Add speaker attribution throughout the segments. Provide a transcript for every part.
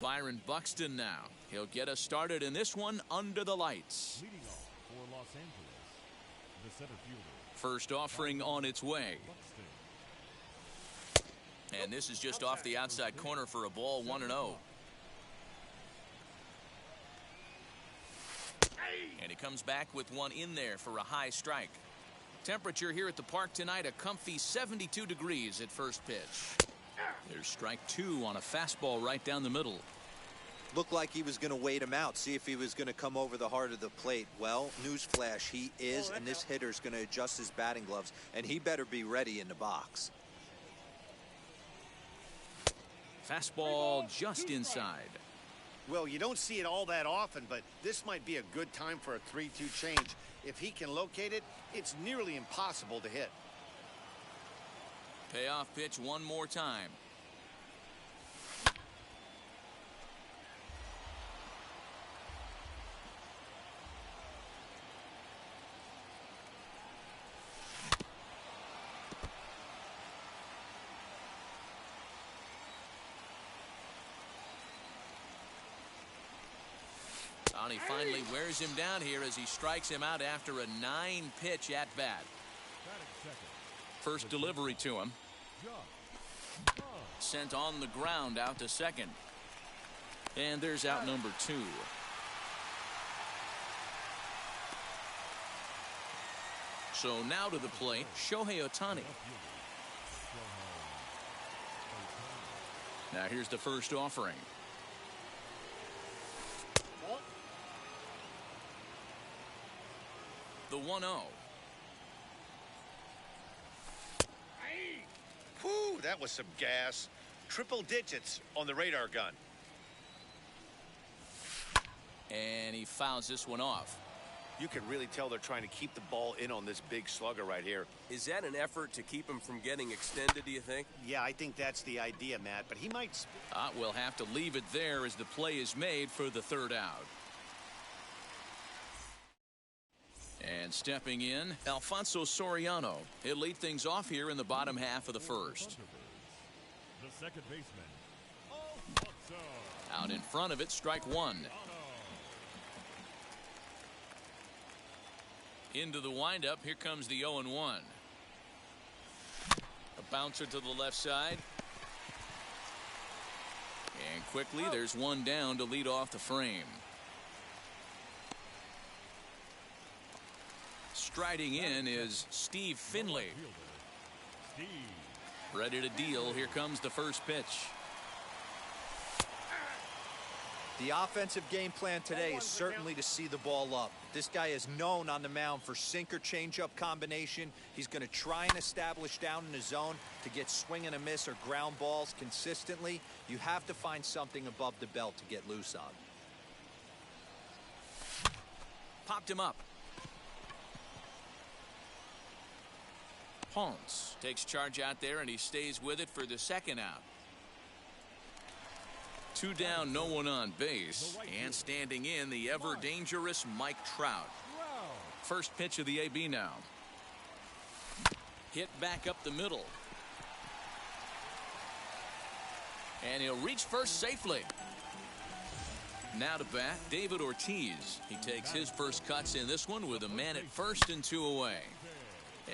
Speaker 1: Byron Buxton now. He'll get us started in this one under the lights.
Speaker 2: Leading off for Los Angeles, the center fielder.
Speaker 1: First offering on its way. And this is just off the outside corner for a ball, 1-0. And he comes back with one in there for a high strike. Temperature here at the park tonight, a comfy 72 degrees at first pitch. There's strike two on a fastball right down the middle.
Speaker 3: Looked like he was going to wait him out, see if he was going to come over the heart of the plate. Well, newsflash, he is, and this hitter's going to adjust his batting gloves, and he better be ready in the box.
Speaker 1: Fastball just inside.
Speaker 4: Well, you don't see it all that often, but this might be a good time for a 3-2 change. If he can locate it, it's nearly impossible to hit.
Speaker 1: Payoff pitch one more time. And he finally wears him down here as he strikes him out after a 9-pitch at bat. First delivery to him. Sent on the ground out to second. And there's out number 2. So now to the plate, Shohei Ohtani. Now here's the first offering. The 1-0.
Speaker 4: Whew, that was some gas. Triple digits on the radar gun.
Speaker 1: And he fouls this one off.
Speaker 4: You can really tell they're trying to keep the ball in on this big slugger right here.
Speaker 5: Is that an effort to keep him from getting extended, do you think?
Speaker 4: Yeah, I think that's the idea, Matt, but he might...
Speaker 1: We'll have to leave it there as the play is made for the third out. And stepping in, Alfonso Soriano. He'll lead things off here in the bottom half of the first.
Speaker 2: The second baseman,
Speaker 1: Out in front of it, strike one. Into the windup, here comes the 0-1. A bouncer to the left side. And quickly, there's one down to lead off the frame. Striding in is Steve Finley. Ready to deal. Here comes the first pitch.
Speaker 3: The offensive game plan today is certainly to see the ball up. This guy is known on the mound for sinker changeup combination. He's going to try and establish down in the zone to get swing and a miss or ground balls consistently. You have to find something above the belt to get loose on.
Speaker 1: Popped him up. Ponce takes charge out there, and he stays with it for the second out. 2 down, no one on base, and standing in the ever dangerous Mike Trout. First pitch of the AB now. Hit back up the middle. And he'll reach first safely. Now to bat, David Ortiz. He takes his first cuts in this one with a man at first and 2 away.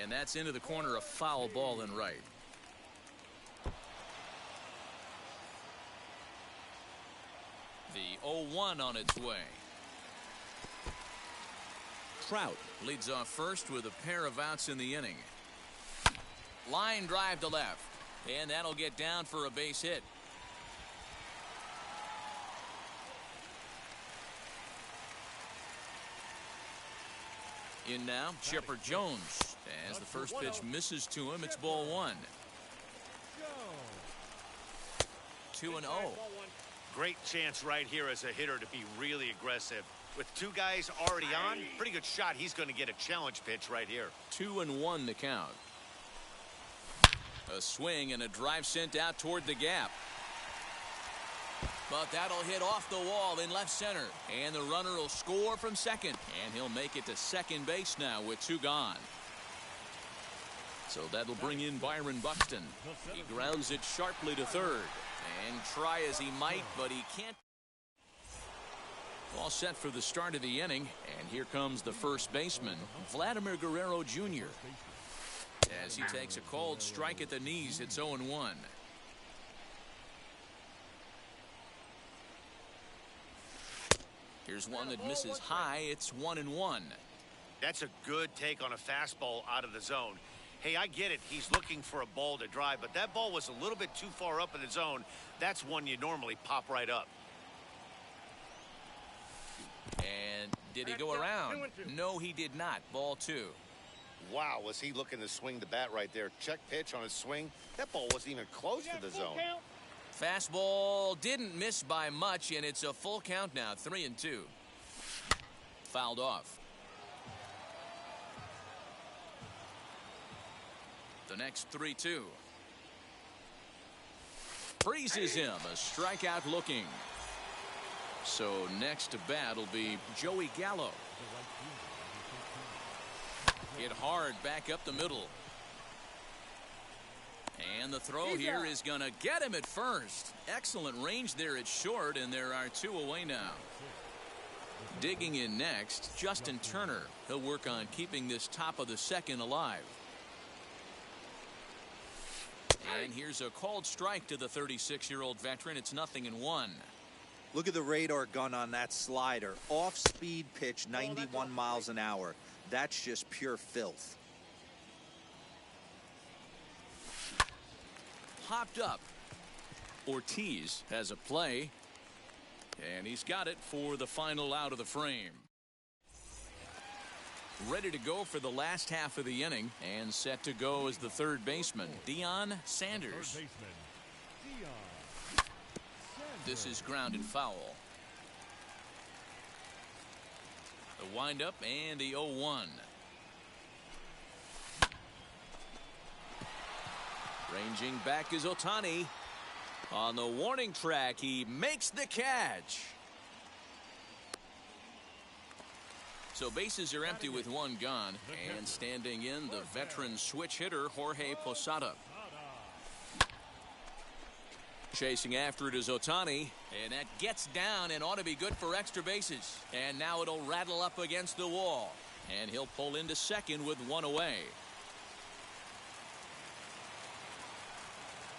Speaker 1: And that's into the corner, a foul ball and right. The 0-1 on its way. Trout leads off first with a pair of outs in the inning. Line drive to left. And that'll get down for a base hit. In now, Chipper Jones. As the first pitch misses to him, it's ball 1. 2-0.
Speaker 4: Great chance right here as a hitter to be really aggressive. With 2 guys already on, pretty good shot. He's going to get a challenge pitch right here.
Speaker 1: 2-1 the count. A swing and a drive sent out toward the gap. But that'll hit off the wall in left center. And the runner will score from second. And he'll make it to second base now with 2 gone. So that'll bring in Byron Buxton. He grounds it sharply to third. And try as he might, but he can't. All set for the start of the inning. And here comes the first baseman, Vladimir Guerrero Jr. As he takes a cold strike at the knees, it's 0-1. Here's one that misses high. It's 1-1.
Speaker 4: That's a good take on a fastball out of the zone. Hey, I get it. He's looking for a ball to drive, but that ball was a little bit too far up in the zone. That's one you normally pop right up.
Speaker 1: And did he go around? No, he did not. Ball 2.
Speaker 4: Wow, was he looking to swing the bat right there? Check pitch on his swing. That ball wasn't even close to the zone.
Speaker 1: Fastball didn't miss by much, and it's a full count now, 3-2. Fouled off. The next 3-2. Freezes him, a strikeout looking. So next to bat will be Joey Gallo. Hit hard back up the middle. And the throw here is going to get him at first. Excellent range there at short, and there are 2 away now. Digging in next, Justin Turner. He'll work on keeping this top of the second alive. And here's a called strike to the 36-year-old veteran. It's 0-1.
Speaker 3: Look at the radar gun on that slider. Off-speed pitch, 91 miles an hour. That's just pure filth.
Speaker 1: Hopped up. Ortiz has a play. And he's got it for the final out of the frame. Ready to go for the last half of the inning, and set to go as the third baseman, Deion Sanders. This is grounded foul. The windup and the 0-1. Ranging back is Ohtani. On the warning track, he makes the catch. So bases are empty with 1 gone, and standing in the veteran switch hitter Jorge Posada. Chasing after it is Ohtani, and that gets down and ought to be good for extra bases. And now it'll rattle up against the wall, and he'll pull into second with 1 away.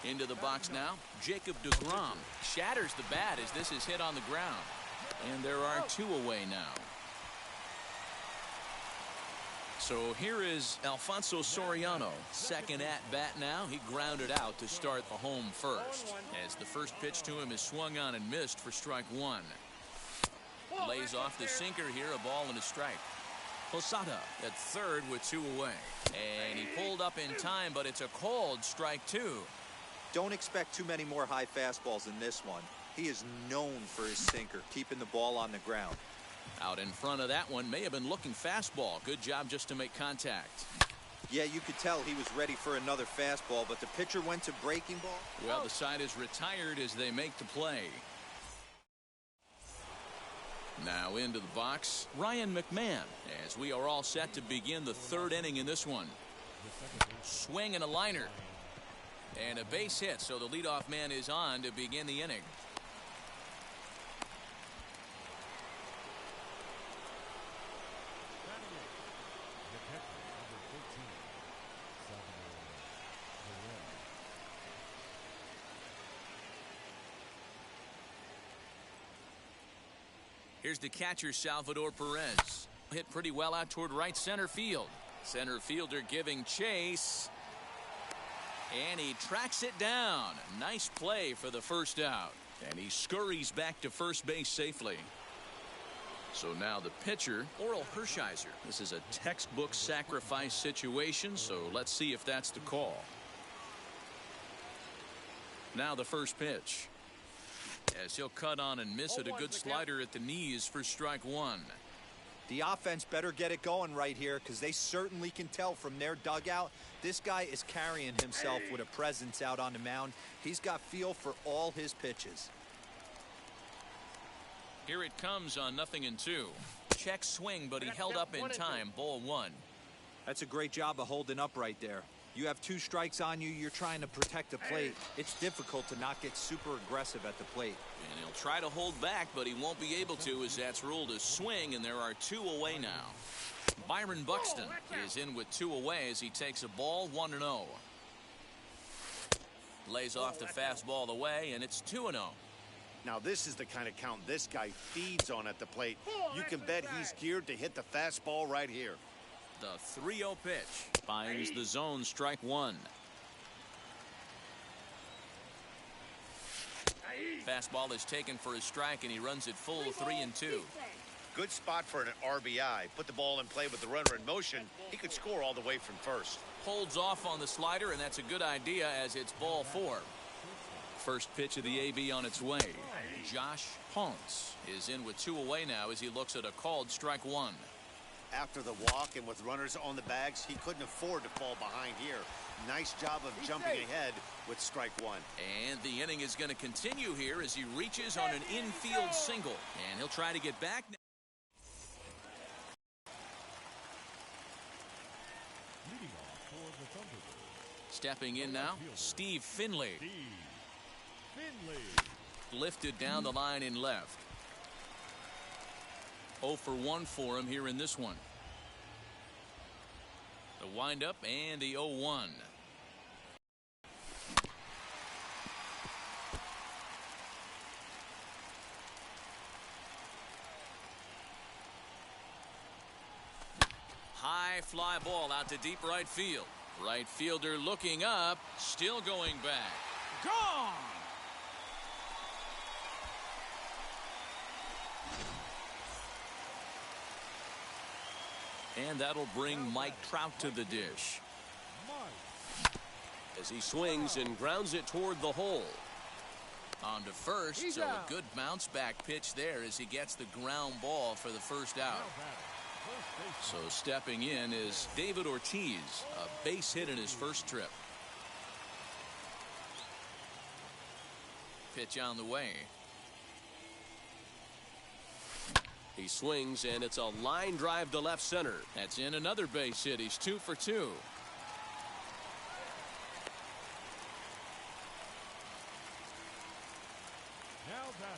Speaker 1: Into the box now, Jacob deGrom shatters the bat as this is hit on the ground, and there are 2 away now. So here is Alfonso Soriano, second at bat now. He grounded out to start the home first, as the first pitch to him is swung on and missed for strike 1. Lays off the sinker here, a ball and a strike. Posada at third with 2 away, and he pulled up in time, but it's a called strike 2.
Speaker 3: Don't expect too many more high fastballs in this one. He is known for his sinker, keeping the ball on the ground.
Speaker 1: Out in front of that one, may have been looking fastball. Good job just to make contact.
Speaker 3: Yeah, you could tell he was ready for another fastball, but the pitcher went to breaking ball.
Speaker 1: Well, the side is retired as they make the play. Now into the box, Ryan McMahon, as we are all set to begin the third inning in this one. Swing and a liner. And a base hit, so the leadoff man is on to begin the inning. Here's the catcher, Salvador Perez. Hit pretty well out toward right center field. Center fielder giving chase. And he tracks it down. Nice play for the first out. And he scurries back to first base safely. So now the pitcher, Oral Hershiser. This is a textbook sacrifice situation, so let's see if that's the call. Now the first pitch. As he'll cut on and miss it, a good slider at the knees for strike 1.
Speaker 3: The offense better get it going right here, because they certainly can tell from their dugout this guy is carrying himself with a presence out on the mound. He's got feel for all his pitches.
Speaker 1: Here it comes on 0-2. Check swing, but he held up in time. Ball 1.
Speaker 3: That's a great job of holding up right there. You have 2 strikes on you. You're trying to protect the plate. It's difficult to not get super aggressive at the plate.
Speaker 1: And he'll try to hold back, but he won't be able to, as that's ruled a swing, and there are 2 away now. Byron Buxton is in with 2 away as he takes a ball, 1-0. Lays off the fastball away, and it's 2-0.
Speaker 4: Now this is the kind of count this guy feeds on at the plate. You can bet he's geared to hit the fastball right here.
Speaker 1: The 3-0 pitch finds the zone, strike 1. Fastball is taken for a strike, and he runs it full 3-2.
Speaker 4: Good spot for an RBI. Put the ball in play with the runner in motion. He could score all the way from first.
Speaker 1: Holds off on the slider, and that's a good idea as it's ball 4. First pitch of the AB on its way. Josh Ponce is in with 2 away now as he looks at a called strike 1.
Speaker 4: After the walk and with runners on the bags, he couldn't afford to fall behind here. Nice job of jumping ahead with strike 1.
Speaker 1: And the inning is going to continue here as he reaches on an infield single. And he'll try to get back.
Speaker 2: Leading off for the Thunderbirds.
Speaker 1: Stepping in now, Steve Finley.
Speaker 2: Finley.
Speaker 1: Lifted down the line in left. 0 for 1 for him here in this one. The windup and the 0-1. High fly ball out to deep right field. Right fielder looking up, still going back. Gone! And that'll bring Mike Trout to the dish.
Speaker 5: As he swings and grounds it toward the hole.
Speaker 1: On to first, so a good bounce back pitch there as he gets the ground ball for the first out. So stepping in is David Ortiz, a base hit in his first trip. Pitch on the way.
Speaker 5: He swings, and it's a line drive to left center.
Speaker 1: That's in another base hit. He's 2 for 2.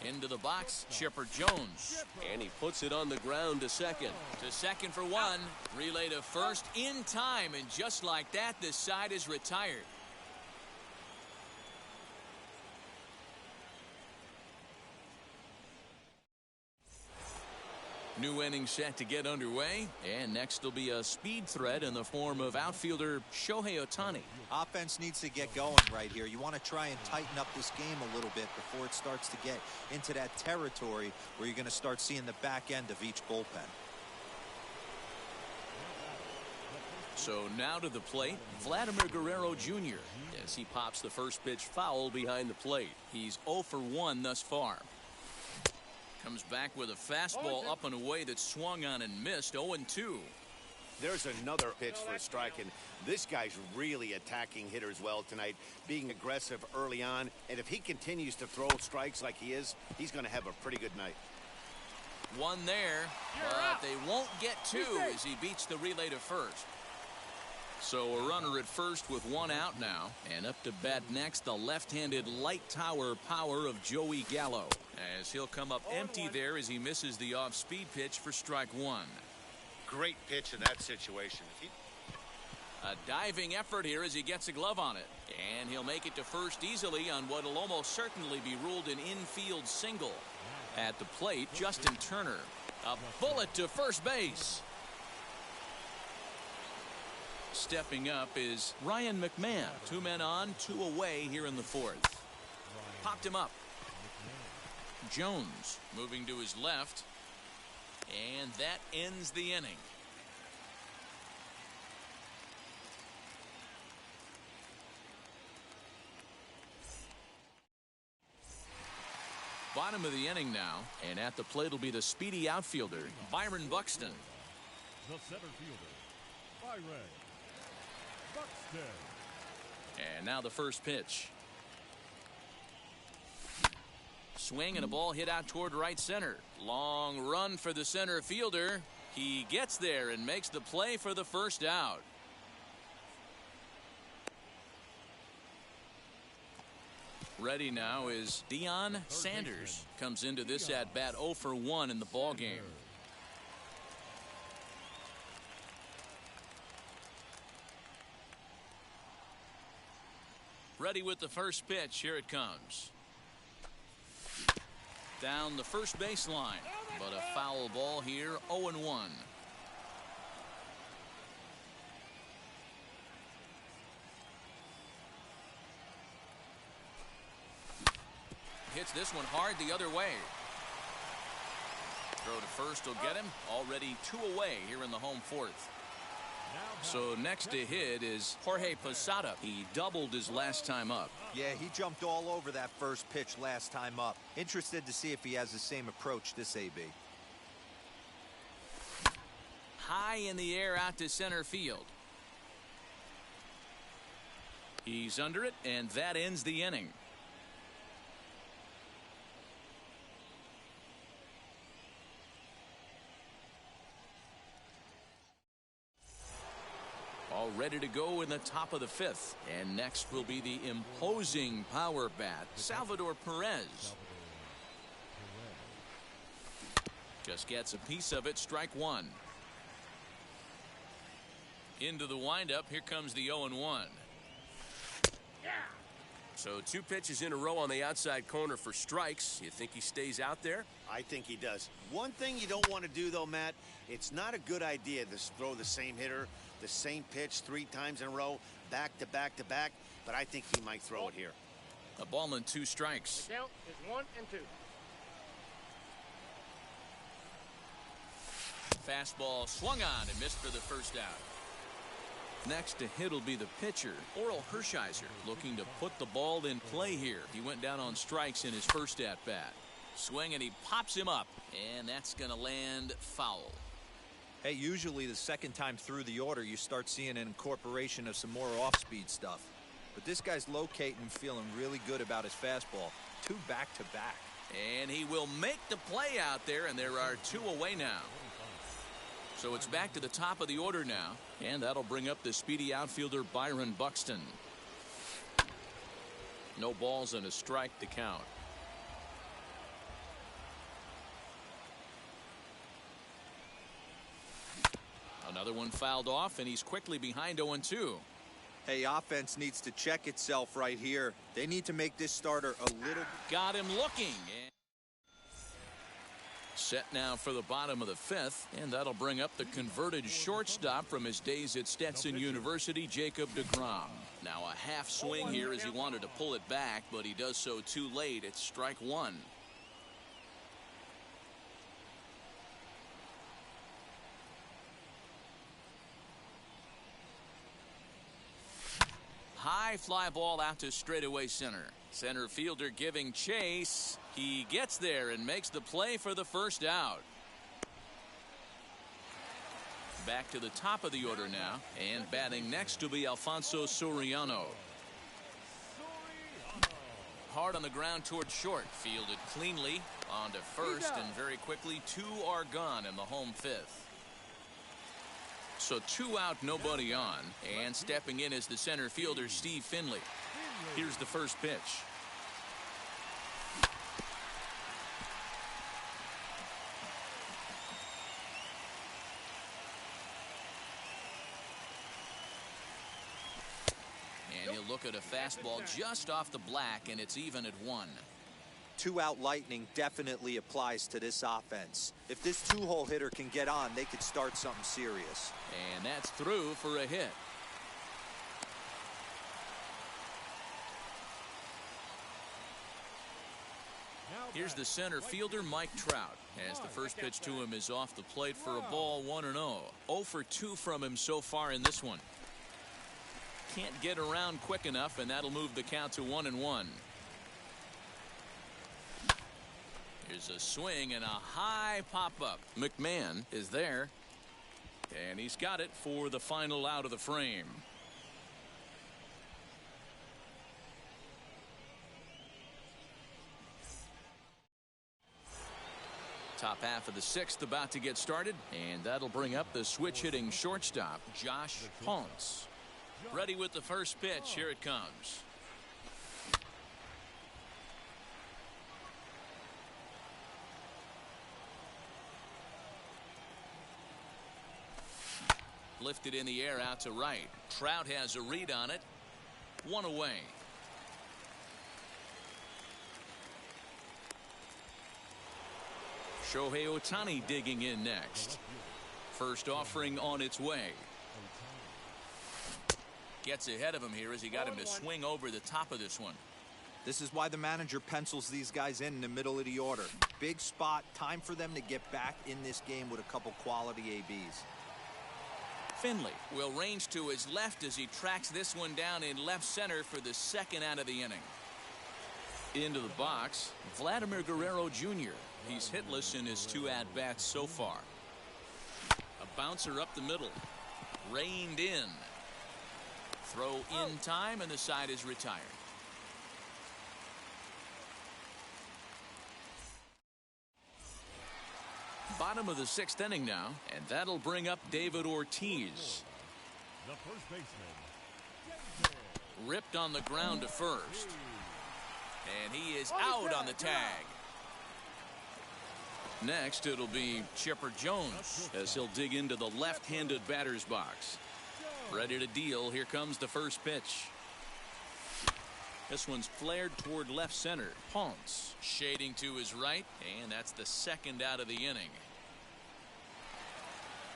Speaker 1: Into the box, Chipper Jones.
Speaker 5: And he puts it on the ground to second.
Speaker 1: To second for 1. Relay to first in time, and just like that, this side is retired. New inning set to get underway, and next will be a speed threat in the form of outfielder Shohei Ohtani.
Speaker 3: Offense needs to get going right here. You want to try and tighten up this game a little bit before it starts to get into that territory where you're going to start seeing the back end of each bullpen.
Speaker 1: So now to the plate, Vladimir Guerrero Jr. as he pops the first pitch foul behind the plate. He's 0 for 1 thus far. Comes back with a fastball up and away that swung on and missed. 0-2.
Speaker 4: There's another pitch for a strike, and this guy's really attacking hitters well tonight, being aggressive early on. And if he continues to throw strikes like he is, he's going to have a pretty good night.
Speaker 1: One there, but they won't get 2 as he beats the relay to first. So a runner at first with 1 out now. And up to bat next, the left-handed light tower power of Joey Gallo. As he'll come up empty there as he misses the off-speed pitch for strike 1.
Speaker 4: Great pitch in that situation.
Speaker 1: A diving effort here as he gets a glove on it. And he'll make it to first easily on what will almost certainly be ruled an infield single. At the plate, Justin Turner. A bullet to first base. Stepping up is Ryan McMahon. 2 men on, 2 away here in the 4th. Popped him up. Jones moving to his left. And that ends the inning. Bottom of the inning now. And at the plate will be the speedy outfielder, Byron Buxton.
Speaker 2: The center fielder, Byron Buxton.
Speaker 1: And now the first pitch. Swing and a ball hit out toward right center. Long run for the center fielder. He gets there and makes the play for the first out. Ready now is Deion Sanders. Comes into this at bat 0 for 1 in the ball game. Ready with the first pitch. Here it comes. Down the first baseline, but a foul ball here. 0-1. Hits this one hard the other way. Throw to first will get him. Already 2 away here in the home fourth. So next to hit is Jorge Posada. He doubled his last time up.
Speaker 3: Yeah, he jumped all over that first pitch last time up. Interested to see if he has the same approach this AB.
Speaker 1: High in the air out to center field. He's under it, and that ends the inning. All ready to go in the top of the fifth. And next will be the imposing power bat, Salvador Perez. Just gets a piece of it. Strike one. Into the windup. Here comes the 0-1.
Speaker 5: So 2 pitches in a row on the outside corner for strikes. You think he stays out there?
Speaker 4: I think he does. One thing you don't want to do, though, Matt, it's not a good idea to throw the same hitter, the same pitch 3 times in a row, back to back to back, but I think he might throw it here.
Speaker 1: A ball and 2 strikes.
Speaker 6: The count is 1 and 2.
Speaker 1: Fastball swung on and missed for the first out. Next to hit will be the pitcher, Oral Hershiser, looking to put the ball in play here. He went down on strikes in his first at-bat. Swing, and he pops him up, and that's going to land foul.
Speaker 3: Hey, usually the second time through the order, you start seeing an incorporation of some more off-speed stuff. But this guy's locating, feeling really good about his fastball. 2 back-to-back.
Speaker 1: And he will make the play out there, and there are 2 away now. So it's back to the top of the order now, and that'll bring up the speedy outfielder Byron Buxton. No balls and a strike to count. Another one fouled off, and he's quickly behind 0-2.
Speaker 3: Hey, offense needs to check itself right here. They need to make this starter a little...
Speaker 1: Got him looking. Set now for the bottom of the fifth, and that'll bring up the converted shortstop from his days at Stetson University, Jacob deGrom. Now a half swing here as he wanted to pull it back, but he does so too late. It's strike one. High fly ball out to straightaway center. Center fielder giving chase. He gets there and makes the play for the first out. Back to the top of the order now, and batting next to be Alfonso Soriano. Hard on the ground toward short. Fielded cleanly on to first, and very quickly 2 are gone in the home fifth. So 2 out, nobody on, and stepping in is the center fielder Steve Finley. Here's the first pitch. And he'll look at a fastball just off the black, and it's even at 1.
Speaker 3: 2-out lightning definitely applies to this offense. If this 2-hole hitter can get on, they could start something serious.
Speaker 1: And that's through for a hit. Here's the center fielder, Mike Trout, as the first pitch to him is off the plate for a ball, 1-0. 0 for 2 from him so far in this one. Can't get around quick enough, and that'll move the count to 1-1. Here's a swing and a high pop-up. McMahon is there, and he's got it for the final out of the frame. Top half of the sixth about to get started, and that'll bring up the switch-hitting shortstop, Josh Ponce. Ready with the first pitch. Here it comes. lifted in the air out to right. Trout has a read on it. One away. Shohei Ohtani digging in next. First offering on its way. Gets ahead of him here as he got him to swing over the top of this one.
Speaker 3: This is why the manager pencils these guys in the middle of the order. Big spot. Time for them to get back in this game with a couple quality ABs.
Speaker 1: Finley will range to his left as he tracks this one down in left center for the second out of the inning. Into the box, Vladimir Guerrero Jr. He's hitless in his 2 at-bats so far. A bouncer up the middle. Reined in. Throw in time, and the side is retired. Bottom of the 6th inning now, and that'll bring up David Ortiz.
Speaker 2: The first baseman.
Speaker 1: Ripped on the ground to first. And he is out on the tag. Next, it'll be Chipper Jones as he'll dig into the left-handed batter's box. Ready to deal. Here comes the first pitch. This one's flared toward left center. Ponce shading to his right, and that's the second out of the inning.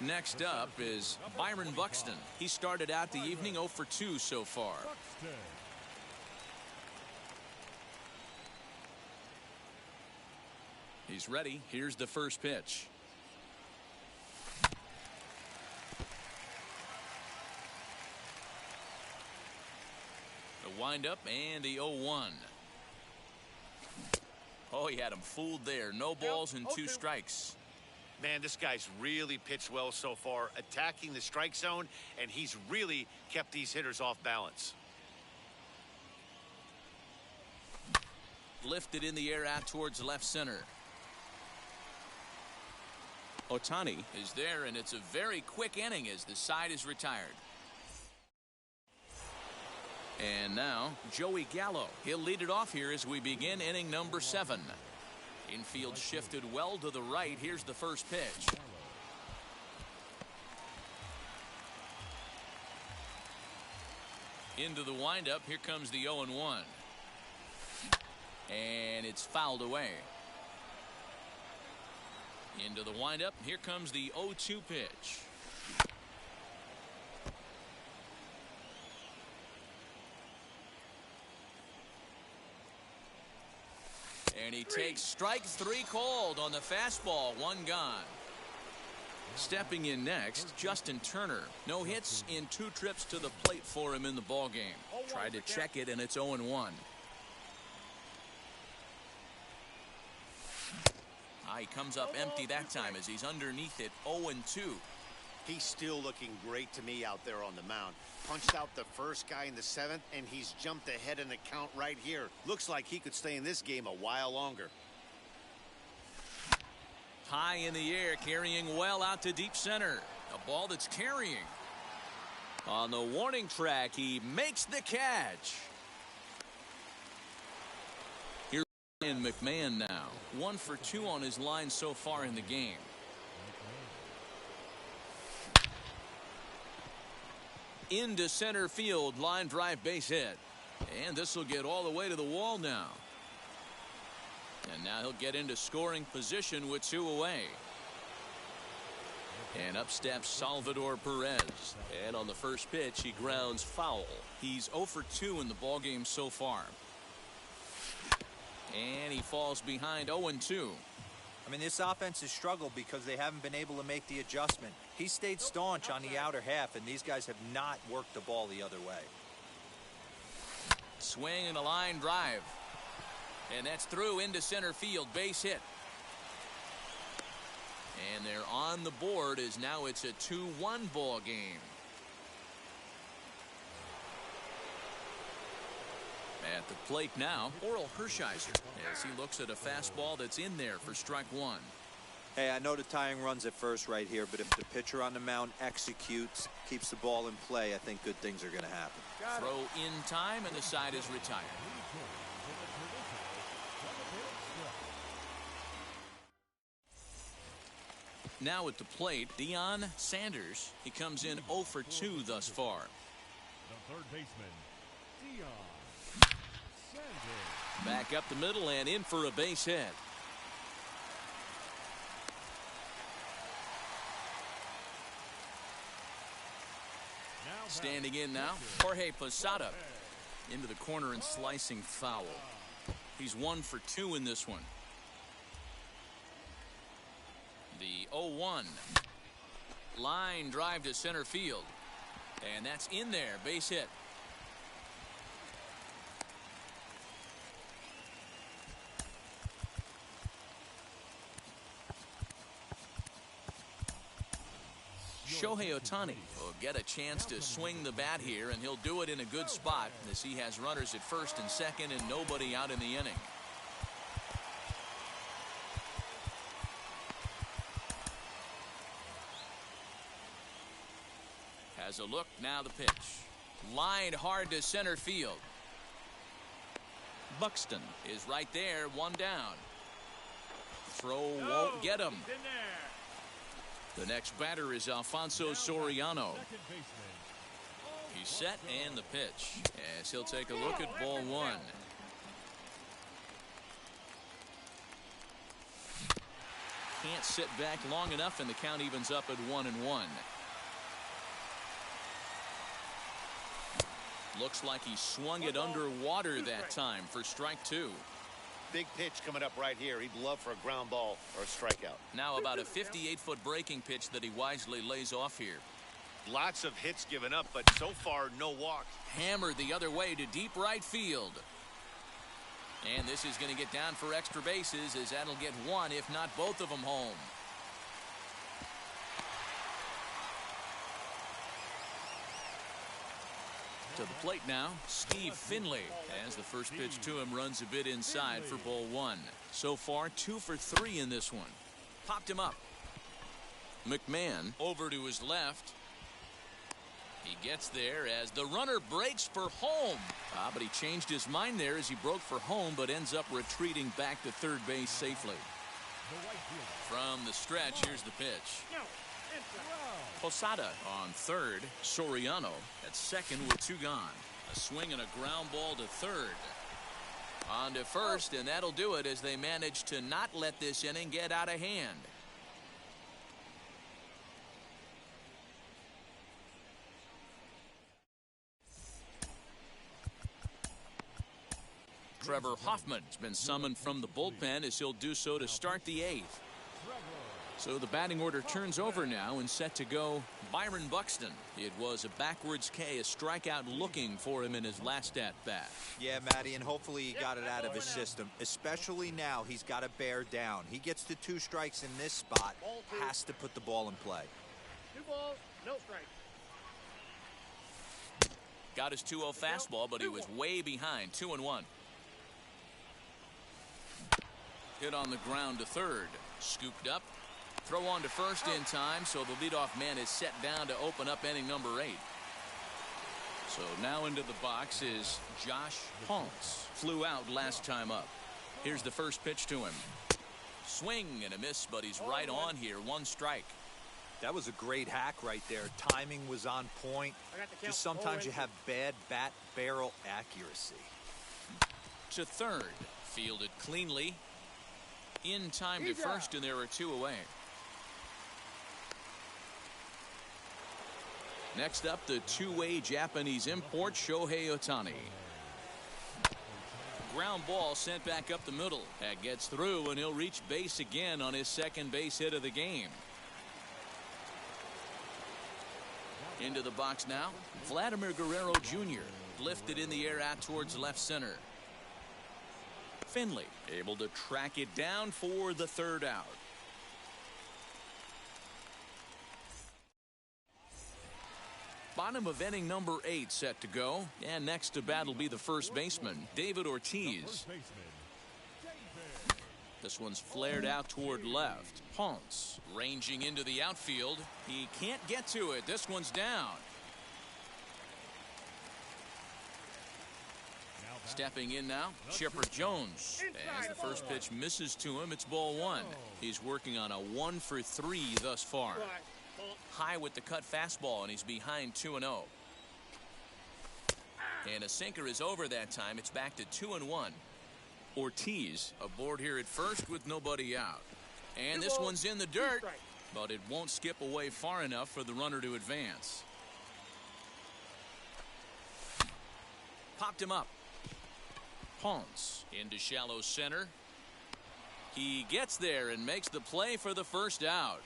Speaker 1: Next up is Byron Buxton. He started out the evening 0 for 2 so far. He's ready. Here's the first pitch. The windup and the 0-1. Oh, he had him fooled there. No balls and 2 strikes.
Speaker 4: Man, this guy's really pitched well so far, attacking the strike zone, and he's really kept these hitters off balance.
Speaker 1: Lifted in the air out towards left center. Ohtani is there, and it's a very quick inning as the side is retired. And now Joey Gallo. He'll lead it off here as we begin inning number 7. Infield shifted well to the right. Here's the first pitch. Into the windup. Here comes the 0-1. And it's fouled away. Into the windup. Here comes the 0-2 pitch. And he takes strike 3 called on the fastball. 1 gone. Stepping in next, Justin Turner. No hits in 2 trips to the plate for him in the ballgame. Tried to check it, and it's 0-1. He comes up empty that time as he's underneath it. 0-2.
Speaker 4: He's still looking great to me out there on the mound. Punched out the first guy in the 7th, and he's jumped ahead in the count right here. Looks like he could stay in this game a while longer.
Speaker 1: High in the air, carrying well out to deep center. A ball that's carrying. On the warning track, he makes the catch. Here's Ryan McMahon now. 1 for 2 on his line so far in the game. Into center field, line drive, base hit. And this will get all the way to the wall now. And now he'll get into scoring position with 2 away. And up steps Salvador Perez.
Speaker 5: And on the first pitch, he grounds foul.
Speaker 1: He's 0 for 2 in the ballgame so far. And he falls behind 0-2.
Speaker 3: I mean, this offense has struggled because they haven't been able to make the adjustment. He stayed staunch on the outer half, and these guys have not worked the ball the other way.
Speaker 1: Swing and a line drive. And that's through into center field, base hit. And they're on the board as now it's a 2-1 ball game. At the plate now, Oral Hershiser as he looks at a fastball that's in there for strike 1.
Speaker 3: Hey, I know the tying runs at first right here, but if the pitcher on the mound executes, keeps the ball in play, I think good things are going to happen.
Speaker 1: Throw in time, and the side is retired. Now at the plate, Deion Sanders. He comes in 0 for 2 thus far.
Speaker 2: The third baseman, Deion Sanders.
Speaker 1: Back up the middle and in for a base hit. Standing in now, Jorge Posada. Into the corner and slicing foul. He's 1 for 2 in this one. The 0-1. Line drive to center field. And that's in there. Base hit. Shohei Ohtani will get a chance to swing the bat here, and he'll do it in a good spot as he has runners at first and second and nobody out in the inning. Has a look, now the pitch. Lined hard to center field. Buxton is right there, 1 down. Throw won't get him. The next batter is Alfonso Soriano. He's set and the pitch as he'll take a look at ball 1. Can't sit back long enough and the count evens up at 1-1. Looks like he swung it underwater that time for strike 2.
Speaker 4: Big pitch coming up right here. He'd love for a ground ball or a strikeout.
Speaker 1: Now about a 58-foot breaking pitch that he wisely lays off here.
Speaker 4: Lots of hits given up, but so far no walks.
Speaker 1: Hammered the other way to deep right field. And this is going to get down for extra bases as that'll get 1 if not both of them home. To the plate now, Steve Finley, as the first pitch to him runs a bit inside for ball 1. So far 2 for 3 in this one. Popped him up. McMahon over to his left. He gets there as the runner breaks for home. But he changed his mind there as he broke for home, but ends up retreating back to third base safely. From the stretch, here's the pitch. Posada on third. Soriano at second with 2 gone. A swing and a ground ball to third. On to first, and that'll do it as they manage to not let this inning get out of hand. Trevor Hoffman's been summoned from the bullpen as he'll do so to start the 8th. So the batting order turns over now and set to go Byron Buxton. It was a backwards K, a strikeout looking for him in his last at-bat.
Speaker 3: Yeah, Matty, and hopefully he got it out of his system. Especially now, he's got to bear down. He gets the 2 strikes in this spot, has to put the ball in play.
Speaker 6: 2 balls, no strike.
Speaker 1: Got his 2-0 fastball, but he was way behind. 2-1. Hit on the ground to third. Scooped up. Throw on to first in time, so the leadoff man is set down to open up inning number 8. So now into the box is Josh Ponce. Flew out last time up. Here's the first pitch to him. Swing and a miss, but he's right on here. 1 strike.
Speaker 3: That was a great hack right there. Timing was on point. Just sometimes you have bad bat barrel accuracy.
Speaker 1: To third. Fielded cleanly. In time to first, and there are 2 away. Next up, the 2-way Japanese import, Shohei Ohtani. Ground ball sent back up the middle. That gets through, and he'll reach base again on his second base hit of the game. Into the box now, Vladimir Guerrero Jr. lifted in the air out towards left center. Finley able to track it down for the 3rd out. Bottom of inning number 8 set to go, and next to bat will be the first baseman, David Ortiz. This one's flared out toward left. Ponce ranging into the outfield. He can't get to it. This one's down. Stepping in now, Chipper Jones. As the first pitch misses to him, it's ball one. He's working on a 1 for 3 thus far. High with the cut fastball, and he's behind 2-0. And a sinker is over that time. It's back to 2-1. Ortiz aboard here at first with nobody out. And this one's in the dirt, but it won't skip away far enough for the runner to advance. Popped him up. Ponce into shallow center. He gets there and makes the play for the first out.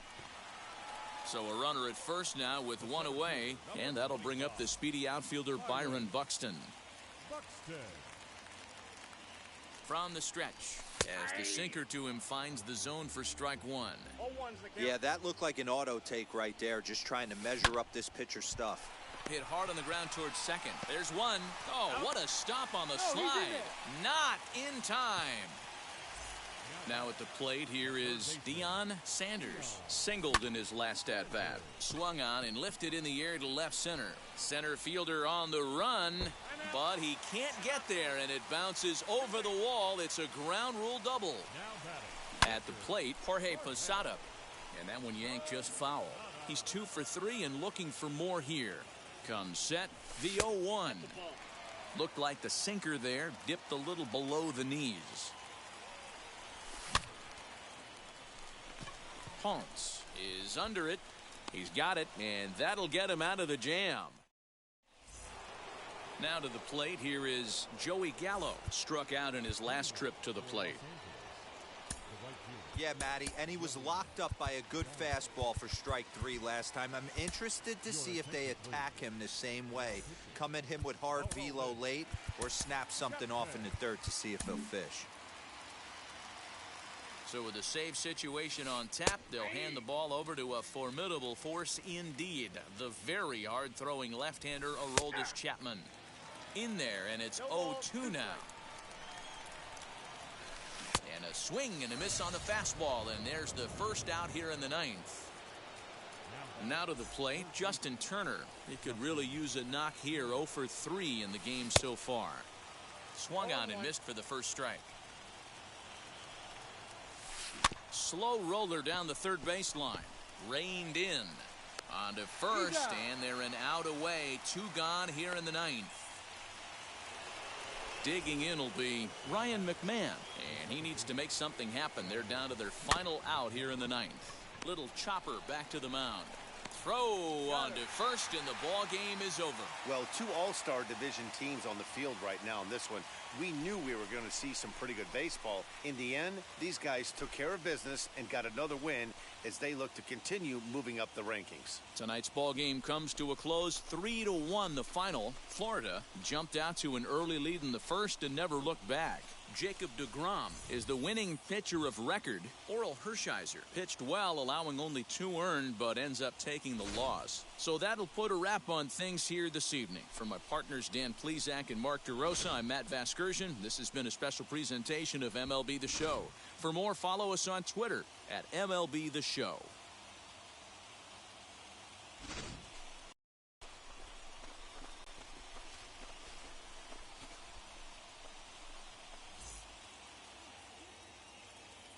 Speaker 1: So a runner at first now with one away, and that'll bring up the speedy outfielder Byron Buxton. From the stretch, as the sinker to him finds the zone for strike one.
Speaker 3: Yeah, that looked like an auto take right there, just trying to measure up this pitcher's stuff.
Speaker 1: Hit hard on the ground towards second. There's one. Oh, what a stop on the slide. Not in time. Now at the plate here is Deion Sanders. Singled in his last at bat. Swung on and lifted in the air to left center. Center fielder on the run, but he can't get there, and it bounces over the wall. It's a ground rule double. At the plate, Jorge Posada. And that one yanked just foul. He's 2 for 3 and looking for more here. Comes set, the 0-1. Looked like the sinker there dipped a little below the knees. Ponce is under it. He's got it, and that'll get him out of the jam. Now to the plate, here is Joey Gallo. Struck out in his last trip to the plate.
Speaker 3: Yeah, Matty, and he was locked up by a good fastball for strike 3 last time. I'm interested to see if they attack him the same way. Come at him with hard velo late or snap something off in the dirt to see if he'll fish.
Speaker 1: So with a save situation on tap, they'll hand the ball over to a formidable force indeed. The very hard-throwing left-hander Aroldis Chapman. In there, and it's 0-2 now. And a swing and a miss on the fastball, and there's the first out here in the 9th. Now to the plate, Justin Turner. He could really use a knock here. 0 for 3 in the game so far. Swung on and missed for the first strike. Slow roller down the third baseline. Reined in. On to first, and they're an out away. 2 gone here in the 9th. Digging in will be Ryan McMahon, and he needs to make something happen. They're down to their final out here in the 9th. Little chopper back to the mound. Throw on to first, and the ball game is over.
Speaker 4: Well, 2 all-star division teams on the field right now in this one. We knew we were going to see some pretty good baseball. In the end, these guys took care of business and got another win as they look to continue moving up the rankings.
Speaker 1: Tonight's ball game comes to a close, 3-1 the final. Florida jumped out to an early lead in the first and never looked back. Jacob deGrom is the winning pitcher of record. Oral Hershiser pitched well, allowing only 2 earned, but ends up taking the loss. So that'll put a wrap on things here this evening. For my partners Dan Plesac and Mark DeRosa, I'm Matt Vasgersian. This has been a special presentation of MLB The Show. For more, follow us on Twitter at MLB The Show.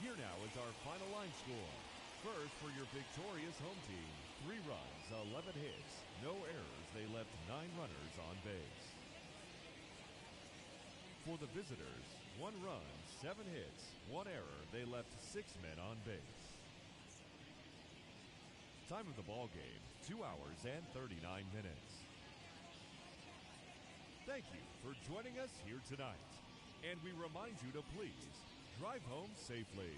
Speaker 2: Here now is our final line score. First, for your victorious home team, 3 runs, 11 hits, no errors. They left 9 runners on base. For the visitors, 1 run, 7 hits, 1 error. They left 6 men on base. Time of the ball game, 2 hours and 39 minutes. Thank you for joining us here tonight. And we remind you to please drive home safely.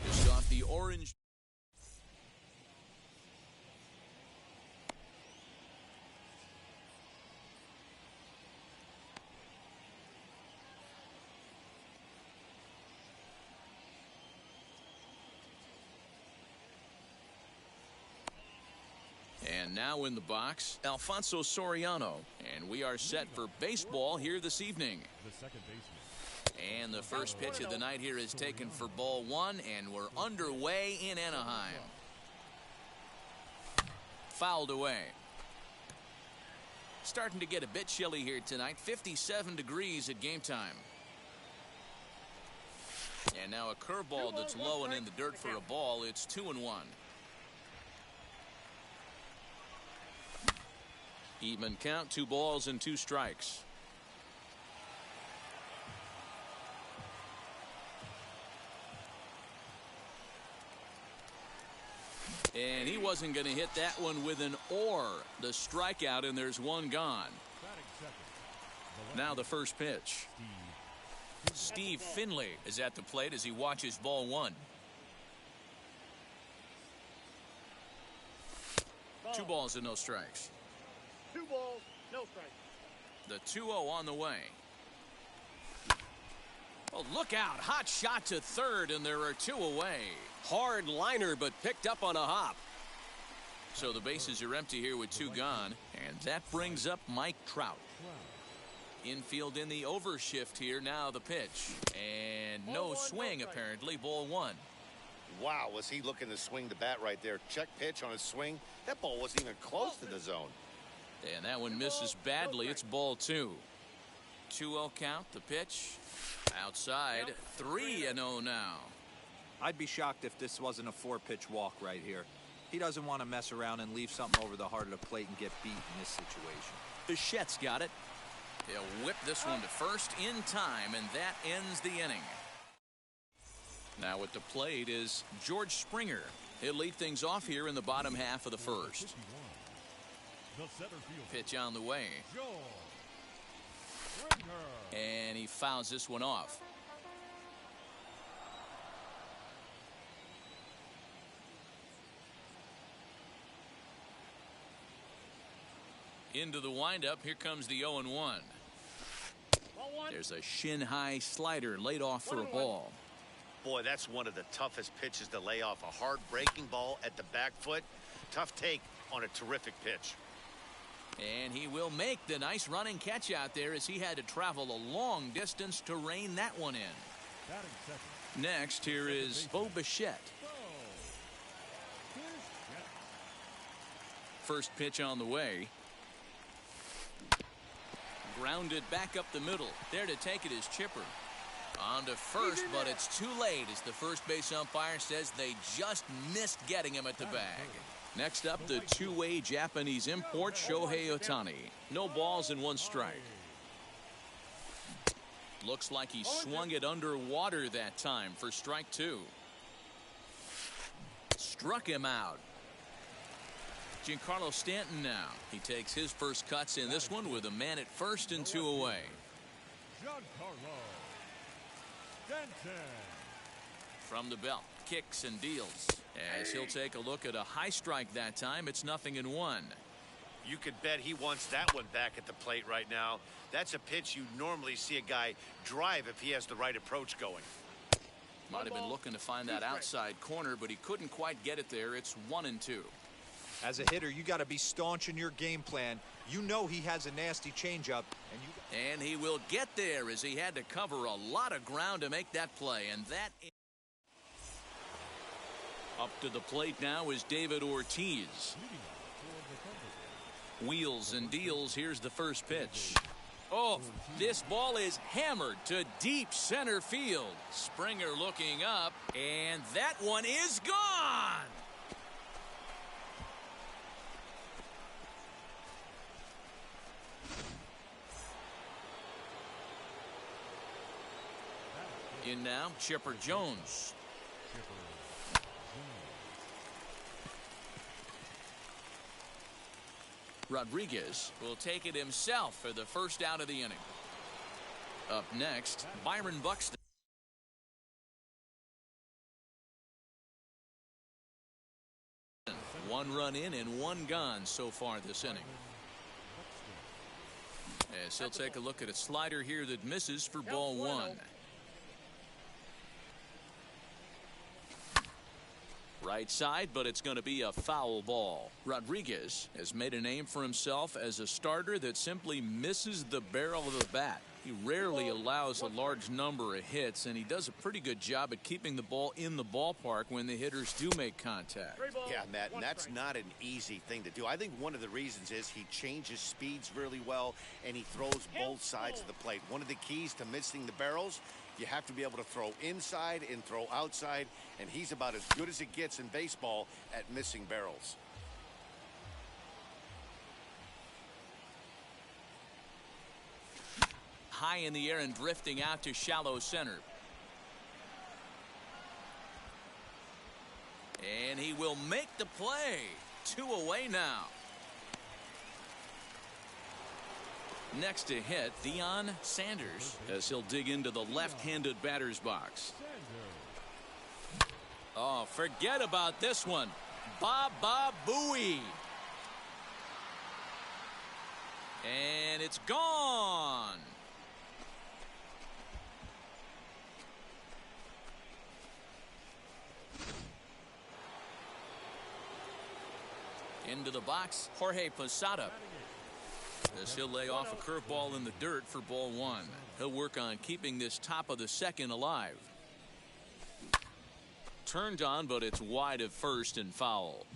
Speaker 1: Just off the orange. And now in the box, Alfonso Soriano. And we are set for baseball here this evening.
Speaker 2: The second baseman.
Speaker 1: And the first pitch of the night here is taken for ball one, and we're underway in Anaheim. Fouled away. Starting to get a bit chilly here tonight. 57 degrees at game time. And now a curveball that's low and in the dirt for a ball. It's 2-1. Even count, 2 balls and 2 strikes. And he wasn't going to hit that one with an or. The strikeout, and there's 1 gone. Now the first pitch. Steve Finley is at the plate as he watches ball 1. 2 balls and no strikes.
Speaker 6: 2 balls, no strikes.
Speaker 1: The 2-0 on the way. Oh, look out. Hot shot to third, and there are 2 away.
Speaker 5: Hard liner, but picked up on a hop.
Speaker 1: So the bases are empty here with 2 gone, and that brings up Mike Trout. Infield in the overshift here. Now the pitch. And no swing, apparently. Ball 1.
Speaker 4: Wow, was he looking to swing the bat right there. Check pitch on his swing. That ball wasn't even close to the zone.
Speaker 1: And that one misses badly. It's ball 2. 2-0 count. The pitch. Outside. 3-0 now.
Speaker 3: I'd be shocked if this wasn't a 4-pitch walk right here. He doesn't want to mess around and leave something over the heart of the plate and get beat in this situation.
Speaker 1: Bichette's got it. He'll whip this one to first in time, and that ends the inning. Now at the plate is George Springer. He'll lead things off here in the bottom half of the first. Pitch on the way. And he fouls this one off. Into the windup. Here comes the 0-1. There's a shin-high slider laid off for a ball.
Speaker 4: Boy, that's one of the toughest pitches to lay off. A hard breaking ball at the back foot. Tough take on a terrific pitch.
Speaker 1: And he will make the nice running catch out there as he had to travel a long distance to rein that one in. Next, here is Bo Bichette. First pitch on the way. Grounded back up the middle. There to take it is Chipper. On to first, but it's too late as the first base umpire says they just missed getting him at the bag. Next up, the 2-way Japanese import, Shohei Ohtani. No balls and 1 strike. Looks like he swung it underwater that time for strike 2. Struck him out. Giancarlo Stanton now. He takes his first cuts in this one with a man at first and 2 away.
Speaker 2: Giancarlo Stanton.
Speaker 1: From the belt, kicks and deals. As he'll take a look at a high strike that time, it's 0-1.
Speaker 4: You could bet he wants that one back at the plate right now. That's a pitch you normally see a guy drive if he has the right approach going.
Speaker 1: Might have been looking to find that outside corner, but he couldn't quite get it there. It's 1-2.
Speaker 3: As a hitter, you got to be staunch in your game plan. You know he has a nasty changeup,
Speaker 1: and he will get there as he had to cover a lot of ground to make that play. And that up to the plate now is David Ortiz. Wheels and deals. Here's the first pitch. Oh, this ball is hammered to deep center field. Springer looking up, and that one is gone. In now, Chipper Jones. Rodriguez will take it himself for the first out of the inning. Up next, Byron Buxton. One run in and one gone so far this inning. As he'll take a look at a slider here that misses for ball one. Right side, but it's going to be a foul ball. Rodriguez has made a name for himself as a starter that simply misses the barrel of the bat. He rarely allows a large number of hits, and he does a pretty good job at keeping the ball in the ballpark when the hitters do make contact.
Speaker 4: Yeah, Matt, and that's not an easy thing to do. I think one of the reasons is he changes speeds really well, and he throws both sides of the plate. One of the keys to missing the barrels, you have to be able to throw inside and throw outside, and he's about as good as it gets in baseball at missing barrels.
Speaker 1: High in the air and drifting out to shallow center. And he will make the play. 2 away now. Next to hit, Deion Sanders, as he'll dig into the left-handed batter's box. Oh, forget about this one. Baba Booey. And it's gone. Into the box, Jorge Posada. As he'll lay off a curveball in the dirt for ball one. He'll work on keeping this top of the second alive. Turned on, but it's wide of first and foul.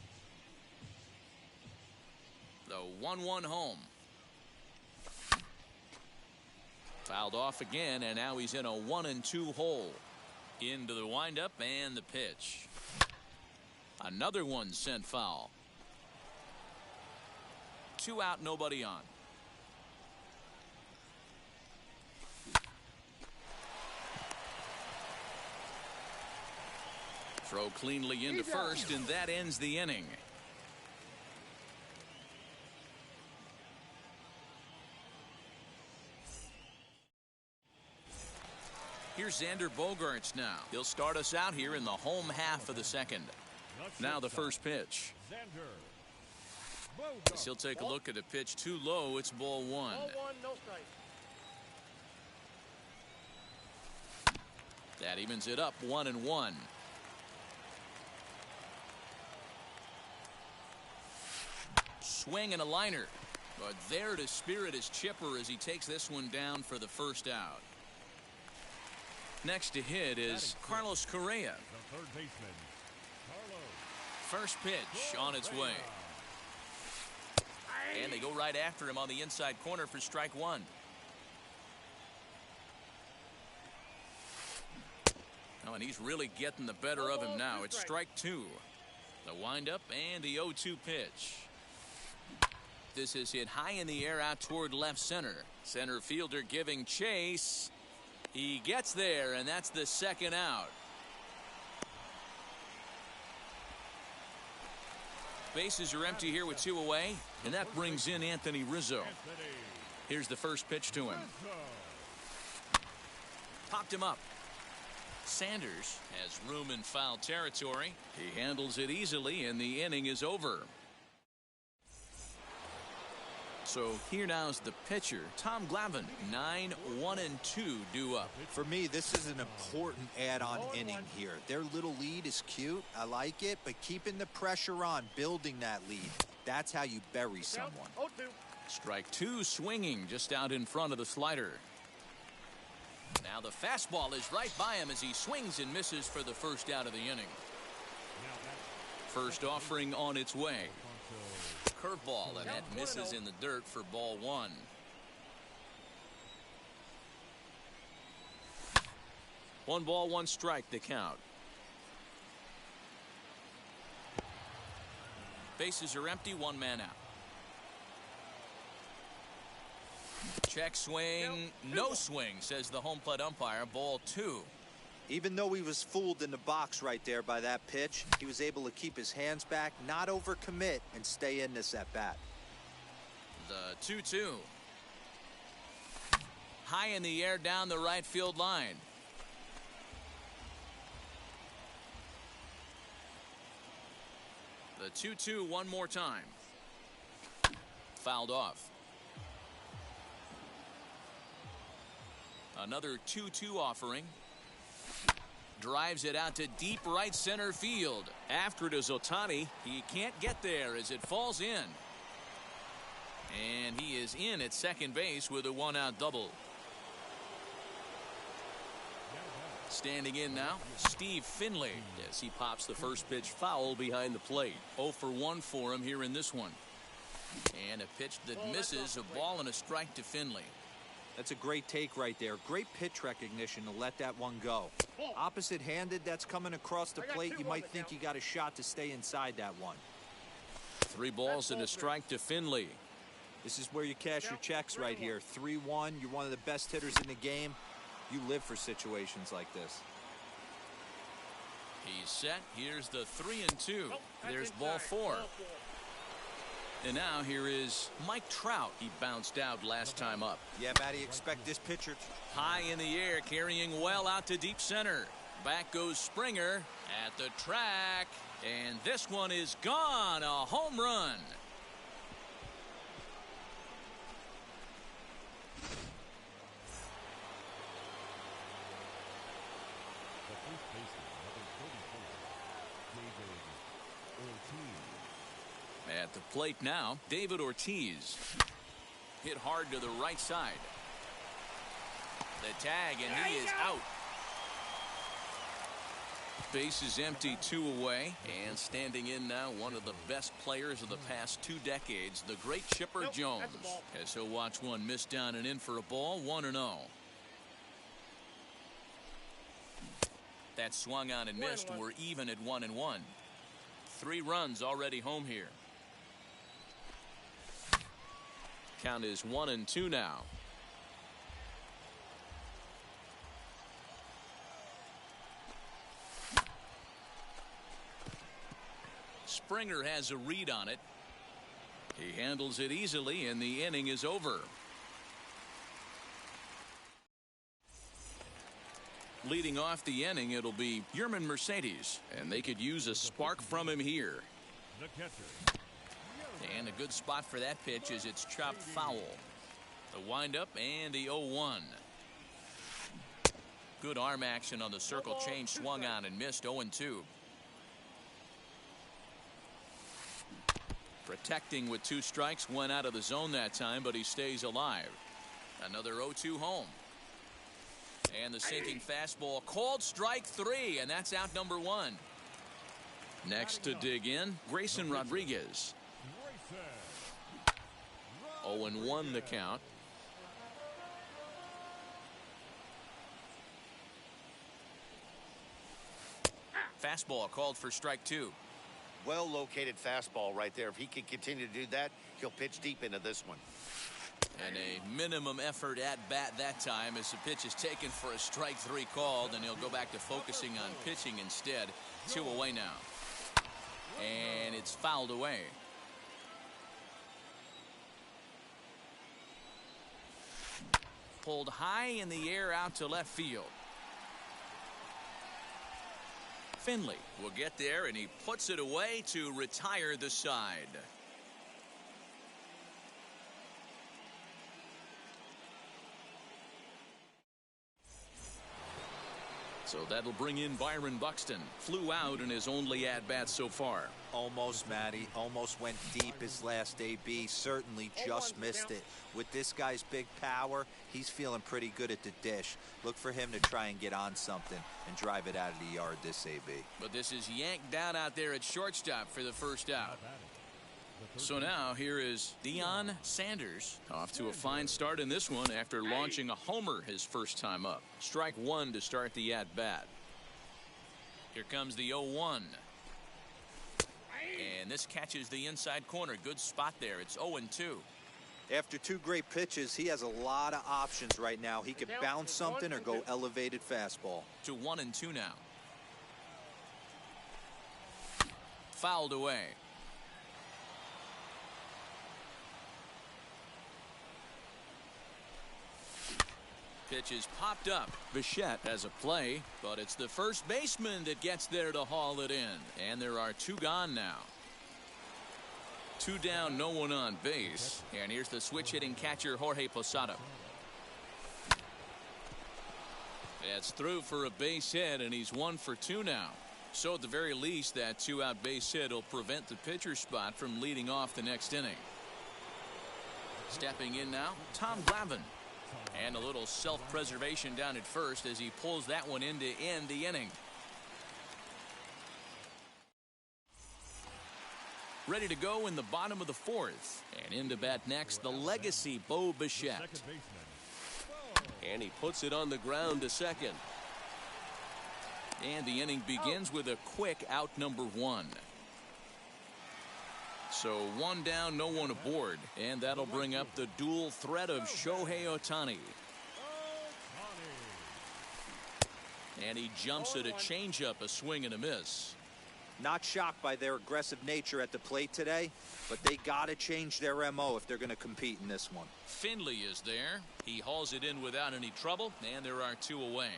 Speaker 1: The 1-1 home. Fouled off again, and now he's in a 1-2 hole. Into the windup and the pitch. Another one sent foul. 2 out, nobody on. Throw cleanly into first, and that ends the inning. Here's Xander Bogaerts now. He'll start us out here in the home half of the second. Now the first pitch. As he'll take a look at a pitch too low. It's ball one.
Speaker 6: Ball one, no strike.
Speaker 1: That evens it up 1-1. Swing and a liner. But there to spirit his chipper as he takes this one down for the first out. Next to hit is Carlos Correa. First pitch on its way. And they go right after him on the inside corner for strike one. Oh, and he's really getting the better of him now. It's strike two. The windup and the 0-2 pitch. This is hit high in the air out toward left center. Center fielder giving chase. He gets there, and that's the second out. Bases are empty here with 2 away, and that brings in Anthony Rizzo. Here's the first pitch to him. Popped him up. Sanders has room in foul territory. He handles it easily, and the inning is over. So here now's the pitcher, Tom Glavine. 9-1-2 due up.
Speaker 3: For me, this is an important add-on inning here. Their little lead is cute. I like it, but keeping the pressure on, building that lead, that's how you bury someone.
Speaker 1: Strike two, swinging just out in front of the slider. Now the fastball is right by him as he swings and misses for the first out of the inning. First offering on its way. Curveball, and that misses in the dirt for ball one. One ball, one strike to count. Bases are empty, one man out. Check swing, no swing, says the home plate umpire. Ball two.
Speaker 3: Even though he was fooled in the box right there by that pitch, he was able to keep his hands back, not overcommit, and stay in this at bat.
Speaker 1: The 2-2. High in the air down the right field line. The 2-2 one more time. Fouled off. Another 2-2 offering. Drives it out to deep right center field. After it is Ohtani. He can't get there as it falls in. And he is in at second base with a one-out double. Standing in now, Steve Finley, as he pops the first pitch foul behind the plate. 0 for 1 for him here in this one. And a pitch that misses, a ball and a strike to Finley.
Speaker 3: That's a great take right there. Great pitch recognition to let that one go. Opposite-handed, that's coming across the plate. You might think you got a shot to stay inside that one.
Speaker 1: 3 balls and a strike to Finley.
Speaker 3: This is where you cash your checks right here. 3-1, you're one of the best hitters in the game. You live for situations like this.
Speaker 1: He's set. Here's the 3-2. There's ball 4. And now here is Mike Trout. He bounced out last time up.
Speaker 3: Yeah, Matty, expect this pitcher.
Speaker 1: High in the air, carrying well out to deep center. Back goes Springer at the track. And this one is gone. A home run. At the plate now, David Ortiz. Hit hard to the right side. The tag, and he is out. Base is empty, 2 away. And standing in now, one of the best players of the past 2 decades, the great Chipper Jones. As he'll watch one miss down and in for a ball, 1-0. That swung on and missed. We're even at 1-1. 3 runs already home here. Count is 1-2 now. Springer has a read on it. He handles it easily, and the inning is over. Leading off the inning, it'll be Yerman Mercedes, and they could use a spark from him here.
Speaker 2: The catcher.
Speaker 1: And a good spot for that pitch as it's chopped foul. The windup and the 0-1. Good arm action on the circle change, swung on and missed. 0-2. Protecting with 2 strikes, went out of the zone that time, but he stays alive. Another 0-2 home. And the sinking fastball called strike 3, and that's out number 1. Next to dig in, Grayson Rodriguez. 0-1 the count. Fastball called for strike 2.
Speaker 4: Well located fastball right there. If he can continue to do that, he'll pitch deep into this one.
Speaker 1: And a minimum effort at bat that time as the pitch is taken for a strike 3 called, and he'll go back to focusing on pitching instead. 2 away now. And it's fouled away. Pulled high in the air out to left field. Finley will get there, and he puts it away to retire the side. So that'll bring in Byron Buxton. Flew out in his only at-bat so far.
Speaker 3: Almost, Matty. Almost went deep his last AB. Certainly just missed it. With this guy's big power, he's feeling pretty good at the dish. Look for him to try and get on something and drive it out of the yard this AB.
Speaker 1: But this is yanked down out there at shortstop for the first out. So now here is Deion Sanders off to a fine start in this one after launching a homer his first time up. Strike one to start the at-bat. Here comes the 0-1. And this catches the inside corner. Good spot there. It's 0-2.
Speaker 3: After two great pitches, he has a lot of options right now. He could bounce something or go elevated fastball.
Speaker 1: To 1-2 now. Fouled away. Pitch is popped up. Bichette has a play, but it's the first baseman that gets there to haul it in. And there are two gone now. Two down, no one on base. And here's the switch hitting catcher Jorge Posada. It's through for a base hit, and he's 1 for 2 now. So at the very least, that 2-out base hit will prevent the pitcher spot from leading off the next inning. Stepping in now, Tom Glavine. And a little self-preservation down at first as he pulls that one in to end the inning. Ready to go in the bottom of the fourth. And in to bat next, the legacy Bo Bichette.
Speaker 5: And he puts it on the ground to second.
Speaker 1: And the inning begins with a quick out number 1. So one down, no one aboard. And that'll bring up the dual threat of Shohei Ohtani. And he jumps at a changeup, a swing and a miss.
Speaker 3: Not shocked by their aggressive nature at the plate today, but they got to change their MO if they're going to compete in this one.
Speaker 1: Finley is there. He hauls it in without any trouble, and there are 2 away.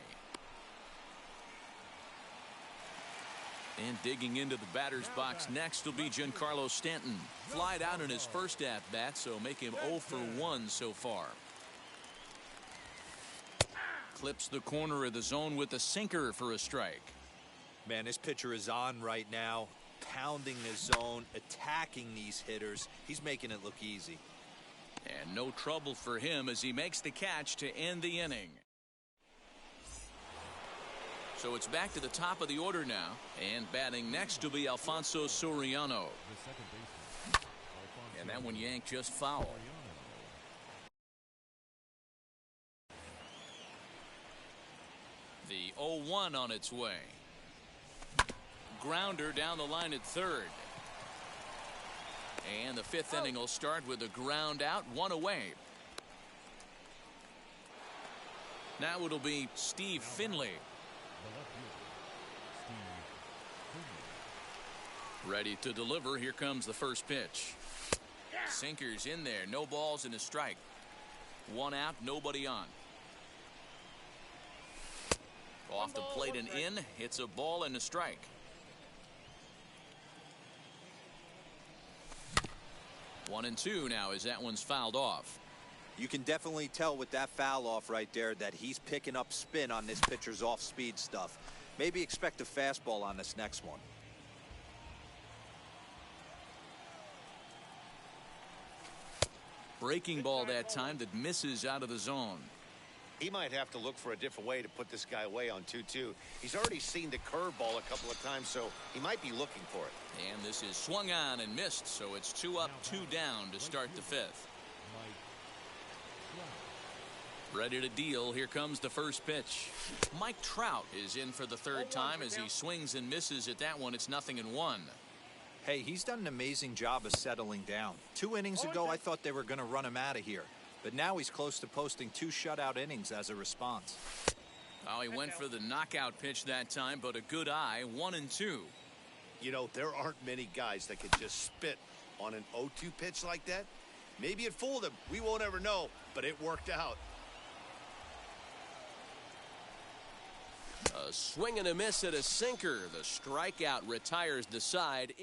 Speaker 1: And digging into the batter's box next will be Giancarlo Stanton. Flied out in his first at-bat, so make him 0 for 1 so far. Clips the corner of the zone with a sinker for a strike.
Speaker 3: Man, this pitcher is on right now, pounding the zone, attacking these hitters. He's making it look easy.
Speaker 1: And no trouble for him as he makes the catch to end the inning. So it's back to the top of the order now, and batting next to be Alfonso Soriano. And that one yanked just foul. The 0-1 on its way. Grounder down the line at third. And the 5th inning will start with a ground out, 1 away. Now it'll be Steve Finley. Ready to deliver. Here comes the first pitch. Sinkers in there. No balls and a strike. 1 out, nobody on. Off the plate and in. It's a ball and a strike. One and two now as that one's fouled off.
Speaker 3: You can definitely tell with that foul off right there that he's picking up spin on this pitcher's off-speed stuff. Maybe expect a fastball on this next one.
Speaker 1: Breaking ball that time that misses out of the zone.
Speaker 4: He might have to look for a different way to put this guy away on 2-2. He's already seen the curveball a couple of times, so he might be looking for it.
Speaker 1: And this is swung on and missed, so it's 2 up, 2 down to start the 5th. Ready to deal. Here comes the first pitch. Mike Trout is in for the 3rd time as he swings and misses at that one. It's 0-1.
Speaker 3: Hey, he's done an amazing job of settling down. 2 innings ago, I thought they were going to run him out of here. But now he's close to posting 2 shutout innings as a response.
Speaker 1: Oh, he went for the knockout pitch that time, but a good eye, 1-2.
Speaker 4: You know, there aren't many guys that could just spit on an 0-2 pitch like that. Maybe it fooled him. We won't ever know, but it worked out.
Speaker 5: A swing and a miss at a sinker. The strikeout retires the side.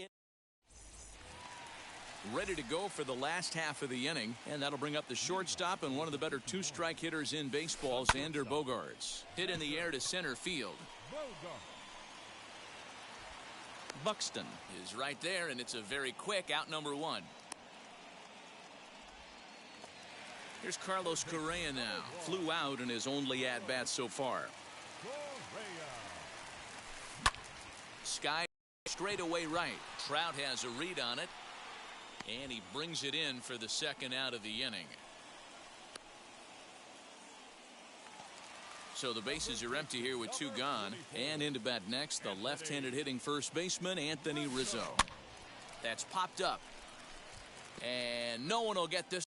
Speaker 1: Ready to go for the last half of the inning, and that'll bring up the shortstop and one of the better 2-strike hitters in baseball, Xander Bogaerts. Hit in the air to center field. Buxton is right there, and it's a very quick out number one. Here's Carlos Correa now. Flew out in his only at-bat so far. Sky straight away right. Trout has a read on it, and he brings it in for the second out of the inning. So the bases are empty here with two gone. And into bat next, the left-handed hitting first baseman, Anthony Rizzo. That's popped up. And no one will get this.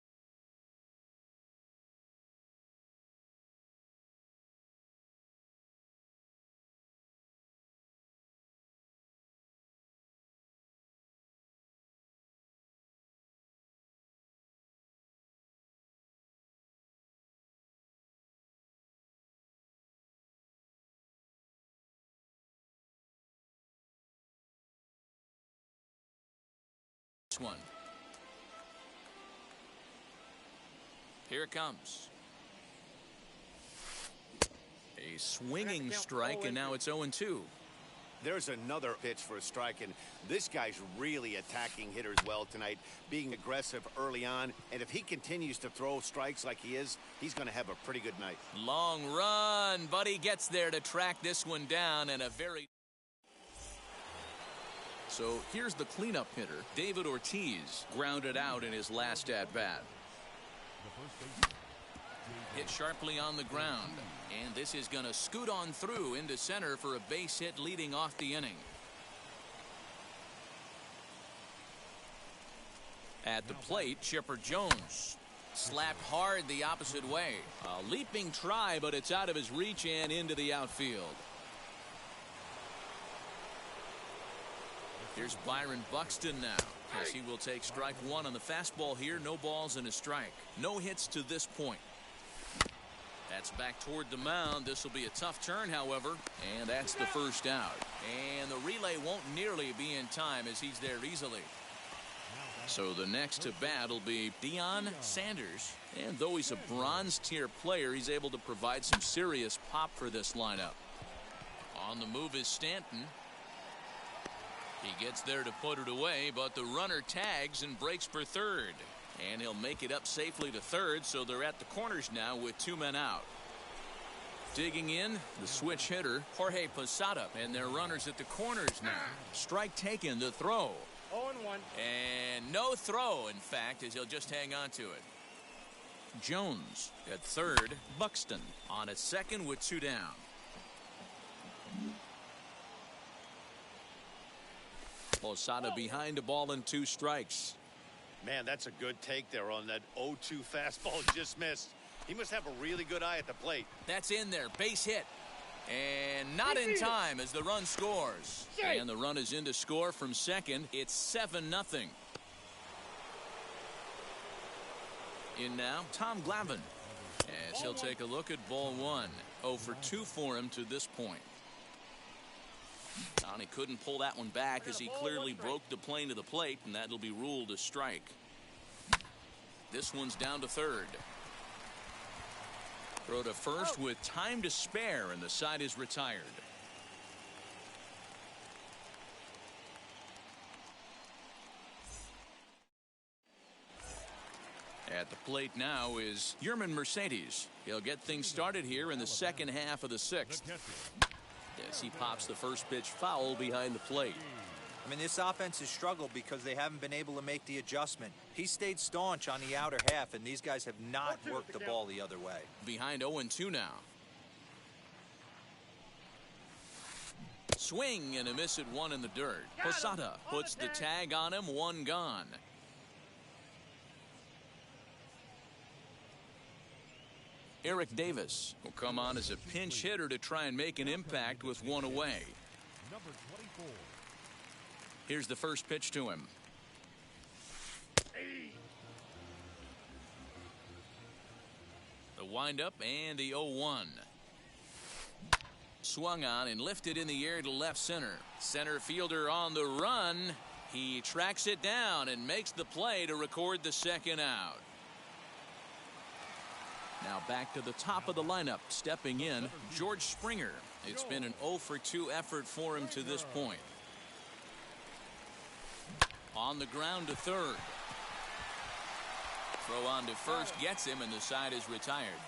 Speaker 1: One. Here it comes. A swinging strike, and now it's 0-2.
Speaker 4: There's another pitch for a strike, and this guy's really attacking hitters well tonight, being aggressive early on, and if he continues to throw strikes like he is, he's going to have a pretty good night.
Speaker 1: Long run, but he gets there to track this one down, and a very... So here's the cleanup hitter, David Ortiz, grounded out in his last at-bat. Hit sharply on the ground, and this is going to scoot on through into center for a base hit leading off the inning. At the plate, Chipper Jones. Slapped hard the opposite way. A leaping try, but it's out of his reach and into the outfield. Here's Byron Buxton now, as he will take strike one on the fastball here. No balls and a strike. No hits to this point. That's back toward the mound. This will be a tough turn, however, and that's the first out. And the relay won't nearly be in time as he's there easily. So the next to bat will be Deion Sanders. And though he's a bronze tier player, he's able to provide some serious pop for this lineup. On the move is Stanton. He gets there to put it away, but the runner tags and breaks for third. And he'll make it up safely to third, so they're at the corners now with two men out. Digging in, the switch hitter, Jorge Posada, and their runners at the corners now. Strike taken, the throw.
Speaker 6: 0-1.
Speaker 1: And no throw, in fact, as he'll just hang on to it. Jones at third, Buxton on at second with two down. Posada behind a ball and two strikes.
Speaker 4: Man, that's a good take there on that 0-2 fastball just missed. He must have a really good eye at the plate.
Speaker 1: That's in there. Base hit. And not in time as the run scores. And the run is in to score from second. It's 7-0. In now, Tom Glavine, as he'll take a look at ball one. 0 for 2 for him to this point. And he couldn't pull that one back as he clearly broke the plane to the plate, and that'll be ruled a strike. This one's down to third. Throw to first with time to spare, and the side is retired. At the plate now is Yerman Mercedes. He'll get things started here in the second half of the sixth. As he pops the first pitch foul behind the plate.
Speaker 3: I mean, this offense has struggled because they haven't been able to make the adjustment. He stayed staunch on the outer half, and these guys have not worked the ball the other way.
Speaker 1: Behind 0-2 now. Swing and a miss at one in the dirt. Posada puts the tag on him, one gone. Eric Davis will come on as a pinch hitter to try and make an impact with one away.
Speaker 2: Number 24.
Speaker 1: Here's the first pitch to him. The windup and the 0-1. Swung on and lifted in the air to left center. Center fielder on the run. He tracks it down and makes the play to record the second out. Now back to the top of the lineup. Stepping in, George Springer. It's been an 0 for 2 effort for him to this point. On the ground to third. Throw on to first gets him, and the side is retired.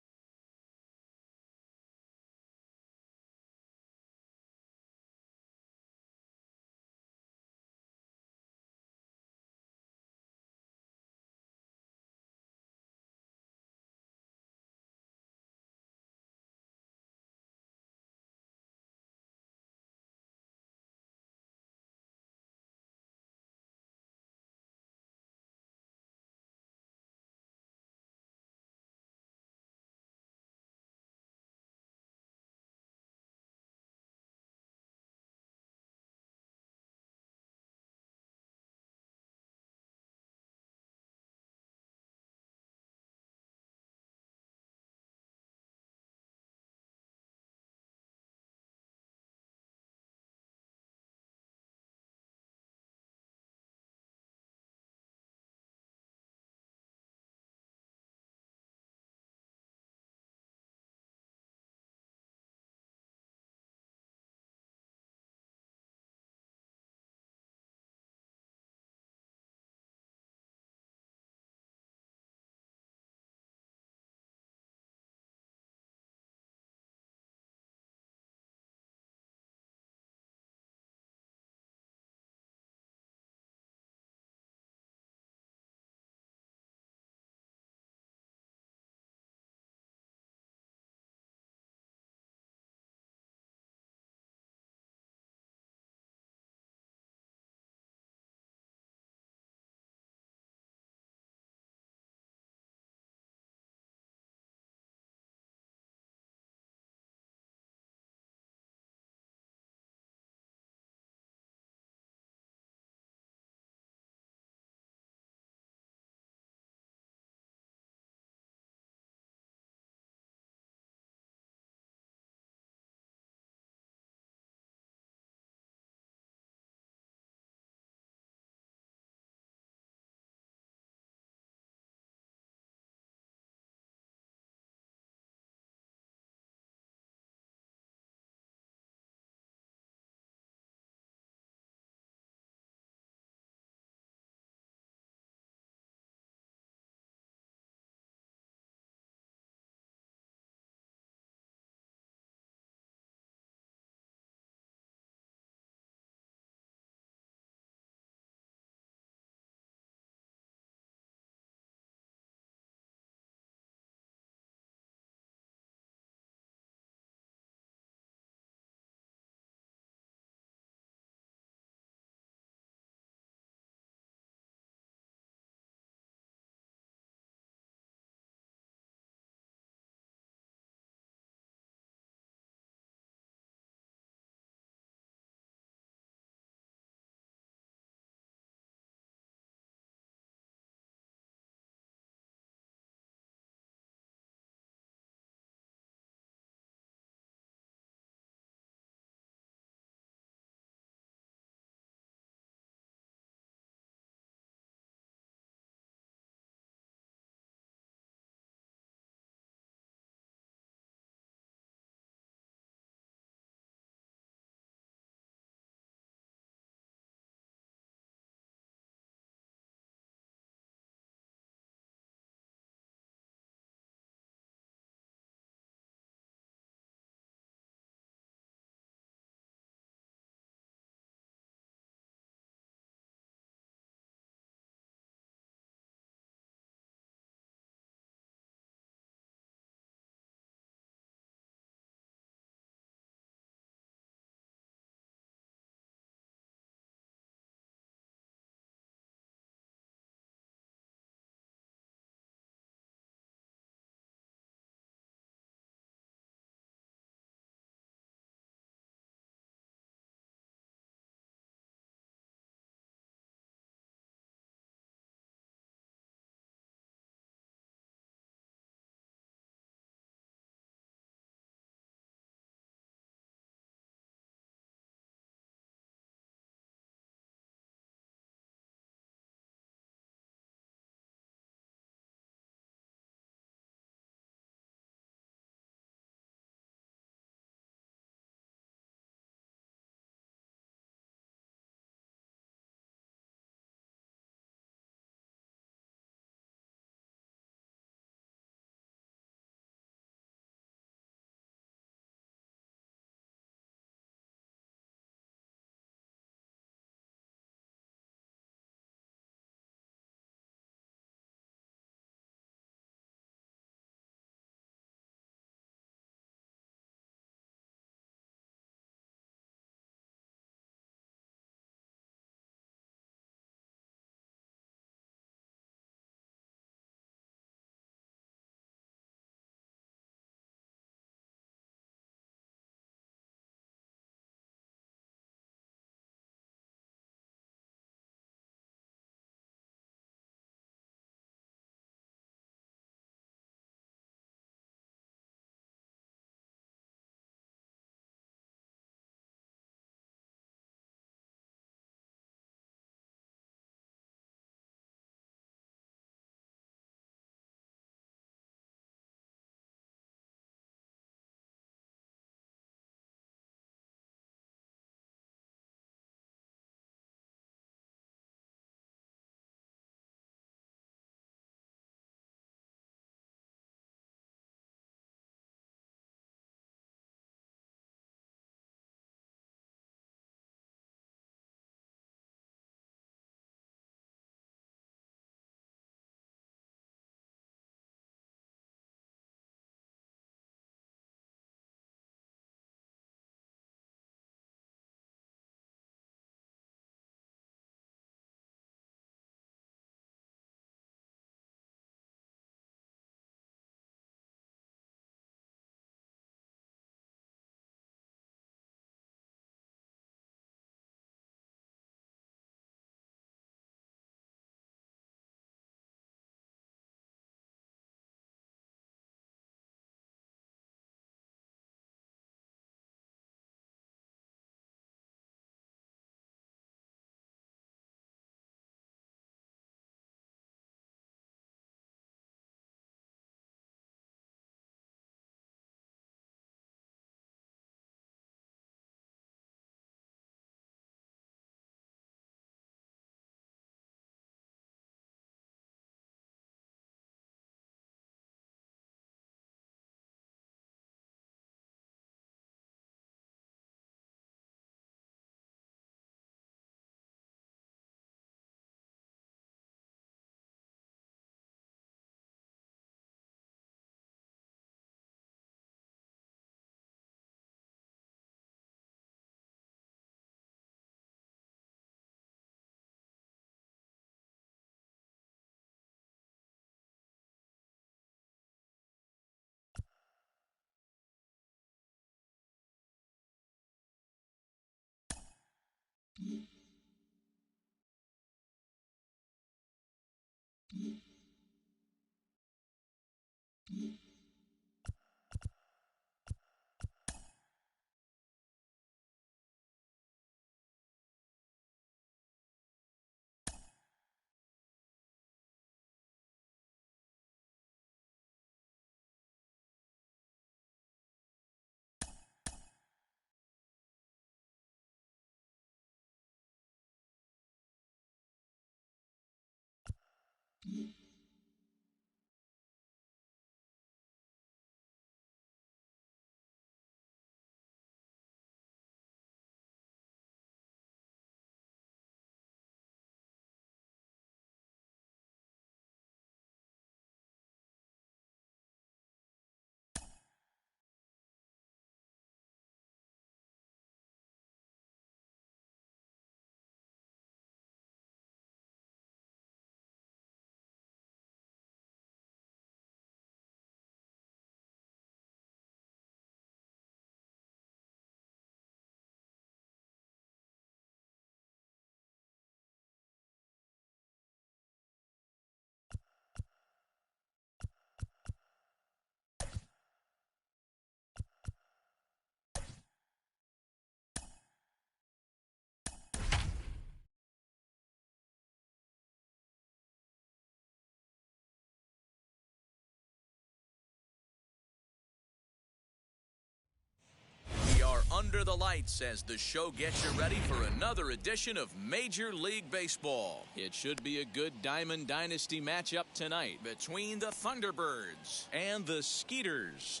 Speaker 1: We are under the lights as the show gets you ready for another edition of Major League Baseball. It should be a good Diamond Dynasty matchup tonight between the Thunderbirds and the Skeeters.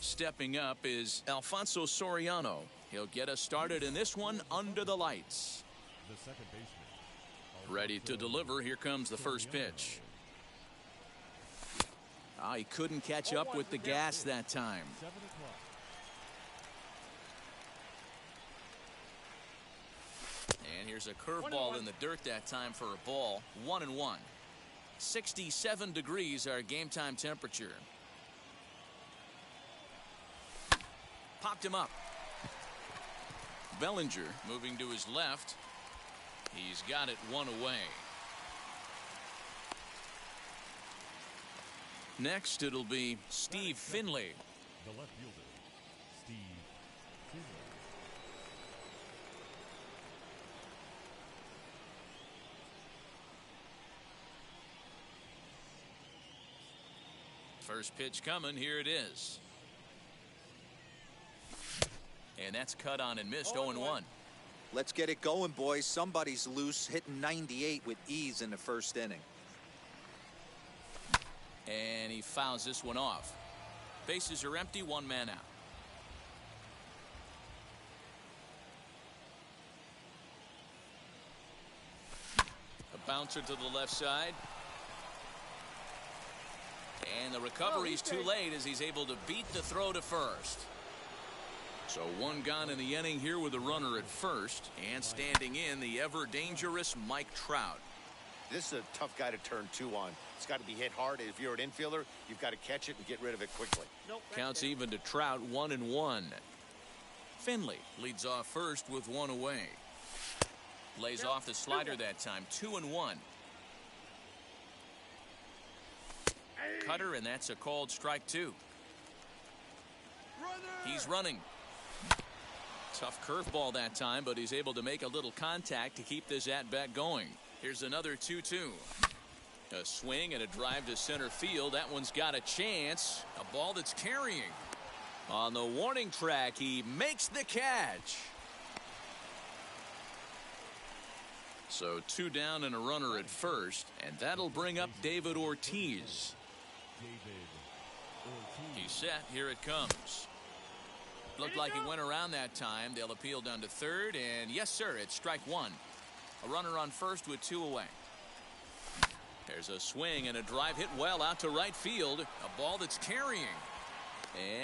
Speaker 1: Stepping up is Alfonso Soriano. He'll get us started in this one under the lights.
Speaker 2: The second baseman.
Speaker 1: Ready to deliver. Here comes the first pitch. He couldn't catch up with the gas that time.
Speaker 2: 7 o'clock.
Speaker 1: And here's a curveball in the dirt that time for a ball. 1-1. 67 degrees our game time temperature. Popped him up. Bellinger moving to his left. He's got it one away. Next it'll be Steve Finley.
Speaker 2: The left fielder, Steve Finley.
Speaker 1: First pitch coming. Here it is. And that's cut on and missed. 0-1.
Speaker 3: Let's get it going, boys. Somebody's loose, hitting 98 with ease in the first inning.
Speaker 1: And he fouls this one off. Bases are empty, one man out. A bouncer to the left side. And the recovery's too late as he's able to beat the throw to first. So one gone in the inning here with a runner at first, and standing in the ever dangerous Mike Trout.
Speaker 4: This is a tough guy to turn 2 on. It's got to be hit hard. If you're an infielder, you've got to catch it and get rid of it quickly.
Speaker 1: Counts even to Trout. 1-1. Finley leads off first with one away. Lays off the slider that time. 2-1. Cutter, and that's a called strike 2. He's running. Tough curveball that time, but he's able to make a little contact to keep this at-bat going. Here's another 2-2. A swing and a drive to center field. That one's got a chance. A ball that's carrying. On the warning track, he makes the catch. So 2 down and a runner at first, and that'll bring up David Ortiz. He's set. Here it comes. Looked like he went around that time. They'll appeal down to third, and yes, sir, it's strike 1. A runner on first with 2 away. There's a swing and a drive hit well out to right field. A ball that's carrying.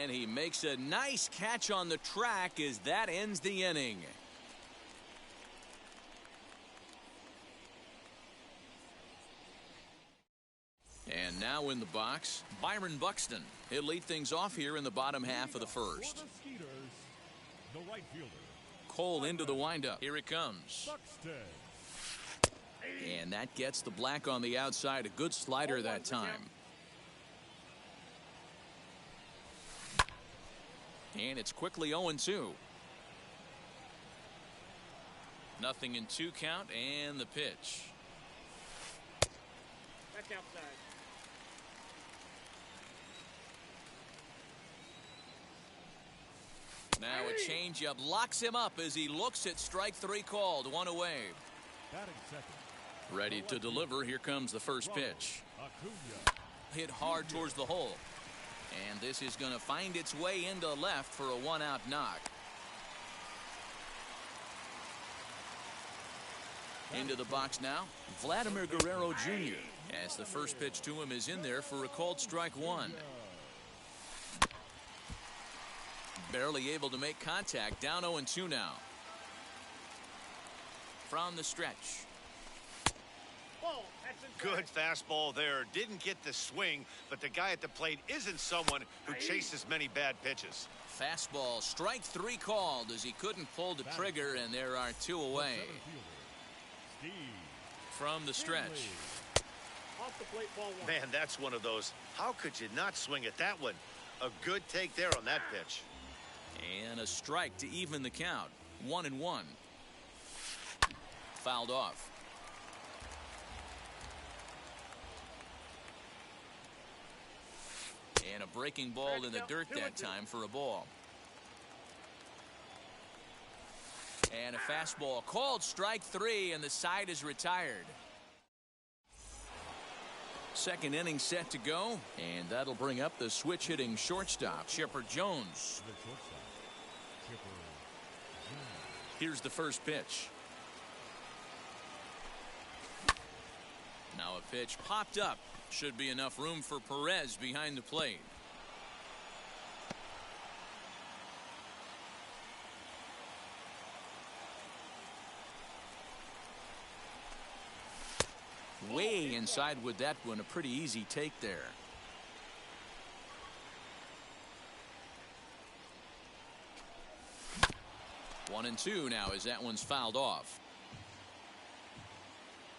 Speaker 1: And he makes a nice catch on the track as that ends the inning. And Now in the box, Byron Buxton. He'll lead things off here in the bottom half of the first.
Speaker 2: For the Skeeters, the right fielder,
Speaker 1: Cole into the windup. Here it comes.
Speaker 2: Buxton.
Speaker 1: And that gets the black on the outside. A good slider that time. And it's quickly 0-2. Nothing in 2 count, and the pitch.
Speaker 6: Back outside.
Speaker 1: Now a changeup locks him up as he looks at strike 3 called. 1 away.
Speaker 2: Batting second,
Speaker 1: Ready to deliver. Here comes the first pitch.
Speaker 2: Acuna.
Speaker 1: Hit hard towards the hole. And this is going to find its way into left for a 1-out knock. Into the box now, Vladimir Guerrero Jr. as the first pitch to him is in there for a called strike 1. Barely able to make contact. Down 0-2 now. From the stretch.
Speaker 6: Ball. That's inside.
Speaker 4: Good fastball there. Didn't get the swing, but the guy at the plate isn't someone who chases many bad pitches.
Speaker 1: Fastball, strike 3 called as he couldn't pull the trigger, and there are 2 away.
Speaker 2: Center fielder, Steve.
Speaker 1: From the stretch.
Speaker 6: Off the plate, ball 1.
Speaker 4: Man, that's one of those. How could you not swing at that one? A good take there on that pitch.
Speaker 1: And a strike to even the count. 1-1. Fouled off. And a breaking ball in the dirt that time for a ball. And a fastball called strike 3, and the side is retired. Second inning set to go, and that'll bring up the switch hitting shortstop, Chipper Jones.
Speaker 2: The shortstop, Chipper Jones.
Speaker 1: Here's the first pitch. Now a pitch popped up. Should be enough room for Perez behind the plate. Way inside with that one. A pretty easy take there. One and two now as that one's fouled off.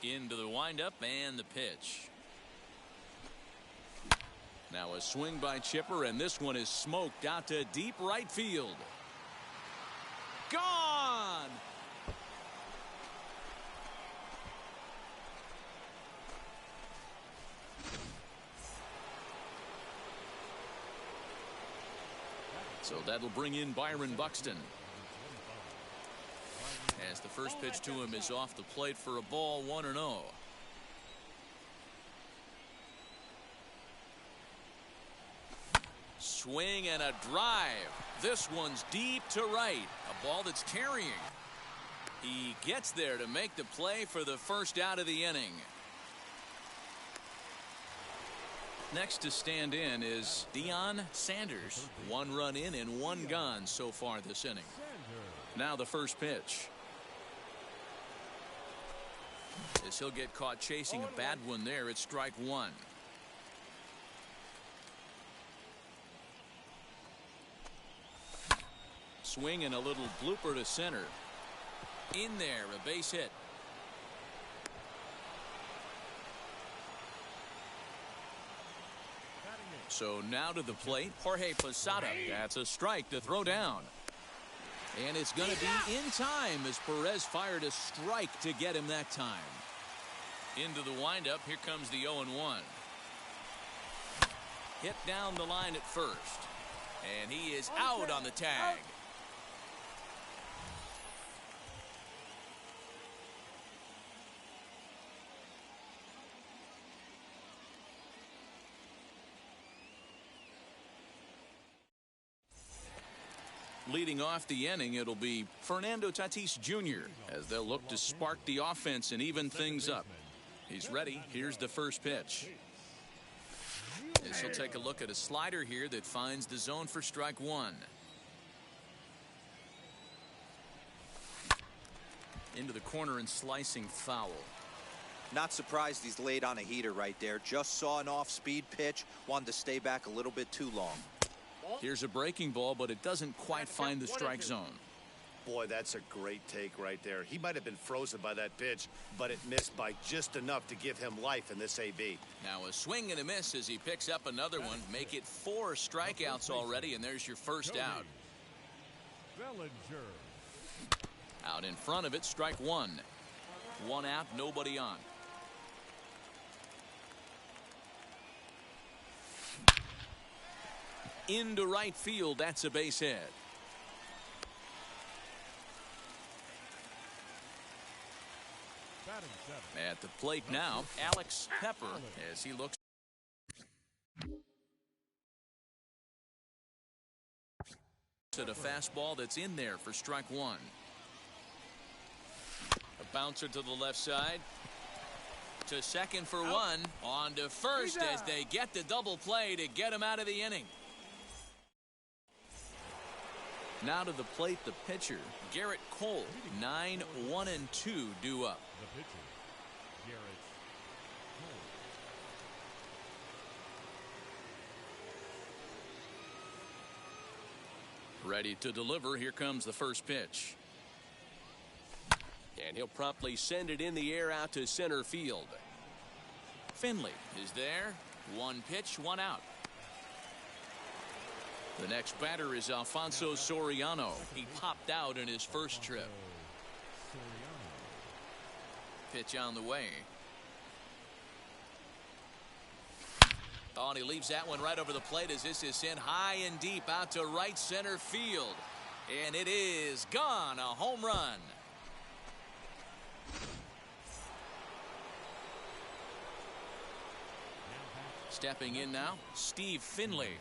Speaker 1: Into the windup and the pitch. Now a swing by Chipper, and this one is smoked out to deep right field. Gone! So that'll bring in Byron Buxton. As the first pitch to him is off the plate for a ball, 1-0. Swing and a drive. This one's deep to right. A ball that's carrying. He gets there to make the play for the first out of the inning. Next to stand in is Deion Sanders. 1 run in and 1 gone so far this inning. Now the first pitch. As he'll get caught chasing a bad one there, it's strike 1. Swing and a little blooper to center. In there, a base hit. So now to the plate, Jorge Posada. That's a strike to throw down. And it's going to be in time as Perez fired a strike to get him that time. Into the windup, here comes the 0-1. Hit down the line at first. And he is out on the tag. Leading off the inning, it'll be Fernando Tatis Jr. as they'll look to spark the offense and even things up. He's ready. Here's the first pitch. As he'll take a look at a slider here that finds the zone for strike 1. Into the corner and slicing foul.
Speaker 3: Not surprised he's laid on a heater right there. Just saw an off-speed pitch. Wanted to stay back a little bit too long.
Speaker 1: Here's a breaking ball, but it doesn't quite find the strike zone.
Speaker 4: Boy, that's a great take right there. He might have been frozen by that pitch, but it missed by just enough to give him life in this AB.
Speaker 1: Now a swing and a miss as he picks up another one. Make it 4 strikeouts already, and there's your first out. Out in front of it, strike one. 1 out, nobody on. Into right field, that's a base hit. At the plate now, Alex Pepper, as he looks at a fastball that's in there for strike one. A bouncer to the left side. To second for one. On to first as they get the double play to get him out of the inning. Now to the plate, the pitcher, Garrett Cole. 9-1-2 due up.
Speaker 2: The pitcher, Garrett Cole.
Speaker 1: Ready to deliver. Here comes the first pitch.
Speaker 5: And he'll promptly send it in the air out to center field.
Speaker 1: Finley is there. 1 pitch, 1 out. The next batter is Alfonso Soriano. He popped out in his first trip. Pitch on the way. Oh, and he leaves that one right over the plate as this is sent high and deep out to right center field. And it is gone. A home run. Stepping in now, Steve Finley.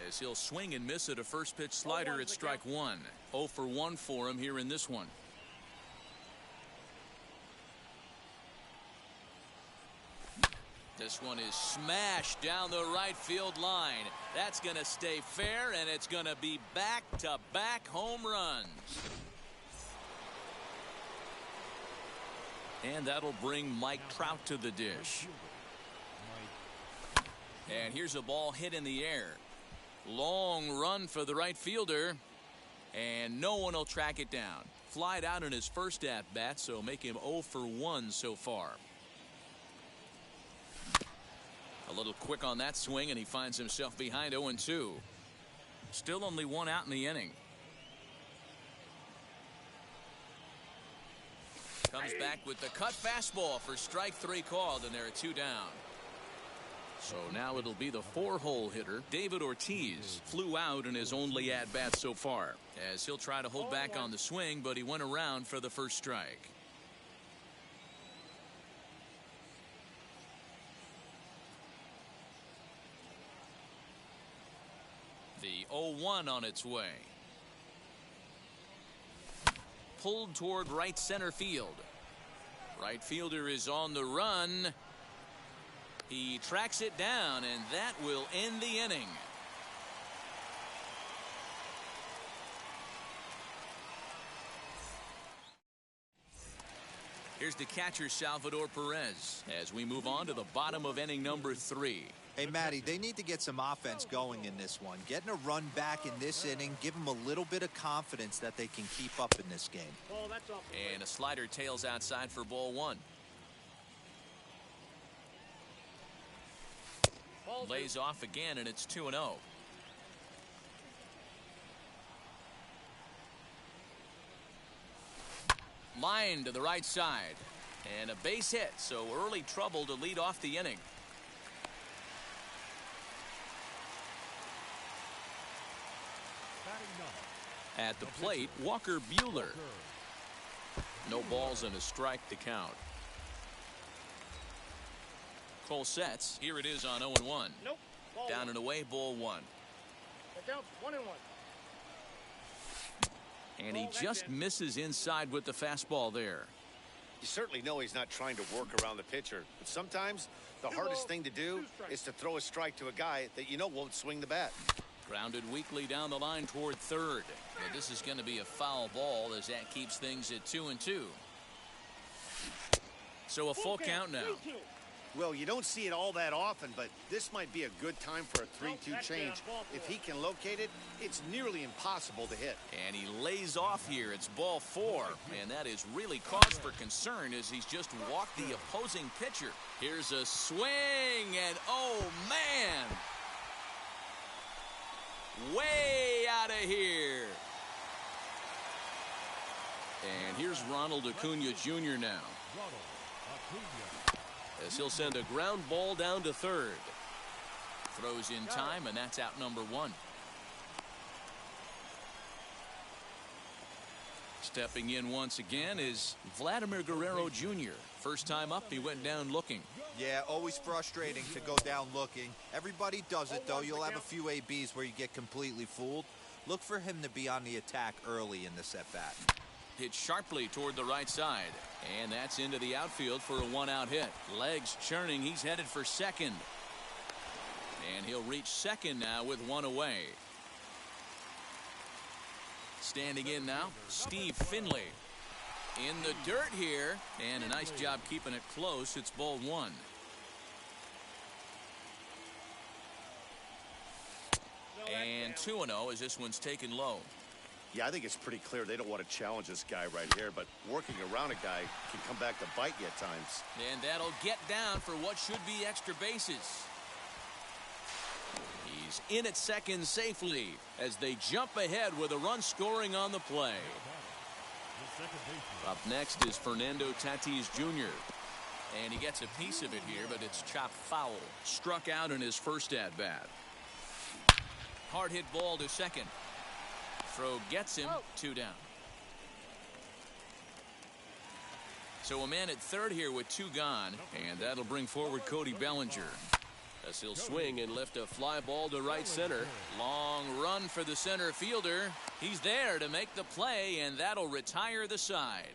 Speaker 1: As he'll swing and miss at a first pitch slider at strike one. 0 for 1 for him here in this one. This one is smashed down the right field line. That's going to stay fair, and it's going to be back-to-back home runs. And that'll bring Mike Trout to the dish. And here's a ball hit in the air. Long run for the right fielder. And no one will track it down. Flied out in his first at-bat, so make him 0 for 1 so far. A little quick on that swing, and he finds himself behind 0-2. Still only 1 out in the inning. Comes back with the cut fastball for strike 3 called, and there are 2 down. So now it'll be the 4-hole hitter, David Ortiz. Flew out in his only at-bat so far, as he'll try to hold back on the swing, but he went around for the first strike. The 0-1 on its way. Pulled toward right center field. Right fielder is on the run. He tracks it down, and that will end the inning. Here's the catcher, Salvador Perez, as we move on to the bottom of inning number 3.
Speaker 3: Hey, Matty, they need to get some offense going in this one. Getting a run back in this inning, give them a little bit of confidence that they can keep up in this game.
Speaker 1: And a slider tails outside for ball 1. Lays off again, and it's 2-0. Line to the right side. And a base hit, so early trouble to lead off the inning. At the plate, Walker Buehler. No balls and a strike to count. Cole sets. Here it is on 0-1.
Speaker 6: Nope.
Speaker 1: Down and away, ball 1.
Speaker 6: The count's 1-1.
Speaker 1: And he just misses inside with the fastball there.
Speaker 4: You certainly know he's not trying to work around the pitcher, but sometimes the hardest thing to do is to throw a strike to a guy that you know won't swing the bat.
Speaker 1: Grounded weakly down the line toward third. But this is going to be a foul ball as that keeps things at 2-2. So a full count now.
Speaker 4: Well, you don't see it all that often, but this might be a good time for a 3-2 change. If he can locate it, it's nearly impossible to hit.
Speaker 1: And he lays off here. It's ball 4. And that is really cause for concern as he's just walked the opposing pitcher. Here's a swing, and oh, man. Way out of here. And here's Ronald Acuna Jr. now, as he'll send a ground ball down to third. Throws in time, and that's out number 1. Stepping in once again is Vladimir Guerrero Jr. First time up, he went down looking.
Speaker 3: Yeah, always frustrating to go down looking. Everybody does it, though. You'll have a few ABs where you get completely fooled. Look for him to be on the attack early in this at-bat.
Speaker 1: Hit sharply toward the right side, and that's into the outfield for a 1-out hit. Legs churning, he's headed for second, and he'll reach second now with 1 away. Standing in now, Steve Finley in the dirt here, and a nice job keeping it close. It's ball 1. And 2-0 as this one's taken low.
Speaker 4: Yeah, I think it's pretty clear they don't want to challenge this guy right here, but working around a guy can come back to bite you at times.
Speaker 1: And that'll get down for what should be extra bases. He's in at second safely as they jump ahead with a run scoring on the play. Up next is Fernando Tatis Jr. And he gets a piece of it here, but it's chopped foul. Struck out in his first at-bat. Hard hit ball to second. Throw gets him, 2 down. So a man at third here with 2 gone, and that'll bring forward Cody Bellinger.
Speaker 5: As he'll swing and lift a fly ball to right center.
Speaker 1: Long run for the center fielder. He's there to make the play, and that'll retire the side.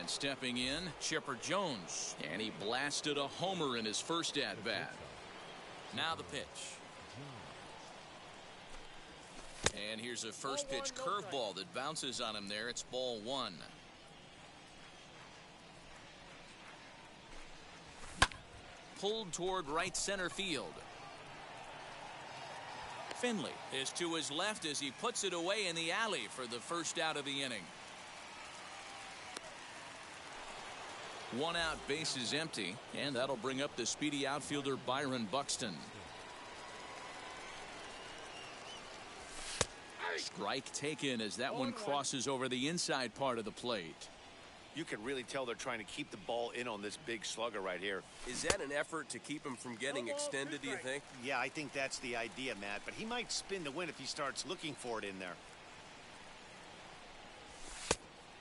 Speaker 1: Stepping in, Chipper Jones, and he blasted a homer in his first at-bat. Now the pitch. And here's a first pitch curveball that bounces on him there. It's ball 1. Pulled toward right center field. Finley is to his left as he puts it away in the alley for the first out of the inning. 1 out, base is empty, and that'll bring up the speedy outfielder Byron Buxton. Strike taken as that one crosses over the inside part of the plate.
Speaker 4: You can really tell they're trying to keep the ball in on this big slugger right here.
Speaker 5: Is that an effort to keep him from getting extended, do you think?
Speaker 4: Yeah, I think that's the idea, Matt, but he might spin the win if he starts looking for it in there.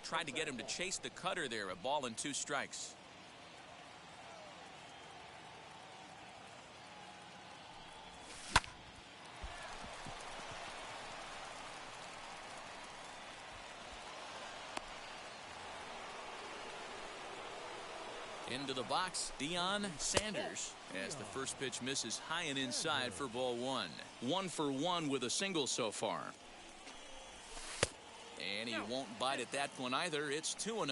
Speaker 1: Tried to get him to chase the cutter there. A ball and 2 strikes. Into the box, Deion Sanders, as the first pitch misses high and inside for ball 1. 1 for 1 with a single so far. And he won't bite at that one either. It's 2-0.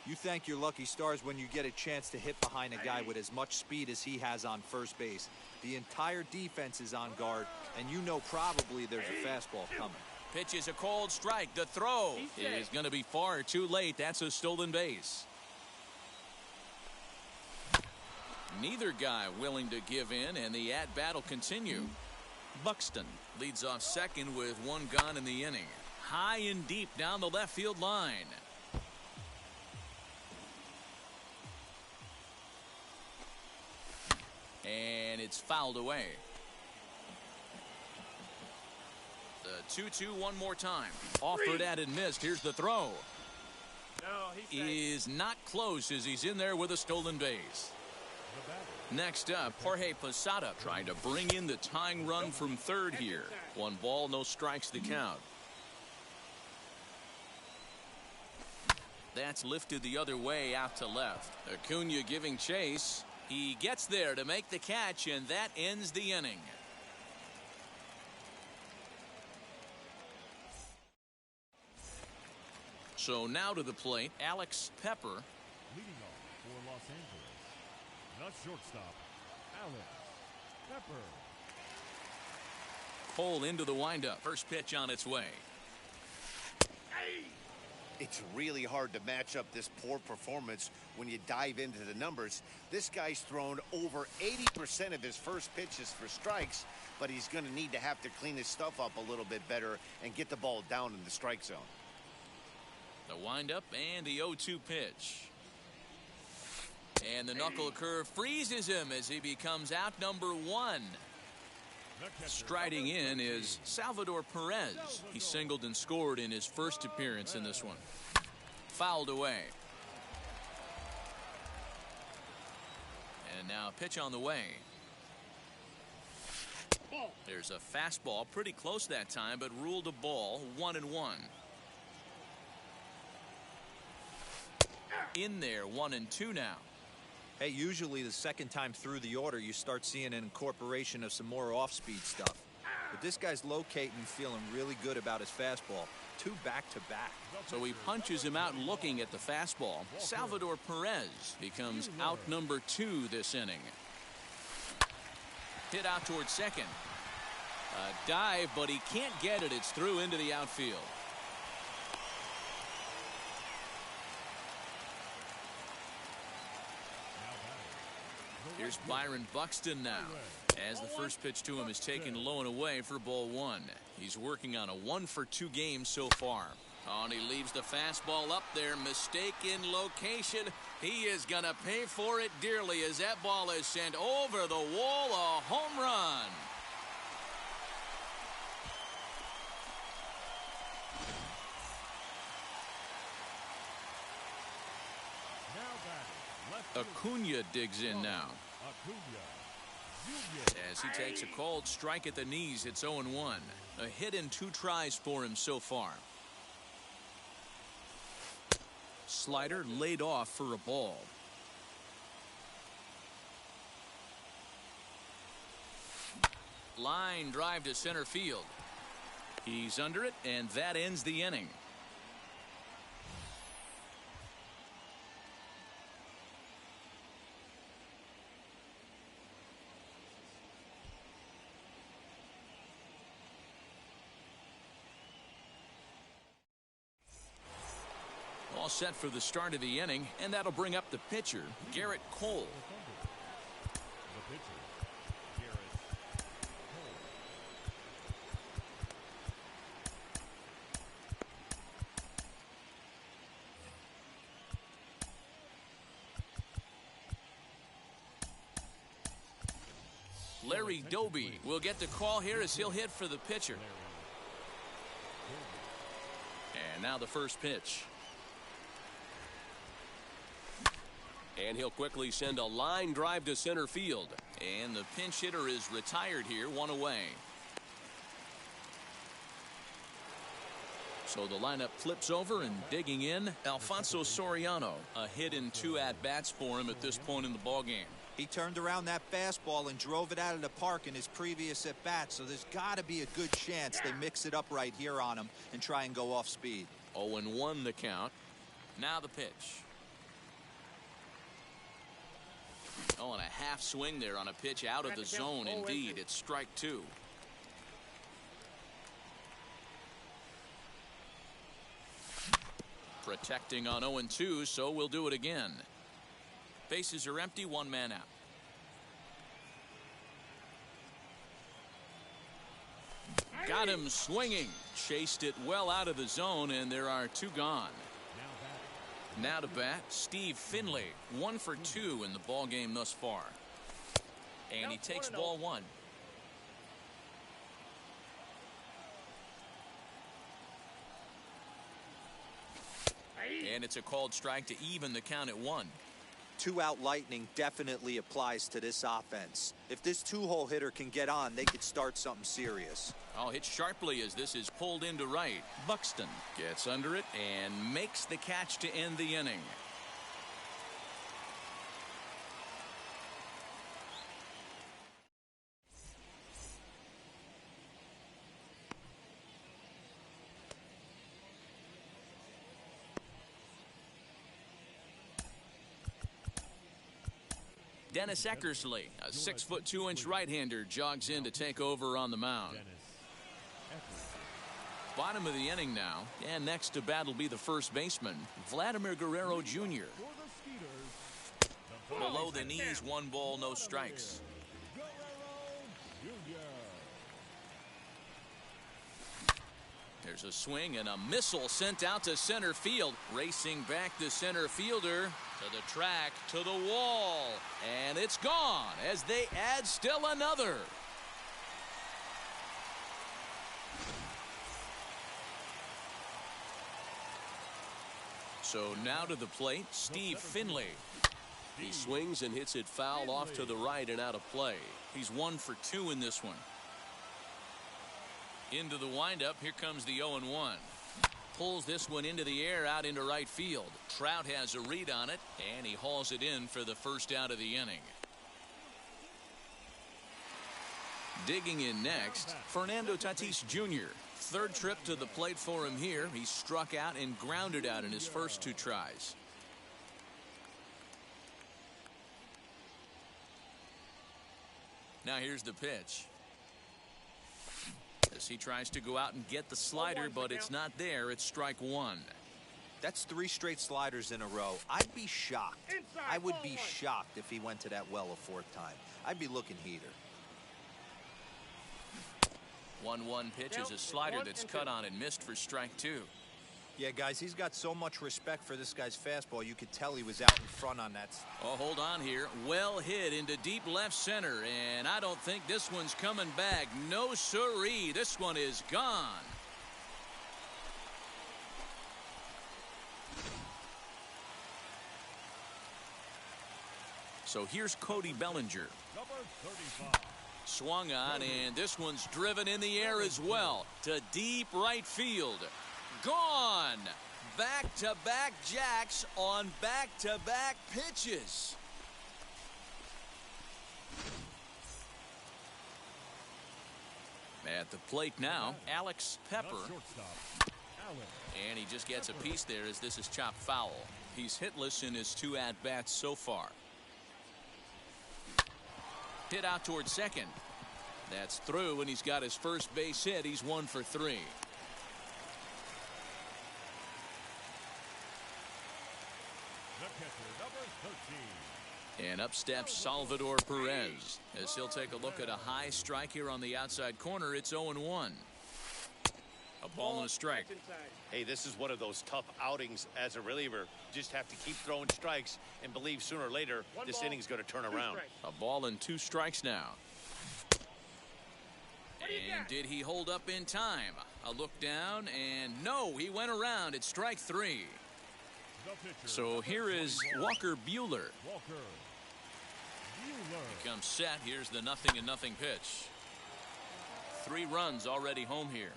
Speaker 3: You thank your lucky stars when you get a chance to hit behind a guy with as much speed as he has on first base. The entire defense is on guard, and you know probably there's a fastball coming.
Speaker 1: Pitch is a cold strike. The throw is going to be far too late. That's a stolen base. Neither guy willing to give in, and the at-bat will continue. Buxton leads off second with 1 gone in the inning. High and deep down the left field line. And it's fouled away. The 2-2 one more time. Offered at and missed. Here's the throw. Is not close as he's in there with a stolen base. Next up, Jorge Posada trying to bring in the tying run from third here. 1 ball, no strikes to count. That's lifted the other way out to left. Acuna giving chase. He gets there to make the catch, and that ends the inning. So now to the plate, Alex Pepper.
Speaker 2: Leading off for Los Angeles, the shortstop, Alex Pepper.
Speaker 1: Cole into the windup. First pitch on its way.
Speaker 4: It's really hard to match up this poor performance when you dive into the numbers. This guy's thrown over 80% of his first pitches for strikes, but he's going to need to have to clean his stuff up a little bit better and get the ball down in the strike zone.
Speaker 1: The windup and the 0-2 pitch. And the knuckle curve freezes him as he becomes out number 1. Striding in is Salvador Perez. He singled and scored in his first appearance in this one. Fouled away. And now a pitch on the way. There's a fastball pretty close that time, but ruled a ball. 1-1. In there, 1-2 now.
Speaker 3: Hey, usually the second time through the order, you start seeing an incorporation of some more off-speed stuff. But this guy's locating, feeling really good about his fastball. 2 back-to-back.
Speaker 1: So he punches him out looking at the fastball. Salvador Perez becomes out number 2 this inning. Hit out towards second. A dive, but he can't get it. It's through into the outfield. Here's Byron Buxton now, as the first pitch to him is taken low and away for ball 1. He's working on a 1-for-2 game so far. Oh, and he leaves the fastball up there. Mistake in location. He is going to pay for it dearly as that ball is sent over the wall. A home run. Acuna digs in now. As he takes a called strike at the knees, it's 0-1. A hit in 2 tries for him so far. Slider laid off for a ball. Line drive to center field. He's under it, and that ends the inning. All set for the start of the inning, and that'll bring up the pitcher, Garrett Cole. Larry Doby will get the call here as he'll hit for the pitcher. And now the first pitch. And he'll quickly send a line drive to center field. And the pinch hitter is retired here, 1 away. So the lineup flips over, and digging in, Alfonso Soriano. A hit in 2 at-bats for him at this point in the ballgame.
Speaker 3: He turned around that fastball and drove it out of the park in his previous at-bat, so there's got to be a good chance they mix it up right here on him and try and go off speed.
Speaker 1: 0-1 the count. Now the pitch. Oh, and a half swing there on a pitch out of the zone. Indeed, it's strike 2. Protecting on 0-2, so we'll do it again. Bases are empty, 1 man out. Got him swinging. Chased it well out of the zone, and there are 2 gone. Now to bat, Steve Finley, 1 for 2 in the ball game thus far. And he takes ball 1. And it's a called strike to even the count at 1.
Speaker 3: two-out lightning definitely applies to this offense. If this two-hole hitter can get on, they could start something serious.
Speaker 1: Oh, hit sharply as this is pulled into right. Buxton gets under it and makes the catch to end the inning. Dennis Eckersley, a 6'2" right-hander, jogs in to take over on the mound. Bottom of the inning now, and next to bat will be the first baseman, Vladimir Guerrero Jr. Below the knees, 1 ball, no strikes. There's a swing and a missile sent out to center field. Racing back the center fielder to the track, to the wall, and it's gone as they add still another. So now to the plate, Steve Finley.
Speaker 5: He swings and hits it foul off to the right and out of play.
Speaker 1: He's 1 for 2 in this one. Into the windup, here comes the 0-1. Pulls this one into the air out into right field. Trout has a read on it, and he hauls it in for the first out of the inning. Digging in next, Fernando Tatis Jr. Third trip to the plate for him here. He struck out and grounded out in his first 2 tries. Now here's the pitch. As he tries to go out and get the slider, but it's not there. It's strike 1.
Speaker 3: That's 3 straight sliders in a row. I'd be shocked. I would be shocked if he went to that well a 4th time. I'd be looking heater.
Speaker 1: 1-1 pitch is a slider that's cut on and missed for strike 2.
Speaker 3: Yeah, guys, he's got so much respect for this guy's fastball. You could tell he was out in front on that.
Speaker 1: Oh, hold on here. Well hit into deep left center, and I don't think this one's coming back. No siree. This one is gone. So here's Cody Bellinger.
Speaker 2: Number 35.
Speaker 1: Swung on, and this one's driven in the air as well to deep right field. Gone. Back-to-back jacks on back-to-back pitches. At the plate now, Alex Pepper. And he just gets a piece there as this is chopped foul. He's hitless in his 2 at-bats so far. Hit out towards second. That's through, and he's got his first base hit. He's 1 for 3. And up steps Salvador Perez as he'll take a look at a high strike here on the outside corner. It's 0-1. A ball and a strike.
Speaker 4: Hey, this is one of those tough outings as a reliever. Just have to keep throwing strikes and believe sooner or later this inning's going to turn around.
Speaker 1: A ball and 2 strikes now. And did he hold up in time? A look down, and no, he went around. It's strike 3. So here is Walker Buehler. He comes set. Here's the 0-0 pitch. 3 runs already home here.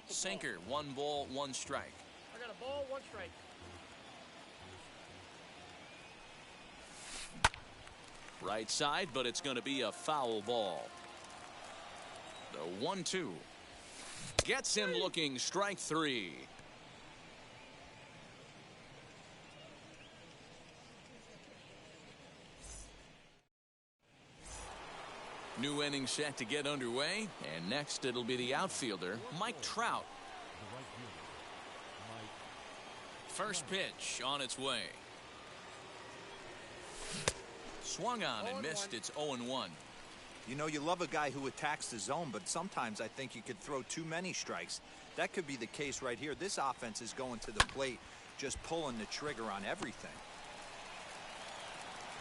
Speaker 1: Sinker, 1 ball, 1 strike.
Speaker 6: I got a ball, 1 strike.
Speaker 1: Right side, but it's going to be a foul ball. The 1-2 gets him looking. Strike 3. New inning set to get underway, and next it'll be the outfielder, Mike Trout. First pitch on its way. Swung on and missed. It's 0-1.
Speaker 3: You know, you love a guy who attacks the zone, but sometimes I think you could throw too many strikes. That could be the case right here. This offense is going to the plate, just pulling the trigger on everything.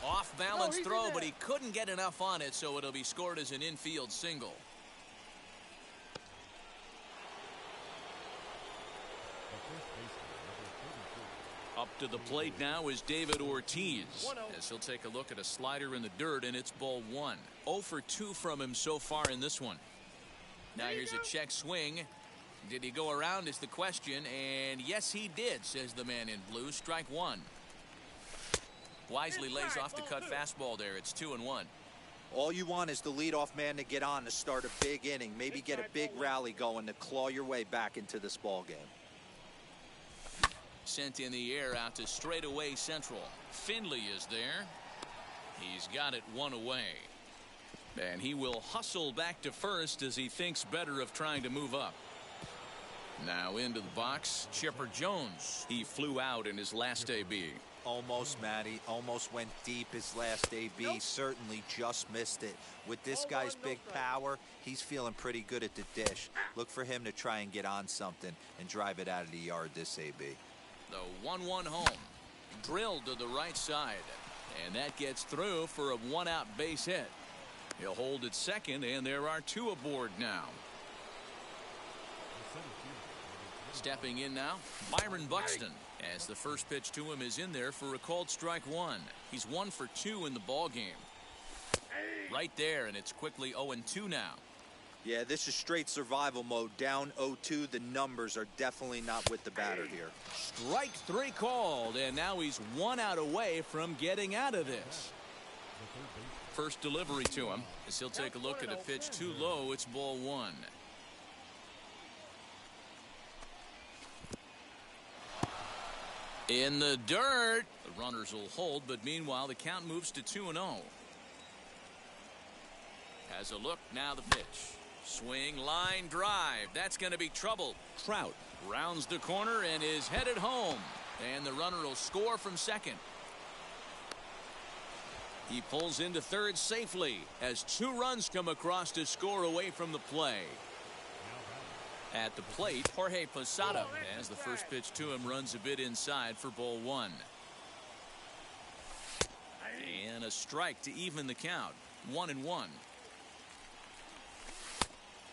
Speaker 1: Off balance throw, but he couldn't get enough on it, so it'll be scored as an infield single. Up to the plate now is David Ortiz, as he'll take a look at a slider in the dirt, and it's ball one. 0 for 2 from him so far in this one. Now here's a check swing. Did he go around is the question, and yes he did, says the man in blue. Strike one. Wisely lays off the cut fastball there. It's 2-1.
Speaker 3: All you want is the leadoff man to get on to start a big inning, maybe get a big rally going to claw your way back into this ball game.
Speaker 1: Sent in the air out to straightaway central. Finley is there. He's got it one away. And he will hustle back to first as he thinks better of trying to move up. Now into the box, Chipper Jones. He flew out in his last AB.
Speaker 3: Almost, Matty. Almost went deep his last AB. Certainly just missed it. With this guy's big power, he's feeling pretty good at the dish. Look for him to try and get on something and drive it out of the yard this AB.
Speaker 1: The 1-1 home. Drilled to the right side. And that gets through for a one-out base hit. He'll hold at second, and there are two aboard now. Stepping in now, Byron Buxton, as the first pitch to him is in there for a called strike one. He's 1 for 2 in the ball game. Right there, and it's quickly 0-2 now.
Speaker 3: Yeah, this is straight survival mode. Down 0-2. The numbers are definitely not with the batter here.
Speaker 1: Strike 3 called, and now he's 1 out away from getting out of this. First delivery to him, as he'll take a look at a pitch too low. It's ball one. In the dirt. The runners will hold, but meanwhile the count moves to 2-0. Has a look, now the pitch. Swing, line drive. That's going to be trouble. Trout rounds the corner and is headed home. And the runner will score from second. He pulls into third safely as 2 runs come across to score away from the play. At the plate, Jorge Posada, as the first pitch to him runs a bit inside for ball one. And a strike to even the count. 1-1.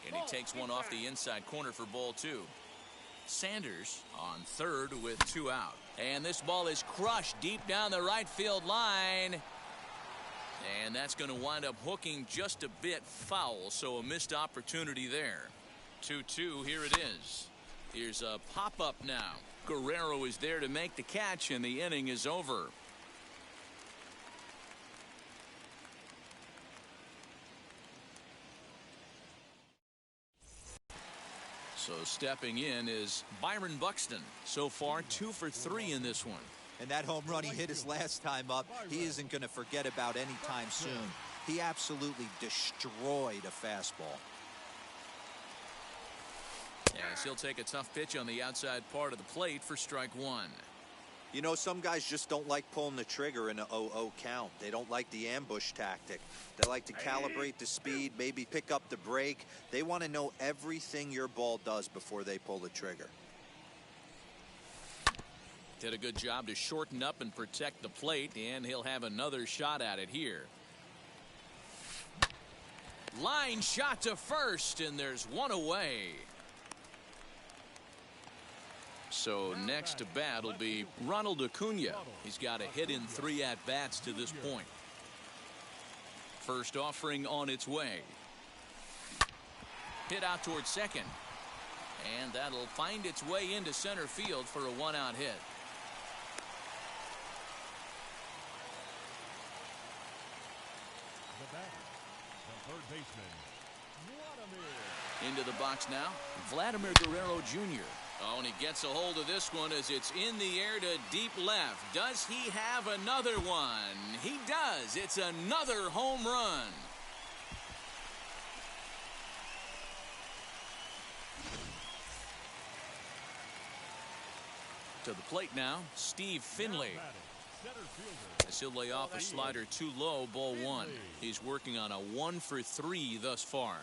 Speaker 1: And he takes one off the inside corner for ball two. Sanders on third with 2 out. And this ball is crushed deep down the right field line. And that's going to wind up hooking just a bit foul, so a missed opportunity there. 2-2, here it is. Here's a pop-up now. Guerrero is there to make the catch, and the inning is over. So stepping in is Byron Buxton. So far 2 for 3 in this one.
Speaker 3: And that home run he hit his last time up, he isn't going to forget about any time soon. He absolutely destroyed a fastball.
Speaker 1: Yes, he'll take a tough pitch on the outside part of the plate for strike one.
Speaker 3: You know, some guys just don't like pulling the trigger in an 0-0 count. They don't like the ambush tactic. They like to calibrate the speed, maybe pick up the brake. They want to know everything your ball does before they pull the trigger.
Speaker 1: Did a good job to shorten up and protect the plate, and he'll have another shot at it here. Line shot to first, and there's one away. So next to bat will be Ronald Acuna. He's got a hit in 3 at-bats to this point. First offering on its way. Hit out towards second. And that'll find its way into center field for a 1-out hit.
Speaker 2: The batter, the third baseman, Vladimir.
Speaker 1: Into the box now, Vladimir Guerrero Jr. Oh, and he gets a hold of this one as it's in the air to deep left. Does he have another one? He does. It's another home run. To the plate now, Steve Finley. As he'll lay off a slider too low, ball one. He's working on a 1 for 3 thus far.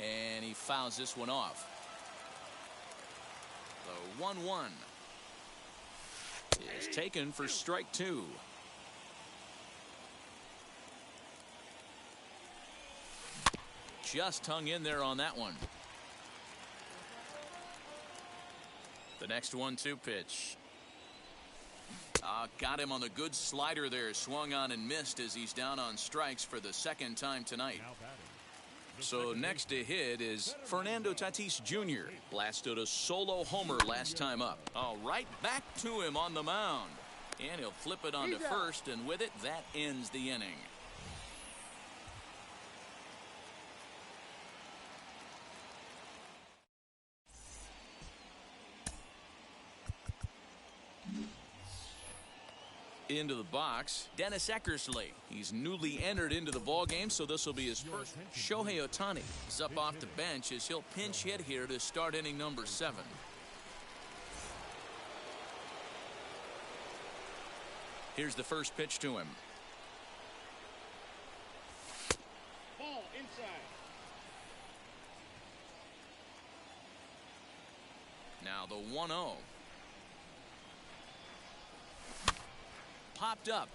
Speaker 1: And he fouls this one off. The 1-1 is taken for strike 2. Just hung in there on that one. The next 1-2 pitch. Got him on the good slider there. Swung on and missed as he's down on strikes for the second time tonight. So next to hit is Fernando Tatis Jr. Blasted a solo homer last time up. Oh, right back to him on the mound. And he'll flip it onto first, and with it, that ends the inning. Into the box, Dennis Eckersley. He's newly entered into the ballgame, so this will be his first. Shohei Ohtani is up off the bench as he'll pinch hit here to start inning number 7. Here's the first pitch to him.
Speaker 6: Ball inside.
Speaker 1: Now the 1-0. Popped up.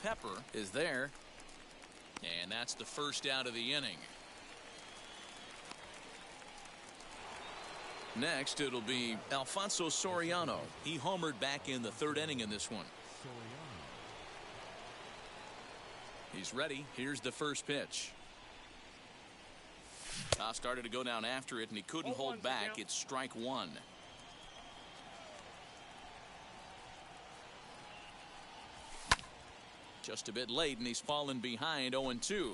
Speaker 1: Pepper is there. And that's the first out of the inning. Next, it'll be Alfonso Soriano. He homered back in the 3rd inning in this one. He's ready. Here's the first pitch. Started to go down after it, and he couldn't hold back. It's strike 1. Just a bit late, and he's fallen behind 0-2.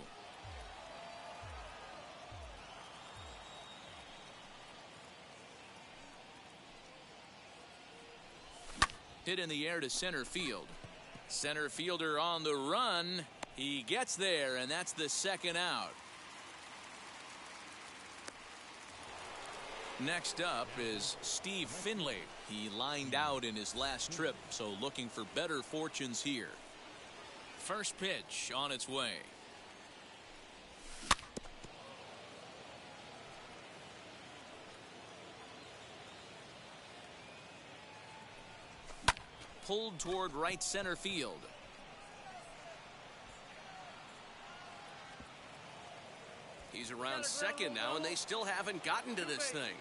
Speaker 1: Hit in the air to center field. Center fielder on the run. He gets there, and that's the second out. Next up is Steve Finley. He lined out in his last trip, so looking for better fortunes here. First pitch on its way. Pulled toward right center field. He's around second now, and they still haven't gotten to this thing.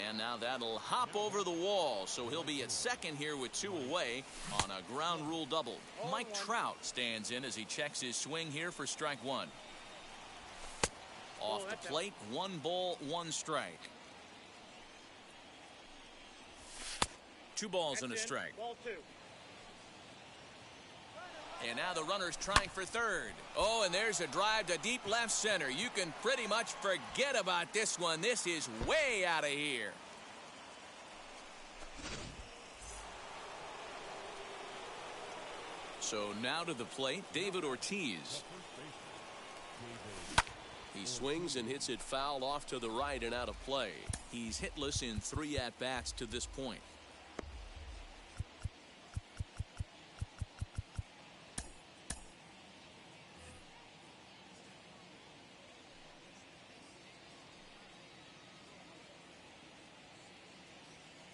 Speaker 1: And now that'll hop over the wall, so he'll be at second here with 2 away on a ground rule double. Mike Trout stands in as he checks his swing here for strike 1. Off the plate, 1 ball, 1 strike. 2 balls and a strike.
Speaker 6: Ball 2.
Speaker 1: And now the runner's trying for third. Oh, and there's a drive to deep left center. You can pretty much forget about this one. This is way out of here. So now to the plate, David Ortiz.
Speaker 5: He swings and hits it foul off to the right and out of play.
Speaker 1: He's hitless in 3 at-bats to this point.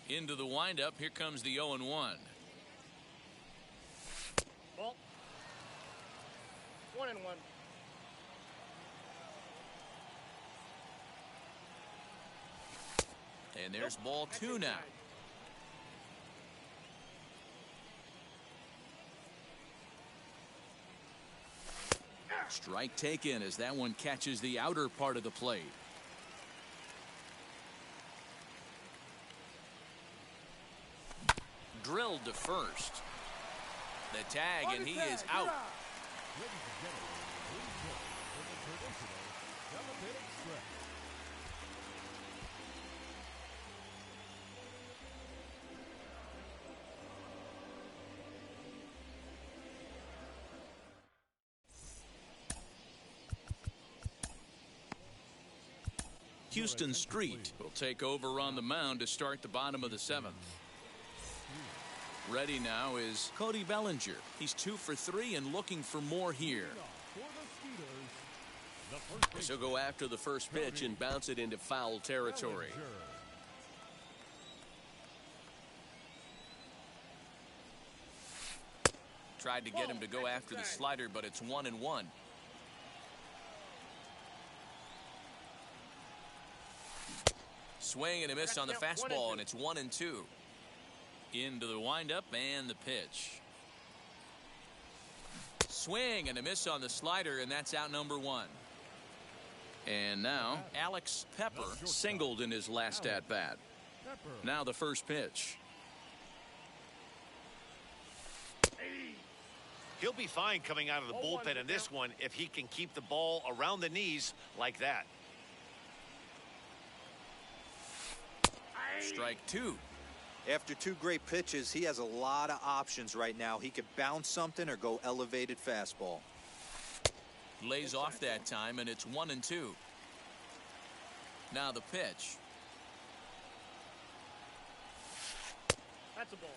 Speaker 1: Into the windup. Here comes the 0-1.
Speaker 6: Ball. 1-1.
Speaker 1: And there's ball 2 now. Strike taken as that one catches the outer part of the plate. Drilled to first. The tag, and he is out. Houston Street will take over on the mound to start the bottom of the 7th. Ready now is Cody Bellinger. He's 2 for 3 and looking for more here.
Speaker 5: He'll go after the first pitch and bounce it into foul territory.
Speaker 1: Tried to get him to go after the slider, but it's 1-1. Swing and a miss on the fastball, and it's 1-2. Into the windup and the pitch. Swing and a miss on the slider, and that's out number one. And now Alex Pepper singled in his last at bat. Now the first pitch.
Speaker 4: He'll be fine coming out of the bullpen in this one if he can keep the ball around the knees like that.
Speaker 1: Strike two.
Speaker 3: After two great pitches, he has a lot of options right now. He could bounce something or go elevated fastball.
Speaker 1: Lays off that time, and it's 1-2. Now the pitch.
Speaker 6: That's a ball.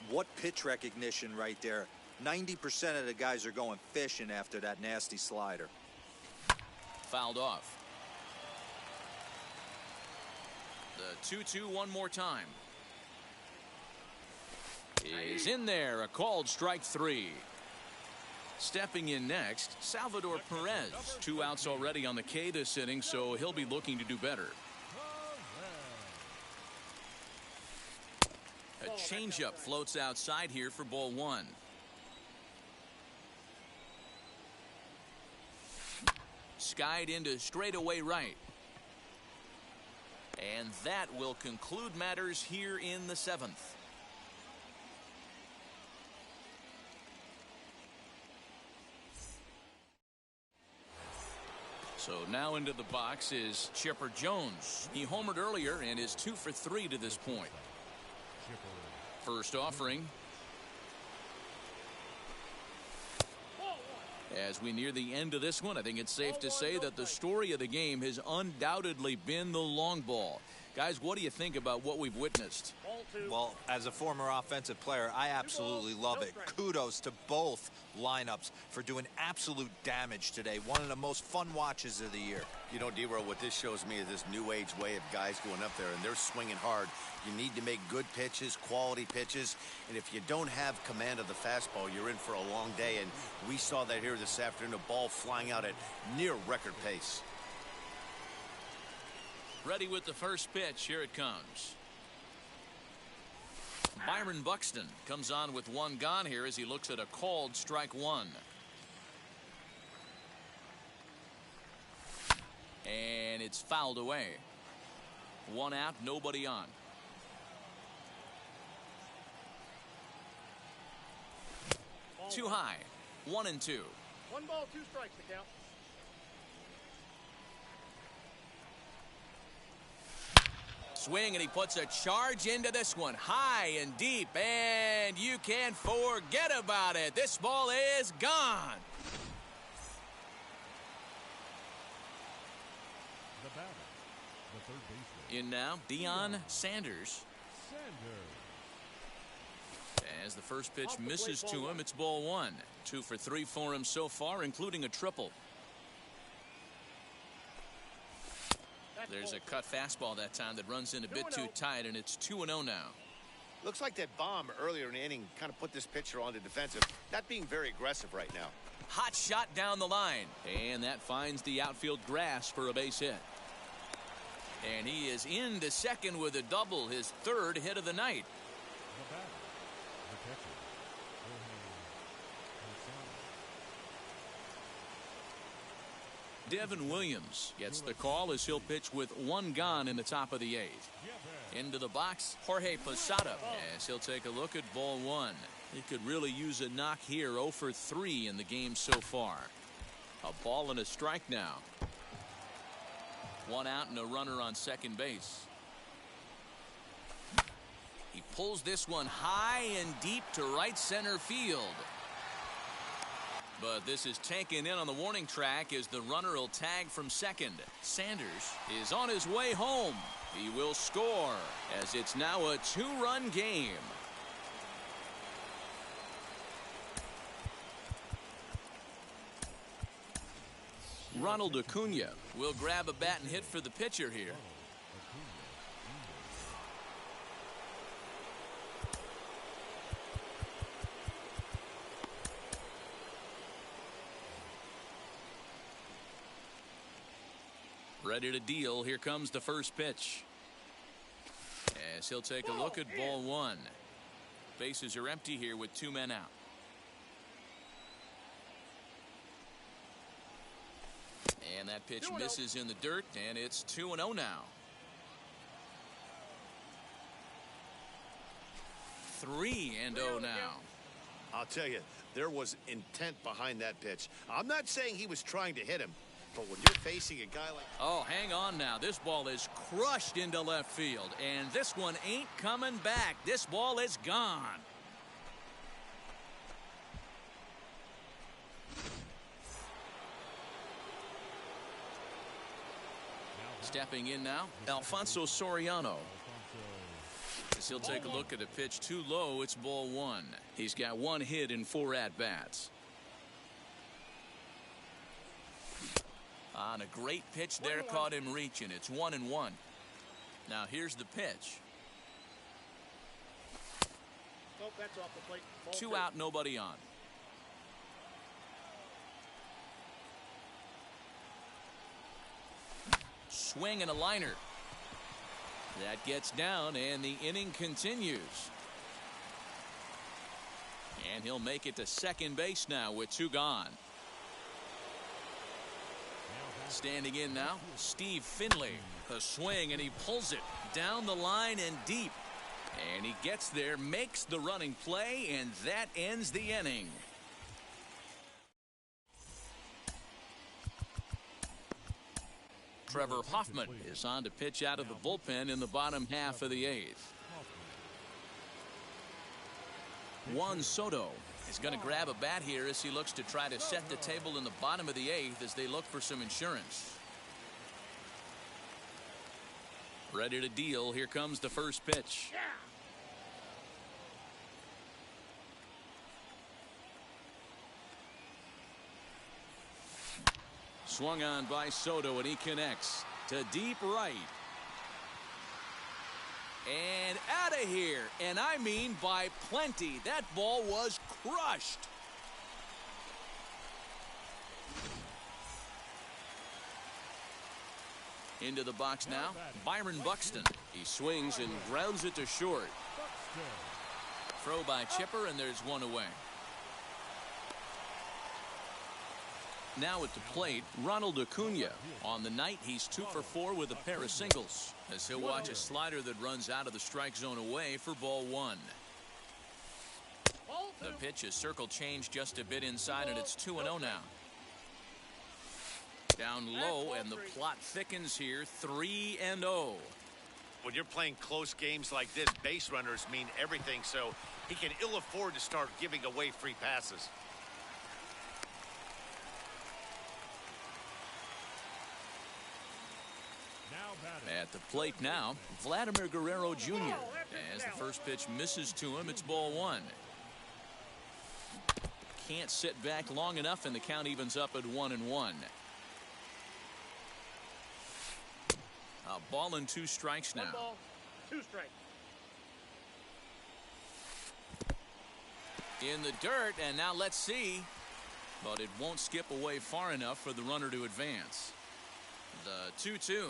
Speaker 3: What pitch recognition right there. 90% of the guys are going fishing after that nasty slider.
Speaker 1: Fouled off. The 2-2 one more time. Is in there. A called strike three. Stepping in next, Salvador Perez. 2 outs already on the K this inning, so he'll be looking to do better. A changeup floats outside here for ball one. Skied into straightaway right. And that will conclude matters here in the 7th. So now into the box is Chipper Jones. He homered earlier and is 2 for 3 to this point. First offering. As we near the end of this one, I think it's safe to say that the story of the game has undoubtedly been the long ball. Guys, what do you think about what we've witnessed?
Speaker 3: Well, as a former offensive player, I absolutely love it. Kudos to both lineups for doing absolute damage today. One of the most fun watches of the year.
Speaker 4: You know, D-Row, what this shows me is this new age way of guys going up there, and they're swinging hard. You need to make good pitches, quality pitches, and if you don't have command of the fastball, you're in for a long day, and we saw that here this afternoon, a ball flying out at near record pace.
Speaker 1: Ready with the first pitch. Here it comes. Byron Buxton comes on with one gone here as he looks at a called strike one. And it's fouled away. 1 out, nobody on. Too high. 1-2.
Speaker 6: 1 ball, 2 strikes to count.
Speaker 1: Swing, and he puts a charge into this one. High and deep, and you can forget about it. This ball is gone.
Speaker 2: The batter, the third baseman.
Speaker 1: In now, Deion Sanders. As the first pitch misses to him, it's ball one. 2 for 3 for him so far, including a triple. There's a cut fastball that time that runs in a bit too tight, and it's 2-0 now.
Speaker 4: Looks like that bomb earlier in the inning kind of put this pitcher on the defensive. Not being very aggressive right now.
Speaker 1: Hot shot down the line, and that finds the outfield grass for a base hit. And he is into second with a double, his 3rd hit of the night.
Speaker 2: The batter, the catcher,
Speaker 1: Devin Williams gets the call as he'll pitch with 1 gone in the top of the 8th. Into the box, Jorge Posada, as he'll take a look at ball one. He could really use a knock here. 0 for 3 in the game so far. A ball and a strike now. 1 out and a runner on second base. He pulls this one high and deep to right center field. But this is taken in on the warning track as the runner will tag from second. Sanders is on his way home. He will score as it's now a 2-run game. Ronald Acuna will grab a bat and hit for the pitcher here. Ready to deal. Here comes the first pitch. As he'll take a look at ball one. Bases are empty here with 2 men out. And that pitch misses in the dirt, and it's 2-0 now. 3-0 now.
Speaker 4: I'll tell you, there was intent behind that pitch. I'm not saying he was trying to hit him, but when you're facing a guy like...
Speaker 1: Oh, hang on now. This ball is crushed into left field, and this one ain't coming back. This ball is gone. Stepping in now, Alfonso Soriano. As he'll take a look at a pitch too low, it's ball 1. He's got 1 hit in 4 at-bats. On a great pitch there, caught him reaching. It's 1-1. Now here's the pitch.
Speaker 6: Oh, that's off the plate. Ball
Speaker 1: 2 out, nobody on. Swing and a liner. That gets down, and the inning continues. And he'll make it to second base now with 2 gone. Standing in now, Steve Finley. A swing, and he pulls it down the line and deep. And he gets there, makes the running play, and that ends the inning. Trevor Hoffman is on to pitch out of the bullpen in the bottom half of the 8th. Juan Soto is going to grab a bat here as he looks to try to set the table in the bottom of the 8th as they look for some insurance. Ready to deal. Here comes the first pitch. Swung on by Soto, and he connects to deep right. And out of here. And I mean by plenty. That ball was crushed. Into the box now, Byron Buxton. He swings and grounds it to short. Throw by Chipper, and there's 1 away. Now at the plate, Ronald Acuna. On the night, he's 2 for 4 with a pair of singles, as he'll watch a slider that runs out of the strike zone away for ball 1. The pitch is circle changed just a bit inside, and it's 2-0 now. Down low, and the plot thickens here, 3-0.
Speaker 4: When you're playing close games like this, base runners mean everything, so he can ill afford to start giving away free passes.
Speaker 2: At
Speaker 1: the plate now, Vladimir Guerrero Jr. As the first pitch misses to him, it's ball 1. Can't sit back long enough, and the count evens up at 1-1. A ball and 2 strikes now.
Speaker 6: 1 ball, 2 strikes.
Speaker 1: In the dirt, and now let's see. But it won't skip away far enough for the runner to advance. The 2-2.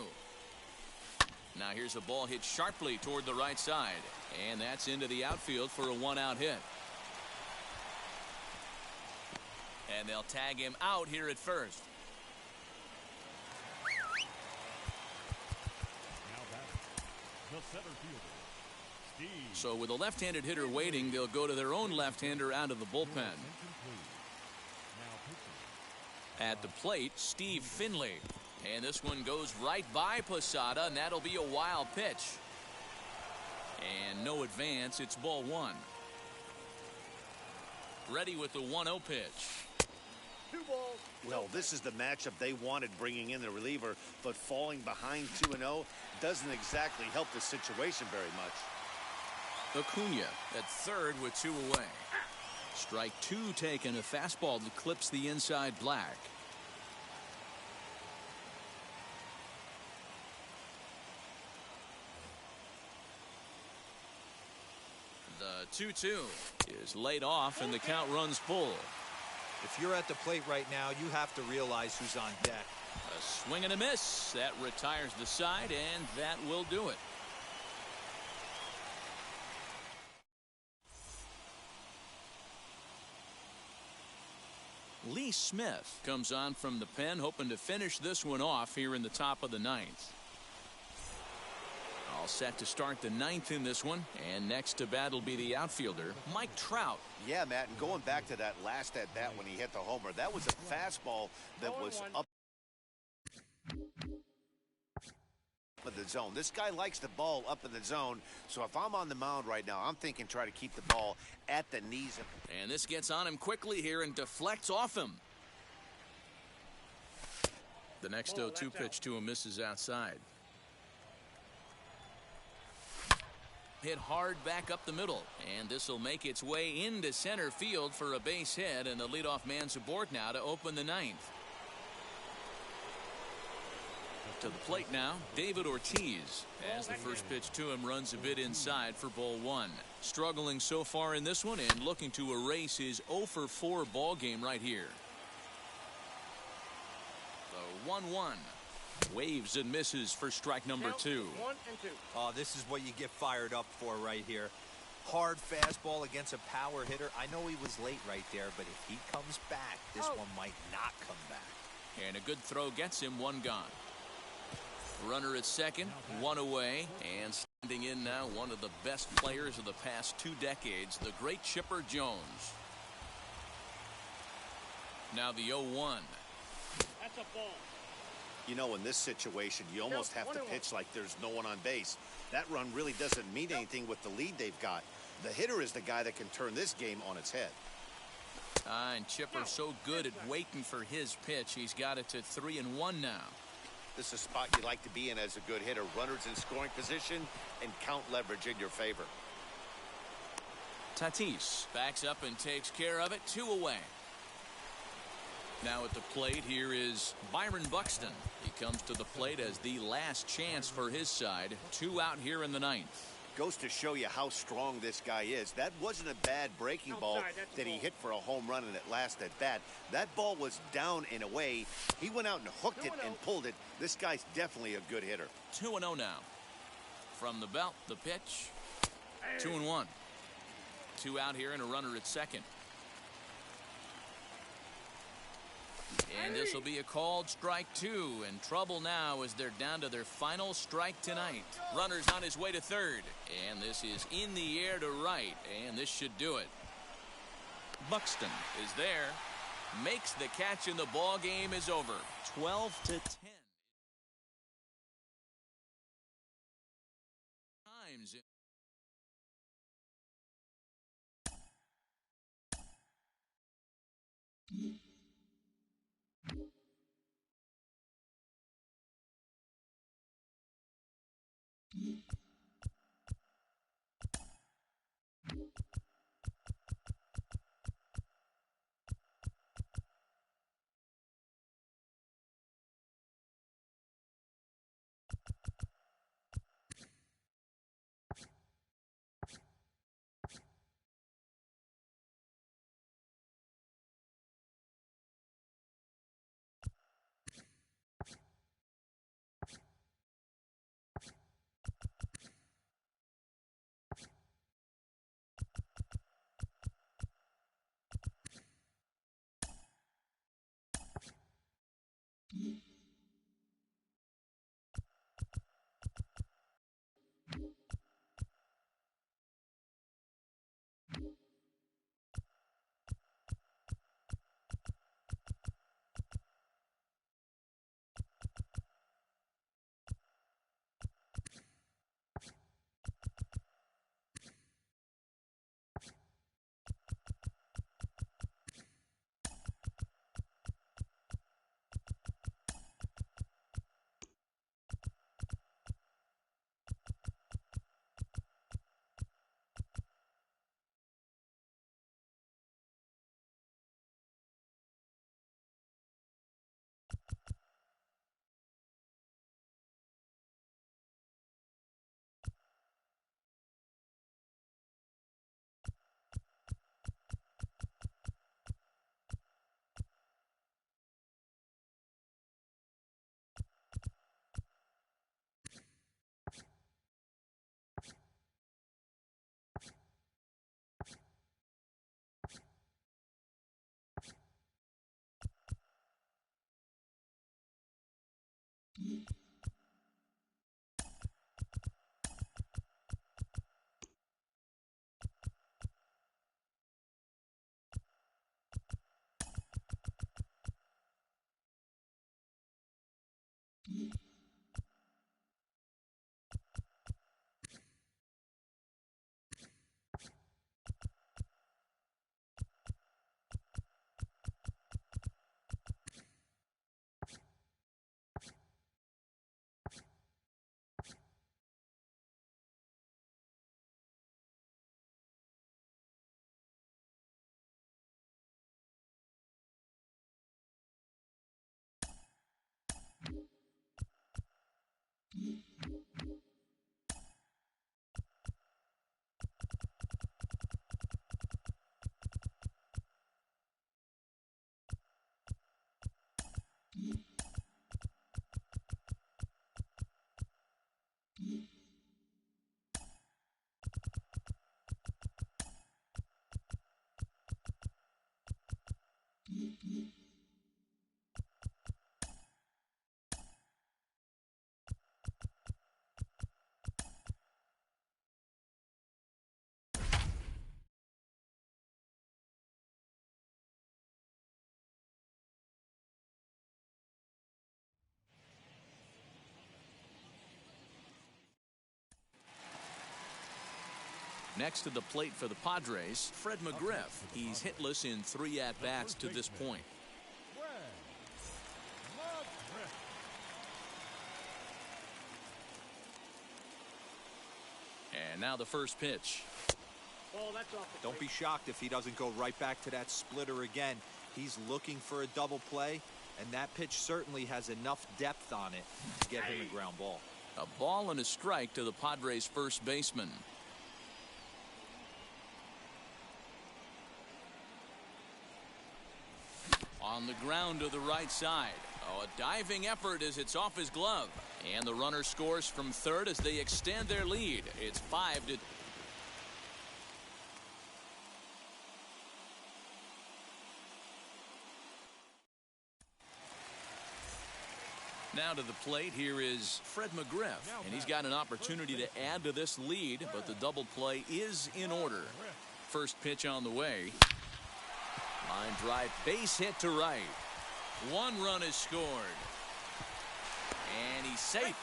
Speaker 1: Now here's a ball hit sharply toward the right side, and that's into the outfield for a 1-out hit. And they'll tag him out here at first. So with a left-handed hitter waiting, they'll go to their own left-hander out of the bullpen. At the plate, Steve Finley. And this one goes right by Posada, and that'll be a wild pitch. And no advance. It's ball 1. Ready with the 1-0 pitch.
Speaker 6: 2 balls.
Speaker 4: Well, this is the matchup they wanted, bringing in the reliever, but falling behind 2-0 doesn't exactly help the situation very much.
Speaker 1: Acuna at third with 2 away. Strike 2 taken, a fastball that clips the inside black. The 2-2 is laid off, and the count runs full.
Speaker 3: If you're at the plate right now, you have to realize who's on deck.
Speaker 1: A swing and a miss. That retires the side, and that will do it. Lee Smith comes on from the pen, hoping to finish this one off here in the top of the ninth. All set to start the ninth in this one, and next to bat will be the outfielder, Mike Trout.
Speaker 4: Yeah, Matt, and going back to that last at bat when he hit the homer, that was a fastball that was up in the zone. This guy likes the ball up in the zone, so if I'm on the mound right now, I'm thinking try to keep the ball at the knees.
Speaker 1: And this gets on him quickly here and deflects off him. The next 0-2 pitch to him misses outside. Hit hard back up the middle, and this will make its way into center field for a base hit, and the leadoff man's aboard now to open the ninth. To the plate now, David Ortiz, as the first pitch to him runs a bit inside for ball one. Struggling so far in this one and looking to erase his 0-for-4 ball game right here. The 1-1. Waves and misses for strike number 2.
Speaker 6: 1 and 2.
Speaker 3: Oh, this is what you get fired up for right here. Hard fastball against a power hitter. I know he was late right there, but if he comes back, this one might not come back.
Speaker 1: And a good throw gets him one gone. Runner at second, one away, and standing in now one of the best players of the past 2 decades, the great Chipper Jones. Now the 0-1.
Speaker 6: That's a ball.
Speaker 4: You know, in this situation, you almost have to pitch like there's no one on base. That run really doesn't mean anything with the lead they've got. The hitter is the guy that can turn this game on its head.
Speaker 1: And Chipper's so good at waiting for his pitch. He's got it to 3-1 now.
Speaker 4: This is a spot you like to be in as a good hitter. Runners in scoring position and count leverage in your favor.
Speaker 1: Tatis backs up and takes care of it. 2 away. Now at the plate here is Byron Buxton. He comes to the plate as the last chance for his side. 2 out here in the ninth.
Speaker 4: Goes to show you how strong this guy is. That wasn't a bad breaking ball that he hit for a home run in that last at bat. That ball was down and away. He went out and hooked it and pulled it. This guy's definitely a good hitter.
Speaker 1: 2-0 now. From the belt, the pitch. 2-1. 2 out here and a runner at second. And this will be a called strike 2, and trouble now as they're down to their final strike tonight. Runner's on his way to third, and this is in the air to right, and this should do it. Buxton is there, makes the catch, and the ball game is over. 12-10. Times. Next to the plate for the Padres, Fred McGriff. He's hitless in 3 at-bats to this point. And now the first pitch.
Speaker 6: Ball, that's off the
Speaker 3: Don't be shocked if he doesn't go right back to that splitter again. He's looking for a double play, and that pitch certainly has enough depth on it to get him a ground ball.
Speaker 1: A ball and a strike to the Padres' first baseman. On the ground to the right side. Oh, a diving effort as it's off his glove. And the runner scores from third as they extend their lead. It's 5-2. Now to the plate, here is Fred McGriff, and he's got an opportunity to add to this lead, but the double play is in order. First pitch on the way. Line drive, base hit to right. 1 run is scored. And he's safe.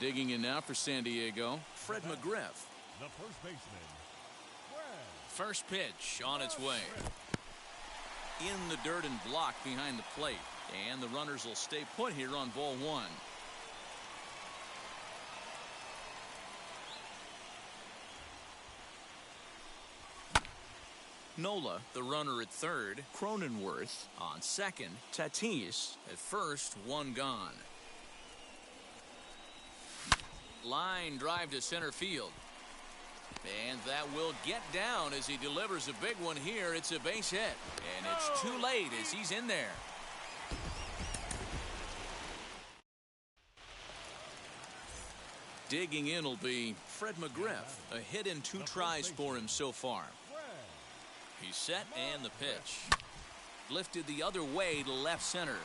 Speaker 1: Digging in now for San Diego, Fred McGriff.
Speaker 2: The first baseman,
Speaker 1: First pitch on its way. In the dirt and blocked behind the plate. And the runners will stay put here on ball 1. Nola, the runner at third. Cronenworth on second. Tatis at first, 1 gone. Line drive to center field. And that will get down as he delivers a big one here. It's a base hit. And it's too late as he's in there. Digging in will be Fred McGriff. A hit in 2 tries for him so far. He's set and the pitch. Lifted the other way to left center.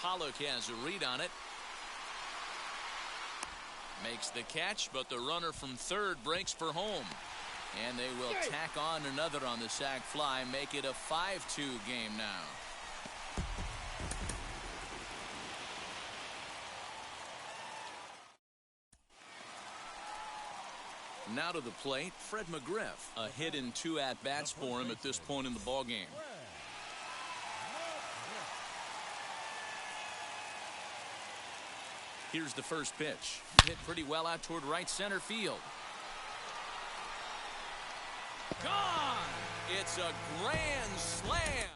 Speaker 1: Pollock has a read on it. Makes the catch, but the runner from third breaks for home. And they will tack on another on the sac fly, make it a 5-2 game now. Now to the plate, Fred McGriff. A hit in 2 at-bats for him at this point in the ballgame. Here's the first pitch. Hit pretty well out toward right center field. Gone! It's a grand slam!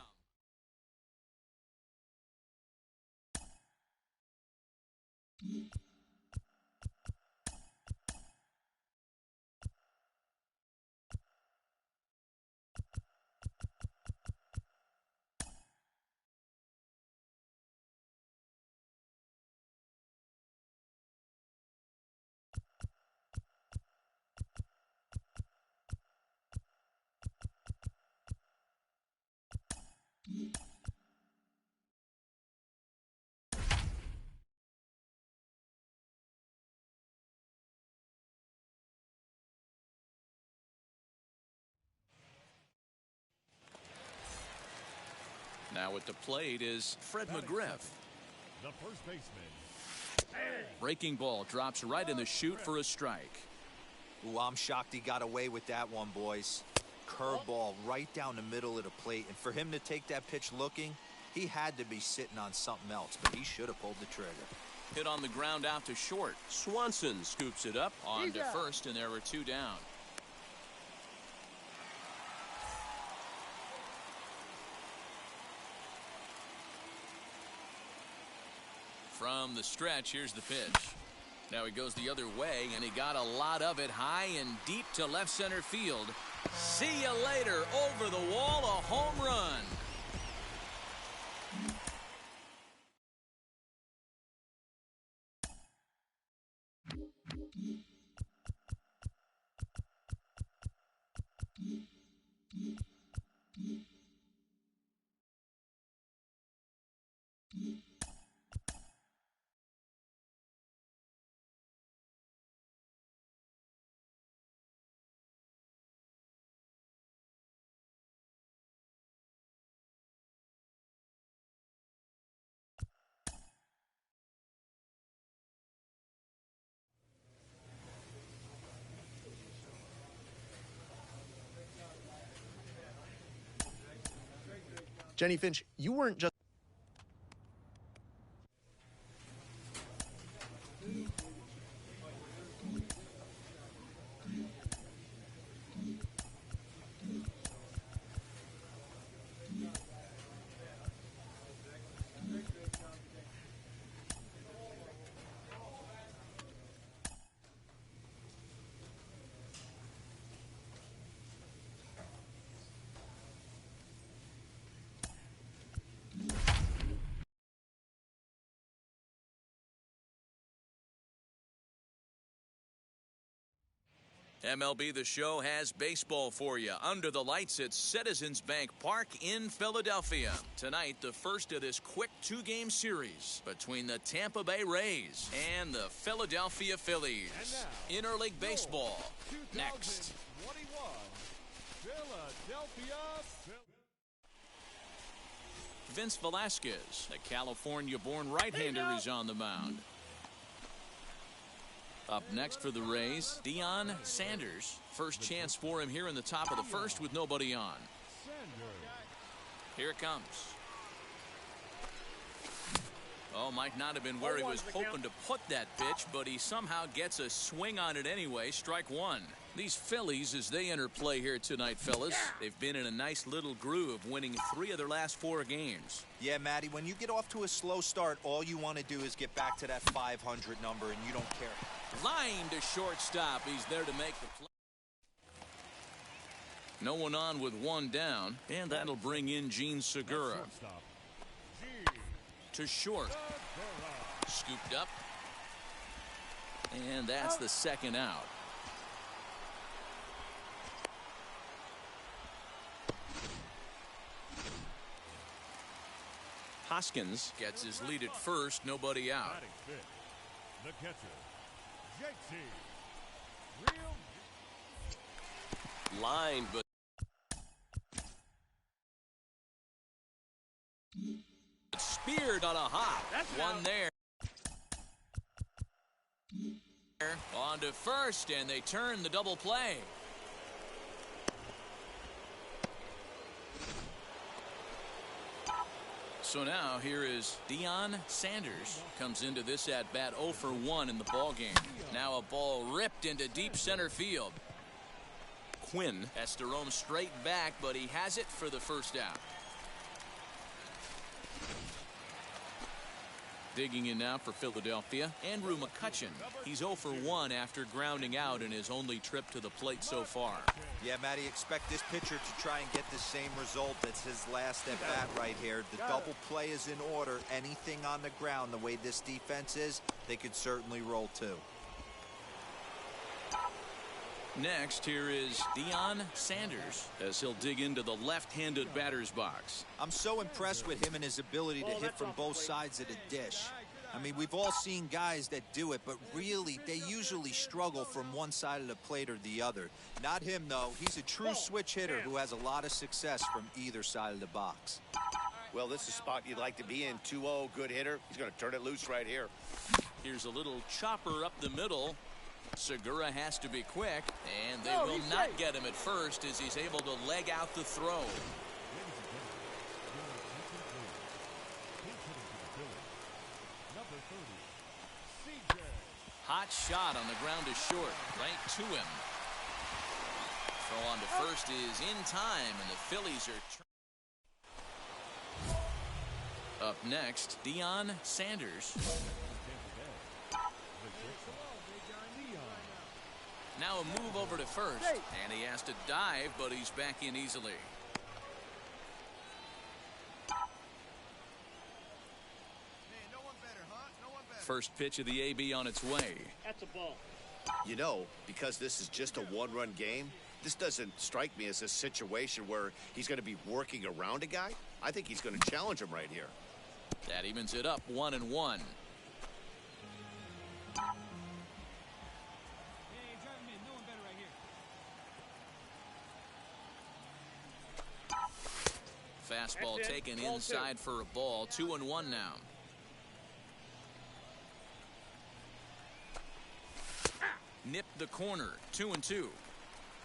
Speaker 1: Now at the plate is Fred McGriff.
Speaker 2: The first baseman.
Speaker 1: Breaking ball drops right in the chute for a strike.
Speaker 3: Ooh, I'm shocked he got away with that one, boys. Curveball right down the middle of the plate, and for him to take that pitch looking, he had to be sitting on something else, but he should have pulled the trigger.
Speaker 1: Hit on the ground out to short.
Speaker 5: Swanson scoops it up.
Speaker 1: On to first, and there were 2 down. From the stretch, here's the pitch. Now he goes the other way, and he got a lot of it high and deep to left center field. See you later. Over the wall, a home run.
Speaker 7: Jenny Finch, you weren't just
Speaker 1: MLB The Show has baseball for you. Under the lights at Citizens Bank Park in Philadelphia. Tonight, the first of this quick 2-game series between the Tampa Bay Rays and the Philadelphia Phillies. Interleague baseball next.
Speaker 2: 2021 Philadelphia.
Speaker 1: Vince Velasquez, the California-born right-hander, is on the mound. Up next for the Rays, Deion Sanders. First chance for him here in the top of the first with nobody on. Here it comes. Oh, might not have been where he was hoping to put that pitch, but he somehow gets a swing on it anyway. Strike 1. These Phillies, as they enter play here tonight, fellas, they've been in a nice little groove, winning 3 of their last 4 games.
Speaker 3: Yeah, Matty, when you get off to a slow start, all you want to do is get back to that 500 number, and you don't care.
Speaker 1: Line to shortstop. He's there to make the play. No one on with 1 down, and that'll bring in Gene Segura. To short. Scooped up. And that's the second out. Hoskins gets his lead at first, nobody out.
Speaker 2: The catcher, JT.
Speaker 5: Line, but speared on a hop.
Speaker 6: That's
Speaker 5: one
Speaker 6: out.
Speaker 5: there.
Speaker 1: On to first, and they turn the double play. So now here is Deion Sanders. Comes into this at bat 0 for 1 in the ball game. Now a ball ripped into deep center field. Quinn has to roam straight back, but he has it for the first out. Digging in now for Philadelphia, Andrew McCutchen. He's 0 for 1 after grounding out in his only trip to the plate so far.
Speaker 3: Yeah, Matty, expect this pitcher to try and get the same result. That's his last at bat right here. The double play is in order. Anything on the ground, the way this defense is, they could certainly roll too.
Speaker 1: Next, here is Deion Sanders as he'll dig into the left-handed batter's box.
Speaker 3: I'm so impressed with him and his ability to hit from both sides of the dish. I mean, we've all seen guys that do it, but really, they usually struggle from one side of the plate or the other. Not him, though. He's a true switch hitter who has a lot of success from either side of the box.
Speaker 4: Well, this is a spot you'd like to be in. 2-0, good hitter. He's going to turn it loose right here.
Speaker 1: Here's a little chopper up the middle. Segura has to be quick, and they will not get him at first as he's able to leg out the throw. Hot shot on the ground is short, right to him. Throw on to first is in time, and the Phillies are up next. Deion Sanders. Now a move over to first, and he has to dive, but he's back in easily. First pitch of the AB on its way.
Speaker 6: That's a ball.
Speaker 4: You know, because this is just a one-run game, this doesn't strike me as a situation where he's going to be working around a guy. I think he's going to challenge him right here.
Speaker 1: That evens it up 1-1. Fastball taken inside for a ball. 2-1 now. Nipped the corner. 2-2.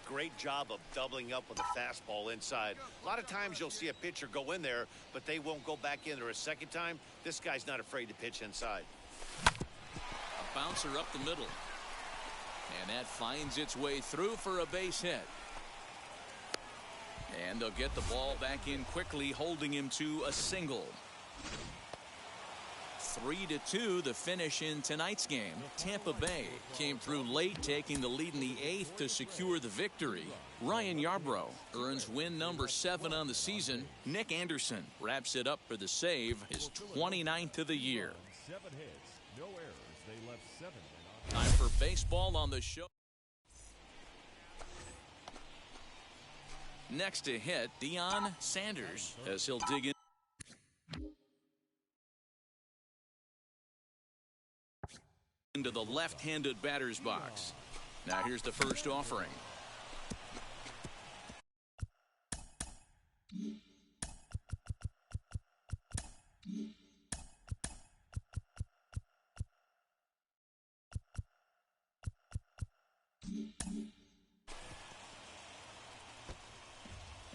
Speaker 4: Great job of doubling up with a fastball inside. A lot of times you'll see a pitcher go in there, but they won't go back in there a second time. This guy's not afraid to pitch inside.
Speaker 1: A bouncer up the middle. And that finds its way through for a base hit. And they'll get the ball back in quickly, holding him to a single. 3-2 the finish in tonight's game. Tampa Bay came through late, taking the lead in the 8th to secure the victory. Ryan Yarbrough earns win number 7 on the season. Nick Anderson wraps it up for the save, his 29th of the year.
Speaker 2: 7 hits, no errors. They left 7
Speaker 1: Time for baseball on the show. Next to hit, Deion Sanders, as he'll dig in. Into the left-handed batter's box. Now here's the first offering.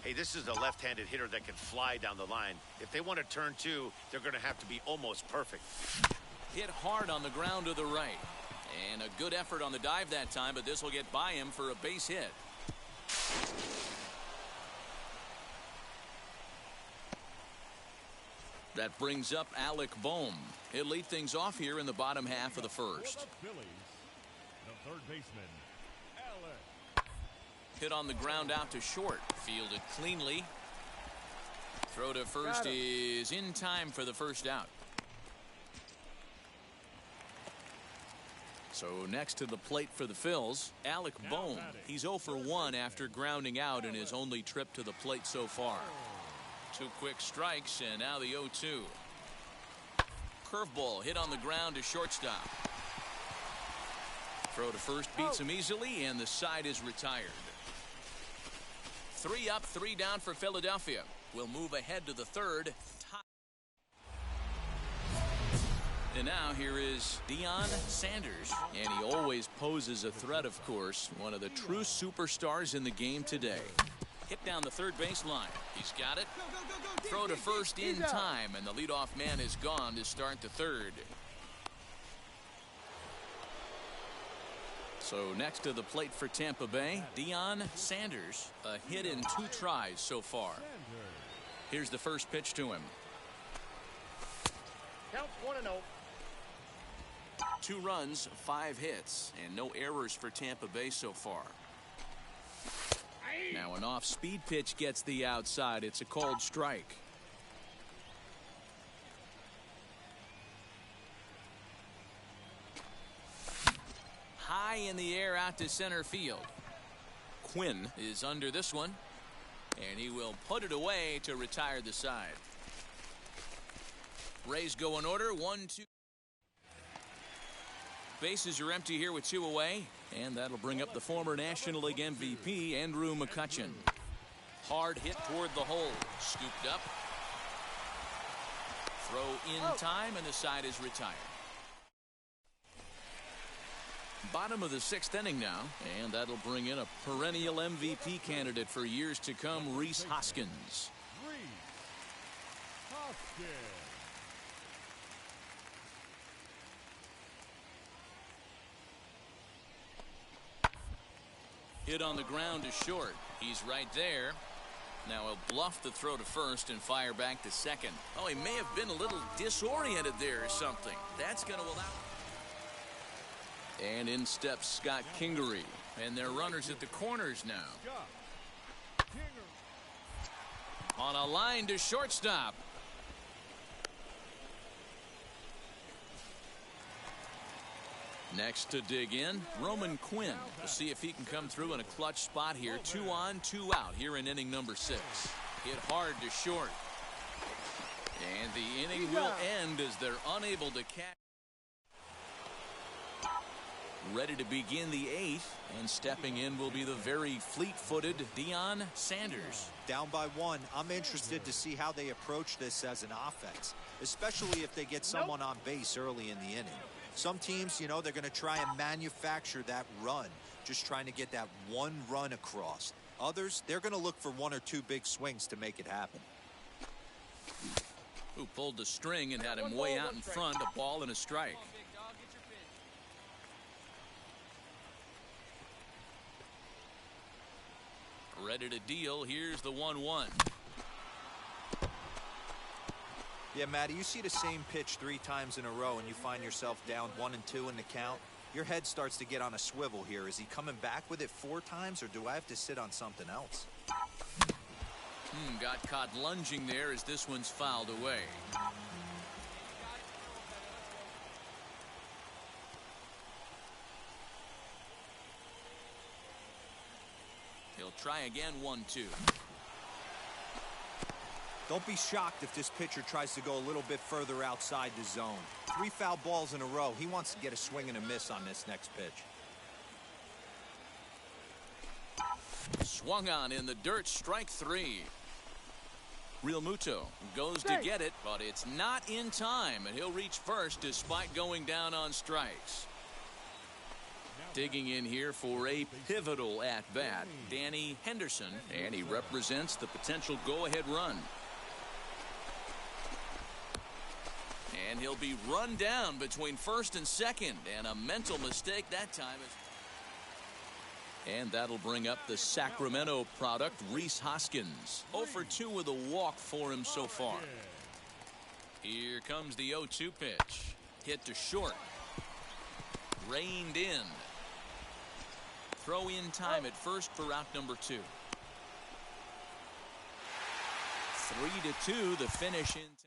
Speaker 4: Hey, this is a left-handed hitter that can fly down the line. If they want to turn 2, they're going to have to be almost perfect.
Speaker 1: Hit hard on the ground to the right. And a good effort on the dive that time, but this will get by him for a base hit. That brings up Alec Bohm. He'll lead things off here in the bottom half of the first.
Speaker 2: Phillies, the third baseman, Alec.
Speaker 1: Hit on the ground out to short. Fielded cleanly. Throw to first is in time for the first out. So next to the plate for the Phils, Alec Bohm. He's 0 for 1 after grounding out in his only trip to the plate so far. 2 quick strikes, and now the 0-2. Curveball hit on the ground to shortstop. Throw to first beats him easily, and the side is retired. 3 up, 3 down for Philadelphia. We'll move ahead to the third. And now here is Deion Sanders, and he always poses a threat, of course. One of the true superstars in the game today. Hit down the third baseline. He's got it. Throw to first in time, and the leadoff man is gone to start the third. So next to the plate for Tampa Bay, Deion Sanders. A hit in 2 tries so far. Here's the first pitch to him.
Speaker 6: Counts 1-0.
Speaker 1: 2 runs, 5 hits, and no errors for Tampa Bay so far. Now an off-speed pitch gets the outside. It's a called strike. High in the air out to center field. Quinn is under this one, and he will put it away to retire the side. Rays go in order, 1-2. Bases are empty here with 2 away, and that'll bring up the former National League MVP, Andrew McCutchen. Hard hit toward the hole. Scooped up. Throw in time, and the side is retired. Bottom of the 6th inning now, and that'll bring in a perennial MVP candidate for years to come, Rhys Hoskins. Hit on the ground to short. He's right there. Now he'll bluff the throw to first and fire back to second. Oh, he may have been a little disoriented there or something. That's going to allow. And in steps Scott Kingery. And they're runners at the corners now. On a line to shortstop. Next to dig in, Roman Quinn. We'll see if he can come through in a clutch spot here. 2 on, 2 out here in inning number 6. Hit hard to short. And the inning will end as they're unable to catch. Ready to begin the 8th, and stepping in will be the very fleet-footed Deion Sanders.
Speaker 3: Down by 1. I'm interested to see how they approach this as an offense, especially if they get someone on base early in the inning. Some teams, you know, they're going to try and manufacture that run, just trying to get that one run across. Others, they're going to look for 1 or 2 big swings to make it happen.
Speaker 1: Who pulled the string and had him way out in front, a ball and a strike. Ready to deal. Here's the 1-1.
Speaker 3: Yeah, Matty, you see the same pitch 3 times in a row and you find yourself down 1 and 2 in the count. Your head starts to get on a swivel here. Is he coming back with it 4 times, or do I have to sit on something else?
Speaker 1: Got caught lunging there as this one's fouled away. He'll try again. 1-2.
Speaker 3: Don't be shocked if this pitcher tries to go a little bit further outside the zone. 3 foul balls in a row. He wants to get a swing and a miss on this next pitch.
Speaker 1: Swung on in the dirt. Strike 3. Real Muto goes to get it, but it's not in time, and he'll reach first despite going down on strikes. Digging in here for a pivotal at-bat, Danny Henderson, and he represents the potential go-ahead run. And he'll be run down between first and second, and a mental mistake that time. And that'll bring up the Sacramento product, Rhys Hoskins. 0 for 2 with a walk for him so far. Here comes the 0-2 pitch. Hit to short. Reined in. Throw in time at first for out number 2. 3-2 the finish in tonight.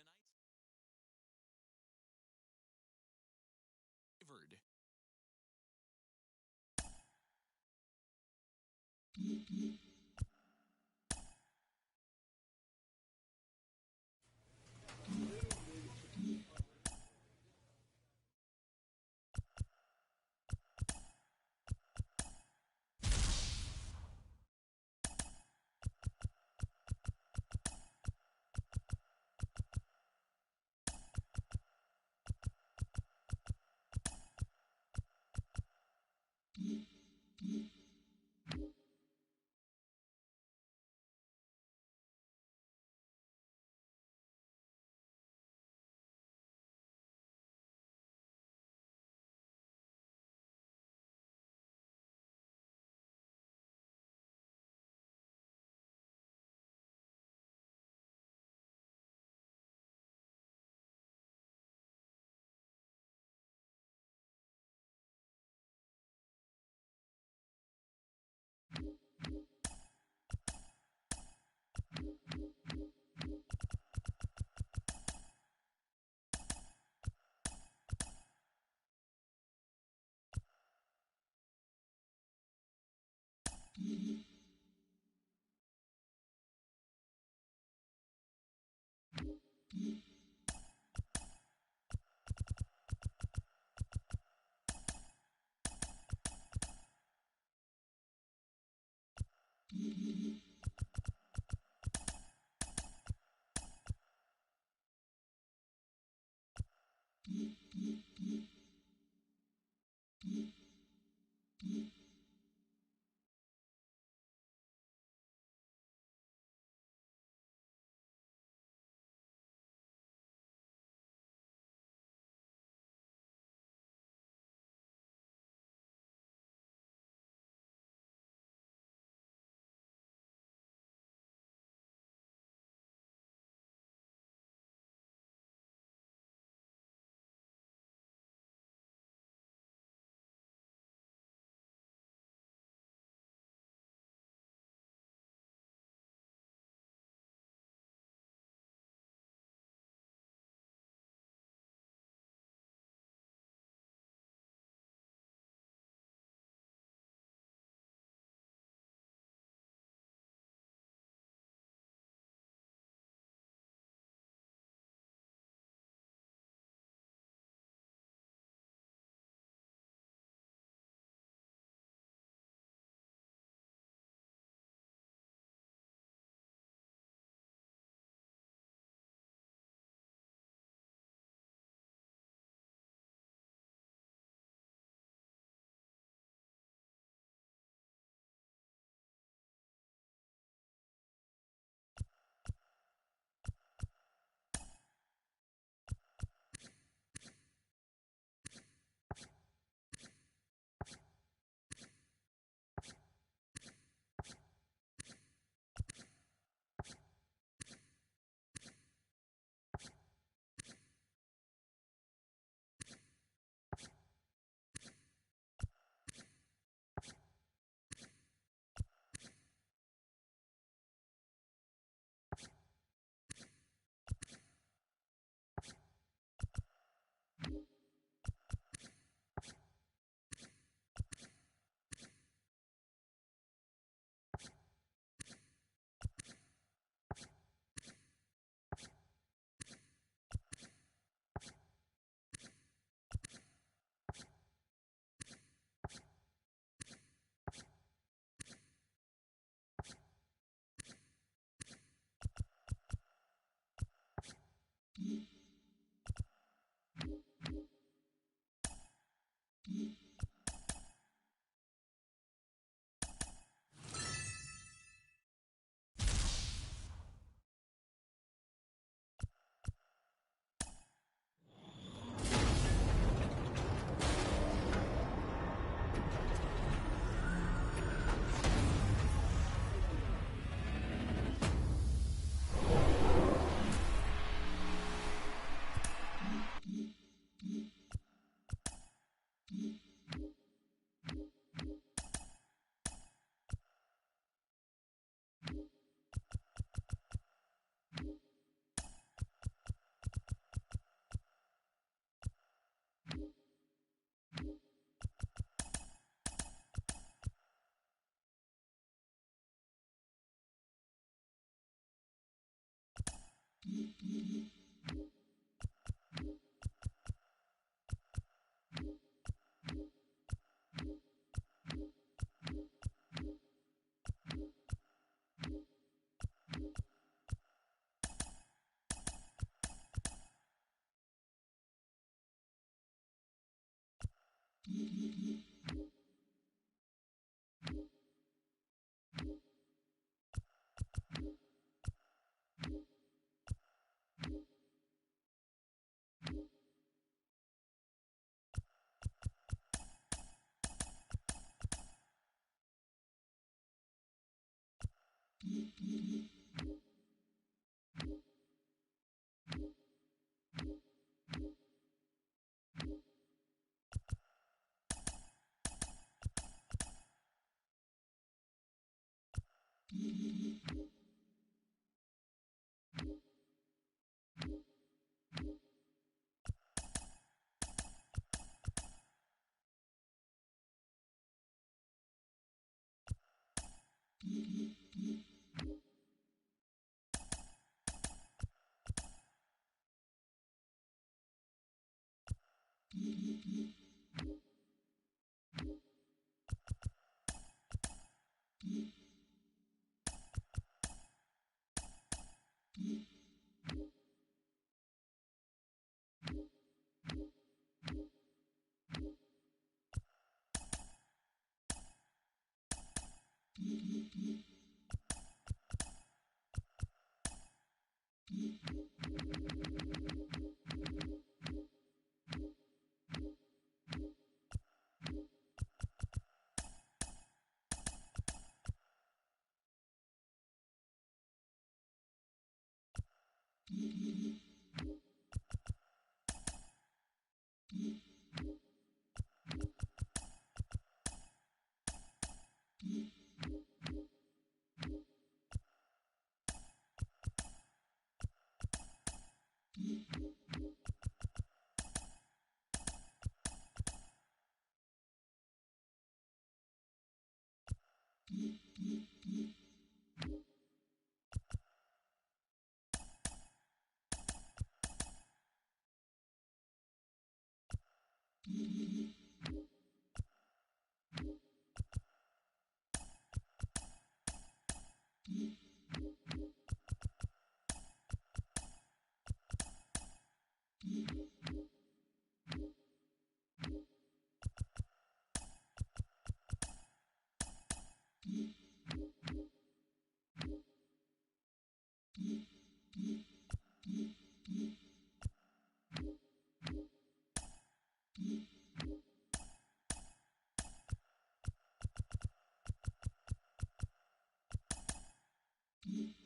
Speaker 8: Mm-hmm.